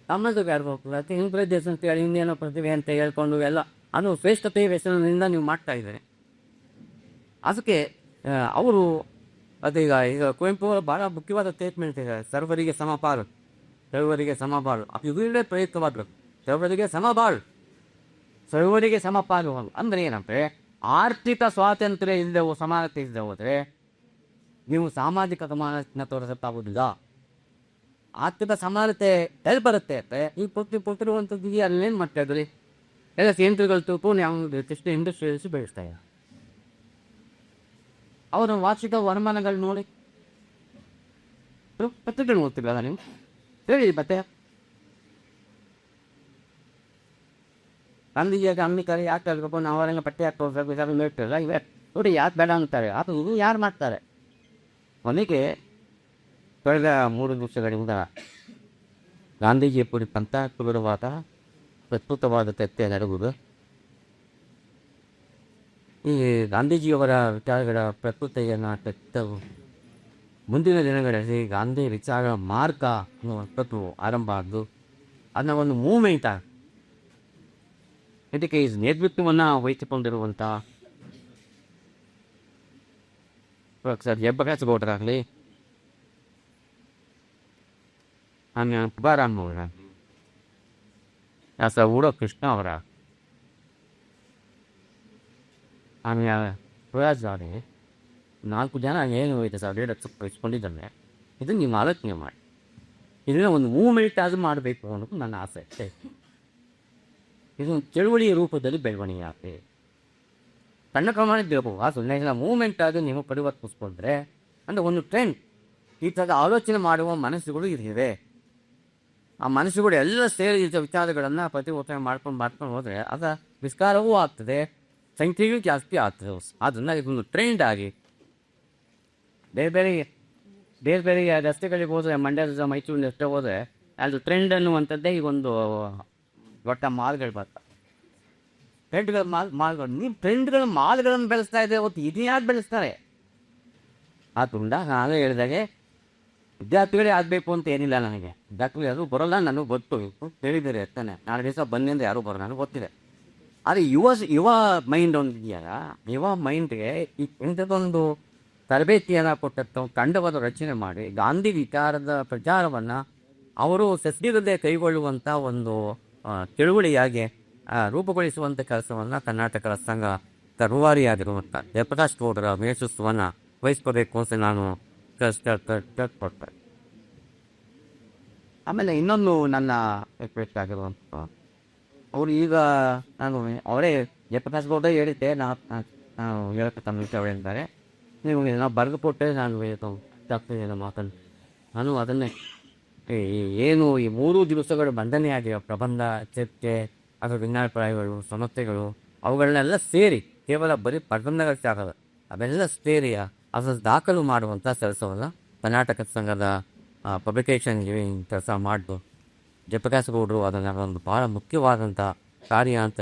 Speaker 1: ಸಮಾಜಕ್ಕೆ ಯಾರಿಗೂ ಹೋಗ್ತದೆ? ಅದಕ್ಕೆ ಹಿಂಗೆ ದೇಶ ಅಂತ ಹೇಳಿ ಇನ್ನೇನೋ ಪ್ರತಿಭೆ ಅಂತ ಹೇಳ್ಕೊಂಡು ಎಲ್ಲ ಅದು ಶ್ರೇಷ್ಠತೆ ವ್ಯಸನದಿಂದ ನೀವು ಮಾಡ್ತಾ ಇದ್ದಾರೆ. ಅದಕ್ಕೆ ಅವರು ಅದೀಗ ಕುವೆಂಪು ಭಾಳ ಮುಖ್ಯವಾದ ಸ್ಟೇಟ್ಮೆಂಟ್ ಇದೆ, ಸರ್ವರಿಗೆ ಸಮಪಾಲು. ಅದು ಇವುಗಳೇ ಪ್ರಯುಕ್ತವಾಗಬೇಕು. ಸರ್ವರಿಗೆ ಸಮಪಾಲು ಅಂದರೆ ಏನಂದರೆ, ಆರ್ಥಿಕ ಸ್ವಾತಂತ್ರ್ಯ ಇಲ್ಲದೆ ಸಮಾನತೆ ಇಲ್ಲದೆ ಹೋದರೆ ನೀವು ಸಾಮಾಜಿಕ ಸಮಾನತೆಯನ್ನು ತೋರಿಸಕ್ಕಾಗೋದಿಲ್ಲ. ಆರ್ಥಿಕ ಸಮಾನತೆ ಎಲ್ಲಿ ಬರುತ್ತೆ ಅಂದರೆ ಈ ಪುಟ್ಟಿರುವಂಥದ್ದು ಅಲ್ಲೇನು ಮಾಡ್ತಾ ಇದ್ರಿ? ಎಲ್ಲ ಯಂತ್ರಗಳು ತೂಪು ಎಷ್ಟು ಇಂಡಸ್ಟ್ರಿಯಲ್ಸ್ ಬೆಳೆಸ್ತಾ ಇದ್ದಾರೆ. ಅವರ ವಾರ್ಷಿಕ ವರಮಾನಗಳು ನೋಡಿ, ಪತ್ರಿಕೆ ನೋಡ್ತಿರಲ್ಲ ನೀವು? ಹೇಳಿ ಮತ್ತೆ ಗಾಂಧೀಜಿಯಾಗ ಅಂಬಿಕರು ಯಾಕೆ ಹೇಳ್ಬೇಕು? ನಾವು ಅವರೆಲ್ಲ ಪಟ್ಟೆ ಹಾಕಿ ತೋರಿಸ್ಬೇಕು ಹೇಳ್ತಿರಲ್ಲ, ಇವೇ ನೋಡಿ ಯಾಕೆ ಬೇಡ ಅಂತಾರೆ. ಅದು ಯಾರು ಮಾಡ್ತಾರೆ? ಕೊನೆಗೆ ಕಳೆದ 3 ದಿವಸಗಳಿಂದ ಗಾಂಧೀಜಿ ಕುರಿತಂಥ ಕ್ರೂರವಾದ ಪ್ರಸ್ತುತವಾದ ಚರ್ಚೆ ನಡೆಯುವುದು. ಈ ಗಾಂಧೀಜಿಯವರ ವಿಚಾರಗಳ ಪ್ರಸ್ತುತೆಯನ್ನು ಚರ್ಚೆವು ಮುಂದಿನ ದಿನಗಳಲ್ಲಿ ಗಾಂಧಿ ವಿಚಾರ ಮಾರ್ಗ ಅನ್ನುವಂಥದ್ದು ಆರಂಭ ಆದ್ದು, ಅದನ್ನ ಒಂದು ಮೂವ್ಮೆಂಟ್ ಆಗ ಇದಕ್ಕೆ ಈ ನೇತೃತ್ವವನ್ನು ವಹಿಸಿಕೊಂಡಿರುವಂಥ ಪ್ರೊಫೆಸರ್ ಜಯಪ್ರಕಾಶ್ ಗೌಡರಾಗಲಿ, ಆಮೇಲೆ ತುಕಾರಾಮ್ ಅವರ, ಊಡೋ ಕೃಷ್ಣ ಅವರ, ಆಮೇಲೆ ಪ್ರಯಾಜ್ ಅವರಿಗೆ 4 ಜನ ಏನು ಇದೆ ಸರ್ ಇಸ್ಕೊಂಡಿದ್ದಾನೆ. ಇದನ್ನು ನೀವು ಆಲೋಚನೆ ಮಾಡಿ, ಇದನ್ನು ಒಂದು ಮೂವ್ಮೆಂಟ್ ಆದರೂ ಮಾಡಬೇಕು ಅನ್ನೋದು ನನ್ನ ಆಸೆ. ಇದು ಚಳುವಳಿಯ ರೂಪದಲ್ಲಿ ಬೆಳವಣಿಗೆ ಆಗ್ತದೆ. ಸಣ್ಣ ಪ್ರಮಾಣದ ಸುಮ್ಮನೆ ಮೂವ್ಮೆಂಟ್ ಆದರೂ ನೀವು ಪರಿವರ್ತಿಸ್ಕೊಂಡ್ರೆ ಅಂದರೆ ಒಂದು ಟ್ರೆಂಡ್, ಈ ಥರದ ಆಲೋಚನೆ ಮಾಡುವ ಮನಸ್ಸುಗಳು ಇರಿವೆ. ಆ ಮನಸ್ಸುಗಳು ಎಲ್ಲ ಸೇರಿ ವಿಚಾರಗಳನ್ನು ಪ್ರತಿಭಟನೆ ಮಾಡ್ಕೊಂಡು ಹೋದರೆ ಅದರ ವಿಸ್ತಾರವೂ ಆಗ್ತದೆ, ಸಂಖ್ಯೆಯೂ ಜಾಸ್ತಿ ಆಗ್ತದೆ. ಅದನ್ನು ಇದೊಂದು ಟ್ರೆಂಡ್ ಆಗಿ ಬೇರೆ ಬೇರೆ ರಸ್ತೆಗಳಿಗೆ ಹೋದರೆ, ಮಂಡ್ಯದ ಮೈಸೂರಿನ ರಸ್ತೆ ಹೋದರೆ ಅದು ಟ್ರೆಂಡ್ ಅನ್ನುವಂಥದ್ದೇ ಈಗ ಒಂದು ದೊಡ್ಡ ಮಾಲ್ಗಳು ಬರ್ತಾರೆ. ಟ್ರೆಂಡ್ಗಳ ಮಾಲ್ಗಳು, ನೀವು ಟ್ರೆಂಡ್ಗಳ ಮಾಲ್ಗಳನ್ನು ಬೆಳೆಸ್ತಾ ಇದ್ದರೆ ಅವತ್ತು ಇದನ್ನ ಯಾರು ಬೆಳೆಸ್ತಾರೆ? ಆದ್ದರಿಂದ ನಾನು ಹೇಳಿದಾಗೆ ವಿದ್ಯಾರ್ಥಿಗಳೇ ಆಗಬೇಕು ಅಂತ ಏನಿಲ್ಲ. ನನಗೆ ವಿದ್ಯಾರ್ಥಿಗಳು ಯಾರು ಬರೋಲ್ಲ, ನನಗೆ ಗೊತ್ತು. ಹೇಳಿದ್ದಾರೆ ತಾನೆ, 4 ದಿವಸ ಬನ್ನಿ ಅಂದರೆ ಯಾರೂ ಬರೋ ನನಗೆ ಗೊತ್ತಿದೆ. ಆದರೆ ಯುವ ಮೈಂಡ್ ಒಂದು ಇದೆಯಲ್ಲ, ಯುವ ಮೈಂಡ್ಗೆ ಈ ಇಂಥದ್ದೊಂದು ತರಬೇತಿಯನ್ನು ಕೊಟ್ಟಂಥ ತಂಡವನ್ನು ರಚನೆ ಮಾಡಿ ಗಾಂಧಿ ವಿಚಾರದ ಪ್ರಚಾರವನ್ನು ಅವರು ಸಸ್ಯದಲ್ಲೇ ಕೈಗೊಳ್ಳುವಂಥ ಒಂದು ತಿಳುವಳಿಯಾಗಿ ರೂಪುಗೊಳಿಸುವಂಥ ಕೆಲಸವನ್ನು ಕರ್ನಾಟಕ ಸಂಘ ರೂವಾರಿಯಾಗಿರುವಂಥ ಜಯಪ್ರಕಾಶ್ ಗೌಡರ ನೇತೃತ್ವವನ್ನು ವಹಿಸ್ಕೋಬೇಕು ಅಂತ ನಾನು ಕೊಡ್ತೇನೆ. ಆಮೇಲೆ ಇನ್ನೊಂದು ನನ್ನ ರಿಕ್ವೆಸ್ಟ್ ಆಗಿರುವಂಥ, ಅವರು ಈಗ ನಾನು ಅವರೇ ಜಯಪ್ರಕಾಶ್ ಗೌಡ ಹೇಳಿದ್ದೆ, ನಾನು ಹೇಳಕ್ಕೆ ತಮ್ಮ ಹೇಳಿದ್ದಾರೆ, ನೀವು ನಾವು ಬರೆದು ಕೊಟ್ಟೆ ನಾನು ತಪ್ಪೇನೋ ಮಾತನ್ನು ನಾನು ಅದನ್ನೇ ಏನು ಈ 3 ದಿವಸಗಳು ಬಂಧನೆಯಾಗಿವೆ, ಪ್ರಬಂಧ, ಚರ್ಚೆ, ಅದರ ಭಿನ್ನಾಭಿಪ್ರಾಯಗಳು, ಸಮಸ್ಯೆಗಳು, ಅವುಗಳನ್ನೆಲ್ಲ ಸೇರಿ ಕೇವಲ ಬರೀ ಪ್ರಬಂಧಗಳಷ್ಟೇ ಆಗಲ್ಲ, ಅವೆಲ್ಲ ಸೇರಿ ಅದನ್ನು ದಾಖಲು ಮಾಡುವಂಥ ಕೆಲಸವನ್ನು ಕರ್ನಾಟಕ ಸಂಘದ ಪಬ್ಲಿಕೇಶನ್ಗೆ ಕೆಲಸ ಮಾಡಿದ್ರು ಜಯಪ್ರಕಾಶ್ ಗೌಡರು ಅದನ್ನು ಒಂದು ಭಾಳ ಮುಖ್ಯವಾದಂಥ ಕಾರ್ಯ ಅಂತ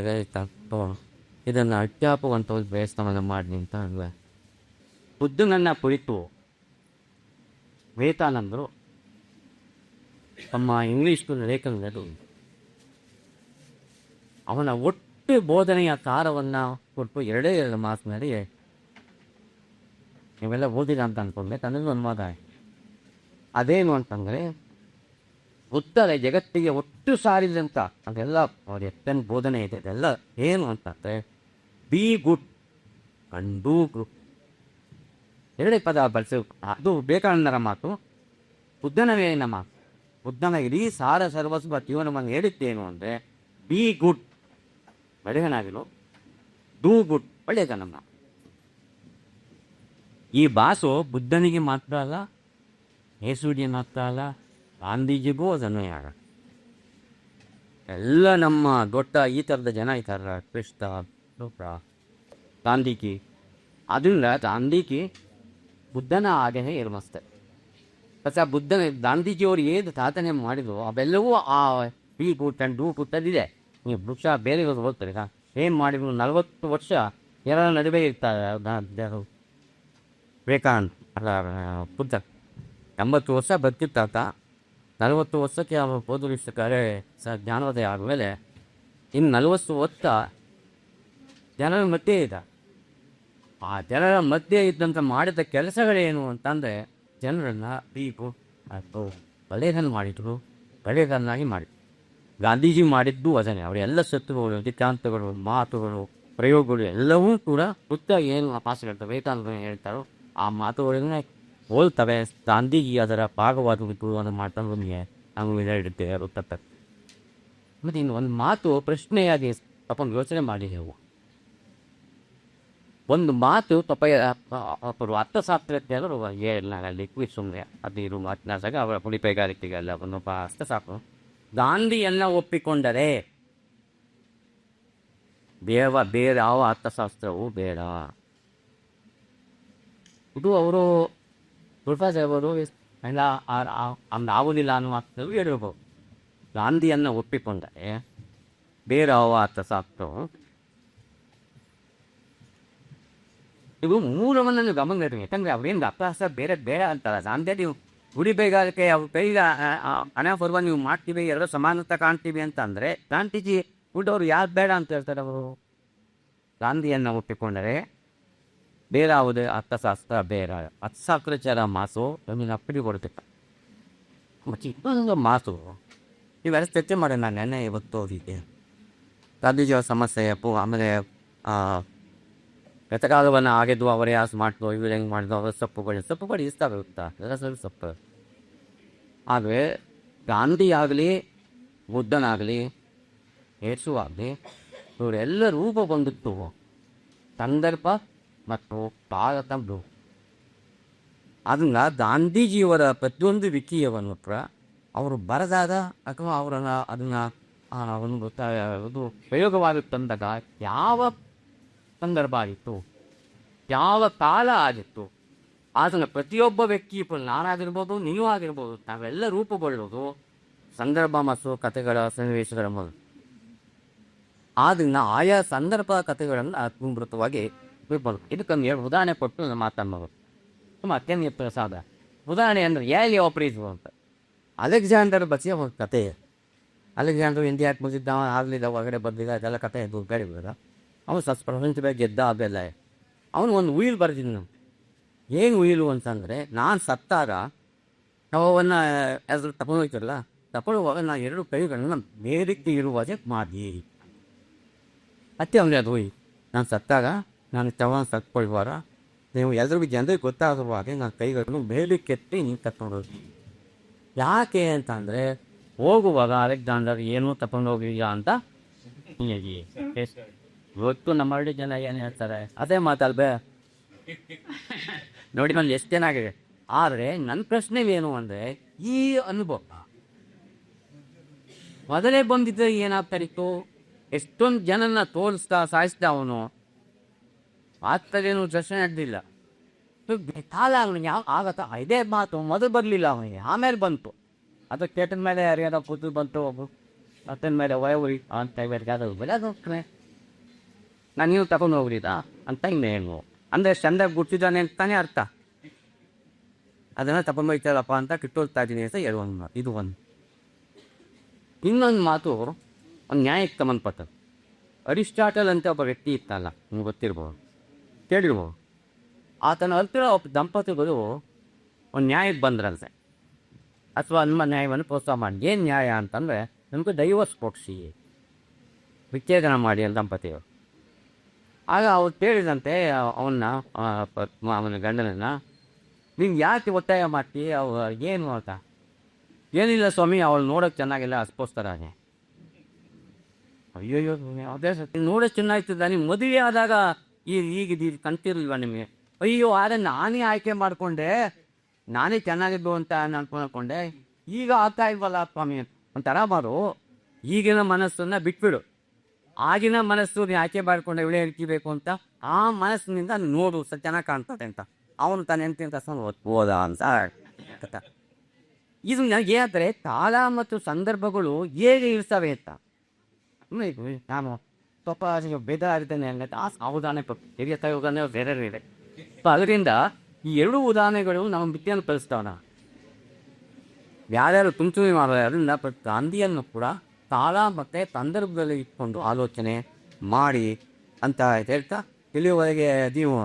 Speaker 1: ಇದನ್ನು ಅತ್ಯಾಪುವಂಥ ಒಂದು ಪ್ರಯತ್ನವನ್ನು ಮಾಡಿ ಅಂತ ಅಲ್ವೇ. ಬುದ್ಧನನ್ನು ಕುರಿತು ವಿವೇಕಾನಂದರು ತಮ್ಮ ಇಂಗ್ಲೀಷ್ ಲೇಖನದಲ್ಲಿ ಅವನ ಒಟ್ಟು ಬೋಧನೆಯ ಸಾರವನ್ನು ಕೊಟ್ಟು 2 ಮಾತಿನಲ್ಲಿ ನೀವೆಲ್ಲ ಓದಿಲ್ಲ ಅಂತ ಅಂದ್ಕೊಂಡೆ, ತನ್ನದು ಅನುವಾದ. ಅದೇನು ಅಂತಂದರೆ, ಉತ್ತರ ಜಗತ್ತಿಗೆ ಒಟ್ಟು ಸಾರಿದಂಥ ಅದೆಲ್ಲ ಅವ್ರ ಎತ್ತನ ಬೋಧನೆ ಇದೆ. ಅದೆಲ್ಲ ಏನು ಅಂತಂದರೆ be good and do good. 2 ಪದ ಬಳಸಿ, ಅದು ವಿವೇಕಾನಂದರ ಮಾತು, ಬುದ್ಧನ ಮೇಲಿನ ಮಾತು. ಬುದ್ಧನ ಇಡೀ ಸಾರ ಸರ್ವಸ್ವ ಜೀವನವನ್ನು ಹೇಳಿದ್ದೇನು ಅಂದರೆ ಬಿ ಗುಡ್ ಬಡಗನಾಗಿರು, ಡೂ ಗುಡ್ ಒಳ್ಳೆಯದನ್ನ. ಈ ಭಾಷು ಬುದ್ಧನಿಗೆ ಮಾತ್ರ ಅಲ್ಲ, ಯೇಸುವಿಗೆ ಮಾತ್ರ ಅಲ್ಲ, ಗಾಂಧೀಜಿಗೂ ಅದನ್ನು ಯಾರ ಎಲ್ಲ ನಮ್ಮ ದೊಡ್ಡ ಈ ಥರದ ಜನ ಇದ್ದಾರಲ್ಲ, ಕೃಷ್ಣ, ಗಾಂಧೀಜಿ, ಅದರಿಂದ ಗಾಂಧೀಜಿ ಬುದ್ಧನ ಹಾಗೆಯೇ ಇರ್ಮಸ್ತೆ. പക്ഷെ ಬುದ್ಧನ ಗಾಂಧೀಜಿಯವರು ಏನು ಸಾಧನೆ ಮಾಡಿದ್ರು ಅವೆಲ್ಲವೂ ಆ ಬಿ ಗುಡ್ ಆ್ಯಂಡ್ ಡೂ ಗುಡ್ಡಲ್ಲಿದೆ. ನೀವು ವೃಕ್ಷ ಬೇರೆ ಓದ್ತಾರೆ, ಏನು ಮಾಡಿದ್ರು 40 ವರ್ಷ ಎಲ್ಲರ ನಡುವೆ ಇರ್ತಾರೆ. ವಿವೇಕಾನಂದ ಅಲ್ಲ, ಬುದ್ಧ 80 ವರ್ಷ ಬದುಕಿರ್ತಾತ. 40 ವರ್ಷಕ್ಕೆ ಅವರು ಬೋಧಿಸ್ತಾರೆ ಜ್ಞಾನೋದಯ ಆದಮೇಲೆ ಇನ್ನು 40 ವರ್ಷ ಜನರ ಮಧ್ಯೆ ಇದ್ದ. ಆ ಜನರ ಮಧ್ಯೆ ಇದ್ದಂಥ ಮಾಡಿದ ಕೆಲಸಗಳೇನು ಅಂತಂದರೆ ಜನರನ್ನು ಬೀಗು ಅಥವಾ ಒಳ್ಳೆಯದನ್ನು ಮಾಡಿದರು, ಒಳ್ಳೆಯದನ್ನಾಗಿ ಮಾಡಿದರು. ಗಾಂಧೀಜಿ ಮಾಡಿದ್ದು ಅದನ್ನೇ. ಅವರೆಲ್ಲ ಸತ್ವಗಳು, ಸಿದ್ಧಾಂತಗಳು, ಮಾತುಗಳು, ಪ್ರಯೋಗಗಳು ಎಲ್ಲವೂ ಕೂಡ ಬುದ್ಧ ಏನು ಪಾಸಗಳು ವಿವೇಕಾನಂದ ಹೇಳ್ತಾರೋ ಆ ಮಾತುಗಳನ್ನೇ ಹೋಲ್ತವೆ. ಗಾಂಧೀಜಿ ಅದರ ಭಾಗವಾದದ್ದು ಅದನ್ನು ಮಾಡ್ಕೊಂಡು ನಾವು ಇಡುತ್ತೇವೆ ಗೊತ್ತ. ಮತ್ತು ಇನ್ನು ಒಂದು ಮಾತು ಪ್ರಶ್ನೆಯಾಗಿ ತಪ್ಪೊಂದು ಯೋಚನೆ ಮಾಡಿದೆವು. ಒಂದು ಮಾತು ಒಬ್ಬರು ಅರ್ಥಶಾಸ್ತ್ರಜ್ಞರು ಲಿಕ್ವಿಡ್ ಸುಮ್ಮನೆ ಅದಿರು ಮಾತನಾಡಿದಾಗ ಅವರ ಪುಡಿಪೈಗಾರಿಕೆಗೆಲ್ಲ ಒಂದೊಬ್ಬ ಅರ್ಥಶಾಸ್ತ್ರ ಗಾಂಧಿಯನ್ನು ಒಪ್ಪಿಕೊಂಡರೆ ಬೇರೆ ಯಾವ ಅರ್ಥಶಾಸ್ತ್ರವೂ ಬೇಡ. ಇದು ಅವರು ಅವರು ಎಲ್ಲ ಆಗುವುದಿಲ್ಲ ಅನ್ನೋ ಅರ್ಥವು ಹೇಳಿರ್ಬೋದು. ಗಾಂಧಿಯನ್ನು ಒಪ್ಪಿಕೊಂಡರೆ ಬೇರೆ ಯಾವ ಅರ್ಥಶಾಸ್ತ್ರವು ಇದು ಮೂಲವನ್ನು ಗಮನ ಇರಬೇಕು. ಯಾಕಂದರೆ ಅವ್ರೇನು ಅರ್ಥಶಾಸ್ತ್ರ ಬೇಡ ಅಂತಲ್ಲ. ಗಾಂಧಿ ಗುಡಿ ಬೇಗಾರಿಕೆ ಅವ್ರ ಕೈಗೆ ಹಣ ಬರುವ ನೀವು ಮಾಡ್ತೀವಿ, ಎಲ್ಲರೂ ಸಮಾನತೆ ಕಾಣ್ತೀವಿ ಅಂತ ಅಂದರೆ ಗಾಂಧೀಜಿ ಉಳ್ಳವರು ಯಾರು ಬೇಡ ಅಂತ ಹೇಳ್ತಾರೆ ಅವರು. ಗಾಂಧಿಯನ್ನು ಒಪ್ಪಿಕೊಂಡರೆ ಬೇರೆ ಯಾವುದೇ ಅರ್ಥಶಾಸ್ತ್ರ ಬೇಡ. ಅರ್ಥಶಾಸ್ತ್ರಚಾರ ಮಾತು ನಮಗೆ ಅಪ್ಪಡಿ ಕೊಡ್ಬೇಕು. ಮತ್ತು ಇನ್ನೊಂದು ಮಾತು ಇವೆಲ್ಲ ಚರ್ಚೆ ಮಾಡಿ ನಾನು ನೆನ್ನೆ ಇವತ್ತು ಓದಿದ್ದೆ. ಗಾಂಧೀಜಿಯವರ ಸಮಸ್ಯೆ ಆಮೇಲೆ ಗತಕಾಲವನ್ನು ಆಗಿದ್ದು ಅವರೇ ಯಾರು ಮಾಡಿದ್ರು, ಇವ್ರು ಹೆಂಗೆ ಮಾಡಿದ್ರು, ಅವರ ಸಪ್ಪುಗಳು ಇಷ್ಟಾಗ ಇರುತ್ತಾ ಎಲ್ಲ ಸೊಪ್ಪು. ಆದರೆ ಗಾಂಧಿ ಆಗಲಿ, ಬುದ್ಧನಾಗಲಿ, ಯೇಸು ಆಗಲಿ, ಇವರೆಲ್ಲ ರೂಪ ಬಂದಿತ್ತು ಸಂದರ್ಭ ಮತ್ತು ತಾರತಮ್ಯ. ಅದನ್ನು ಗಾಂಧೀಜಿಯವರ ಪ್ರತಿಯೊಂದು ವಿಷಯವನ್ನು ಅವರು ಬರೆದಾಗ ಅಥವಾ ಅವರನ್ನು ಅದನ್ನು ಒಂದು ಪ್ರಯೋಗವಾಗಿ ತಂದಾಗ ಯಾವ ಸಂದರ್ಭ ಆಗಿತ್ತು, ಯಾವ ಕಾಲ ಆಗಿತ್ತು, ಅದನ್ನು ಪ್ರತಿಯೊಬ್ಬ ವ್ಯಕ್ತಿ ನಾನಾಗಿರ್ಬೋದು, ನೀವು ಆಗಿರ್ಬೋದು, ನಾವೆಲ್ಲ ರೂಪುಗೊಳ್ಳೋದು ಸಂದರ್ಭ ಮತ್ತು ಕಥೆಗಳ ಸನ್ನಿವೇಶಗಳ ಮೂಲಕ. ಆದ್ದರಿಂದ ಆಯಾ ಸಂದರ್ಭ ಕಥೆಗಳನ್ನು ಅತ್ಯಂತವಾಗಿ ರೂಪಗಳು. ಇದಕ್ಕೊಂದು ಉದಾಹರಣೆ ಕೊಟ್ಟು ನಾನು ಮಾತನಾಡೋದು ತುಂಬ ಅತ್ಯಂತ ಪ್ರಸಾದ. ಉದಾಹರಣೆ ಅಂದರೆ ಎಲ್ಲಿ ಆಪರೇಟು ಅಂತ ಅಲೆಕ್ಸಾಂಡರ್ ಬಸಿಯ ಒಂದು ಕಥೆ. ಅಲ್ಲಿಗೆ ಏನಾದ್ರು ಇಂಡಿಯಾಕ್ಕೆ ಬಂದಿದ್ದ ಆಗಲಿಲ್ಲ, ಹೊರಗಡೆ ಬಂದಿಲ್ಲ, ಅದೆಲ್ಲ ಕತೆ ದುರ್ಗಾಡಿ ಬಿಡೋದ. ಅವನು ಪ್ರಪಂಚ ಬಗ್ಗೆ ಗೆದ್ದ ಅದೆಲ್ಲ. ಅವನು ಒಂದು ಉಯಿಲ್ ಬರ್ದಿದ್ದು ನಾವು. ಏನು ಉಯಿಲು ಅಂತಂದರೆ, ನಾನು ಸತ್ತಾಗ ಶವವನ್ನು ಯಾರಾದ್ರೂ ತಗೊಂಡು ಹೋಗ್ತಾರಲ್ಲ, ತಗೊಳ್ಳುವಾಗ ನಾನು 2 ಕೈಗಳನ್ನ ಮೇಲಕ್ಕೆ ಇರುವಾಗೆ ಮಾಡಿ ಅತ್ತೆ ಅವನಿಗೆ ಅದು ಉಯಿ. ನಾನು ಸತ್ತಾಗ ನಾನು ಶವನ ಸತ್ಕೊಳ್ಳುವಾಗ ನೀವು ಎಲ್ರಿಗೂ ಜನರಿಗೆ ಗೊತ್ತಾಗುವ ಹಾಗೆ ನಾನು ಕೈಗಳನ್ನು ಮೇಲಕ್ಕೆತ್ತಿ ನೀವು ತಗೊಂಡು ಹೋಗಿ. ಯಾಕೆ ಅಂತಂದರೆ, ಹೋಗುವಾಗ ಅಲೆಕ್ಸಾಂಡರ್ ಏನೂ ತಗೊಂಡು ಹೋಗಿಲ್ಲ ಅಂತ ಇವತ್ತು ನಮ್ಮ ಹಳ್ಳಿ ಜನ ಏನು ಹೇಳ್ತಾರೆ, ಅದೇ ಮಾತಲ್ವೇ ನೋಡಿ. ನಾನು ಎಷ್ಟು ಚೆನ್ನಾಗಿದೆ. ಆದರೆ ನನ್ನ ಪ್ರಶ್ನೆ ಏನು ಅಂದರೆ, ಈ ಅನುಭವ ಮೊದಲೇ ಬಂದಿದ್ದರೆ ಏನಾಗ್ತಾರಿತ್ತು? ಎಷ್ಟೊಂದು ಜನನ ತೋರಿಸ್ತಾ ಸಾಯಿಸ್ದ ಅವನು, ಆಗ್ತದೇನು ದರ್ಶನ ನಡೆದಿಲ್ಲ. ಕಾಲ ಅವನಿಗೆ ಯಾವ ಆಗತ್ತ ಇದೇ ಮಾತು ಮೊದಲು ಬರಲಿಲ್ಲ ಅವನಿಗೆ, ಆಮೇಲೆ ಬಂತು. ಅದು ಕೇಟನ ಮೇಲೆ ಯಾರ್ಯಾರೋ ಕೂತು ಬಂತು, ಅತ್ತನ ಮೇಲೆ ವಯವ್ರಿ ಅಂತ ಯಾವ್ದು ಬೆಲೆ ಹೋಗ್ತಾನೆ. ನಾನು ನೀವು ತಗೊಂಡು ಹೋಗ್ರಿದ ಅಂತ ಇನ್ನೇನು ಅಂದರೆ ಚಂದಾಗಿ ಗುಡ್ತಿದ್ದಾನೆ ಅಂತಾನೆ ಅರ್ಥ. ಅದನ್ನು ತಗೊಂಡೋಗ್ತಾರಪ್ಪ ಅಂತ ಕಿಟ್ಟೋಗ್ತಾ ಇದ್ದೀನಿ ಅಂತ ಹೇಳುವ ಇದು ಒಂದು. ಇನ್ನೊಂದು ಮಾತು ಒಂದು ನ್ಯಾಯಕ್ಕೆ ಸಂಬಂಧಪಟ್ಟದ್ದು. ಅರಿಸ್ಟಾಟಲ್ ಅಂತ ಒಬ್ಬ ವ್ಯಕ್ತಿ ಇತ್ತಲ್ಲ, ನಿಮ್ಗೆ ಗೊತ್ತಿರ್ಬೋದು, ಕೇಳಿರ್ಬೋದು. ಆತನ ಹತ್ತಿರ ಒಬ್ಬ ದಂಪತಿಗಳು ಒಂದು ನ್ಯಾಯಕ್ಕೆ ಬಂದ್ರಂತೆ, ಅಥವಾ ನಿಮ್ಮ ನ್ಯಾಯವನ್ನು ಪ್ರೋತ್ಸಾಹ ಮಾಡಿ. ಏನು ನ್ಯಾಯ ಅಂತಂದರೆ, ನಮಗೆ ಡೈವರ್ಸ್ ಕೊಡಿಸಿ, ವಿಚ್ಛೇದನ ಮಾಡಿ ಅಂತ ದಂಪತಿಗಳು. ಆಗ ಅವ್ರು ಕೇಳಿದಂತೆ ಅವನ ಗಂಡನನ್ನು, ನೀನು ಯಾಕೆ ಒತ್ತಾಯ ಮಾಡ್ತೀವಿ, ಏನು ಅಂತ. ಏನಿಲ್ಲ ಸ್ವಾಮಿ, ಅವಳು ನೋಡೋಕ್ಕೆ ಚೆನ್ನಾಗಿಲ್ಲ, ಅಸ್ಪೋಸ್ತಾನೆ. ಅಯ್ಯೋಯ್ಯೋ, ಅದೇ ಸತಿ ನೋಡೋಕ್ಕೆ ಚೆನ್ನಾಗ್ತದ, ನೀವು ಮದುವೆ ಆದಾಗ ಈಗ ಕಂತಿರ್ಲಿಲ್ವ ನಿಮಗೆ? ಅಯ್ಯೋ, ಆದರೆ ನಾನೇ ಆಯ್ಕೆ ಮಾಡಿಕೊಂಡೆ, ನಾನೇ ಚೆನ್ನಾಗಿದ್ದು ಅಂತ ಅನ್ಕೊಂಡೆ, ಈಗ ಆಗ್ತಾ ಇಲ್ವಲ್ಲ ಸ್ವಾಮಿ. ಒಂಥರ ಮಾಡು, ಈಗಿನ ಮನಸ್ಸನ್ನು ಬಿಟ್ಬಿಡು. ಆಗಿನ ಮನಸ್ಸು ನೀನು ಆಯ್ಕೆ ಮಾಡಿಕೊಂಡೆ ಇವಳೇ ಇರ್ತೀಬೇಕು ಅಂತ, ಆ ಮನಸ್ಸಿನಿಂದ ನೋಡು ಚೆನ್ನಾಗಿ ಕಾಣ್ತದೆ ಅಂತ. ಅವನು ತಾನು ಎಂತ ಓದ್ಬೋದ ಅಂತ ಕಥ. ಇದು ಹೇಗೆ ಕಾಲ ಮತ್ತು ಸಂದರ್ಭಗಳು ಹೇಗೆ ಇರ್ತವೆ ಅಂತ. ನಾನು ಸ್ವಲ್ಪ ಬೇಜಾರಿದ್ದೇನೆ ಅನ್ನೋದು ಆ ಉದಾಹರಣೆ ಹಿರಿಯ ಉದಾಹರಣೆ ಬೇರೆ ಇದೆ. ಅದರಿಂದ ಈ 2 ಉದಾಹರಣೆಗಳು ನಮ್ಮ ಮಿತಿಯನ್ನು ಕಲಿಸ್ತಾವನ. ಯಾರ್ಯಾರು ತುಂಚುರಿ ಮಾಡೋದು ಅದರಿಂದ ಗಾಂಧಿಯನ್ನು ಕೂಡ ಕಾಲ ಮತ್ತು ಸಂದರ್ಭದಲ್ಲಿ ಇಟ್ಕೊಂಡು ಆಲೋಚನೆ ಮಾಡಿ ಅಂತ ಹೇಳ್ತಾ, ಇಲ್ಲಿವರೆಗೆ ನೀವು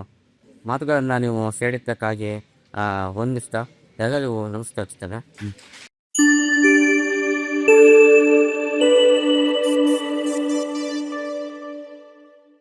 Speaker 1: ಮಾತುಗಳನ್ನು ನೀವು ಸೇರಿದ್ದಕ್ಕಾಗಿ ಹೊಂದಿಸ್ತಾ ಎಲ್ಲರಿಗೂ ನಮಸ್ಕರಿಸ್ತೇನೆ.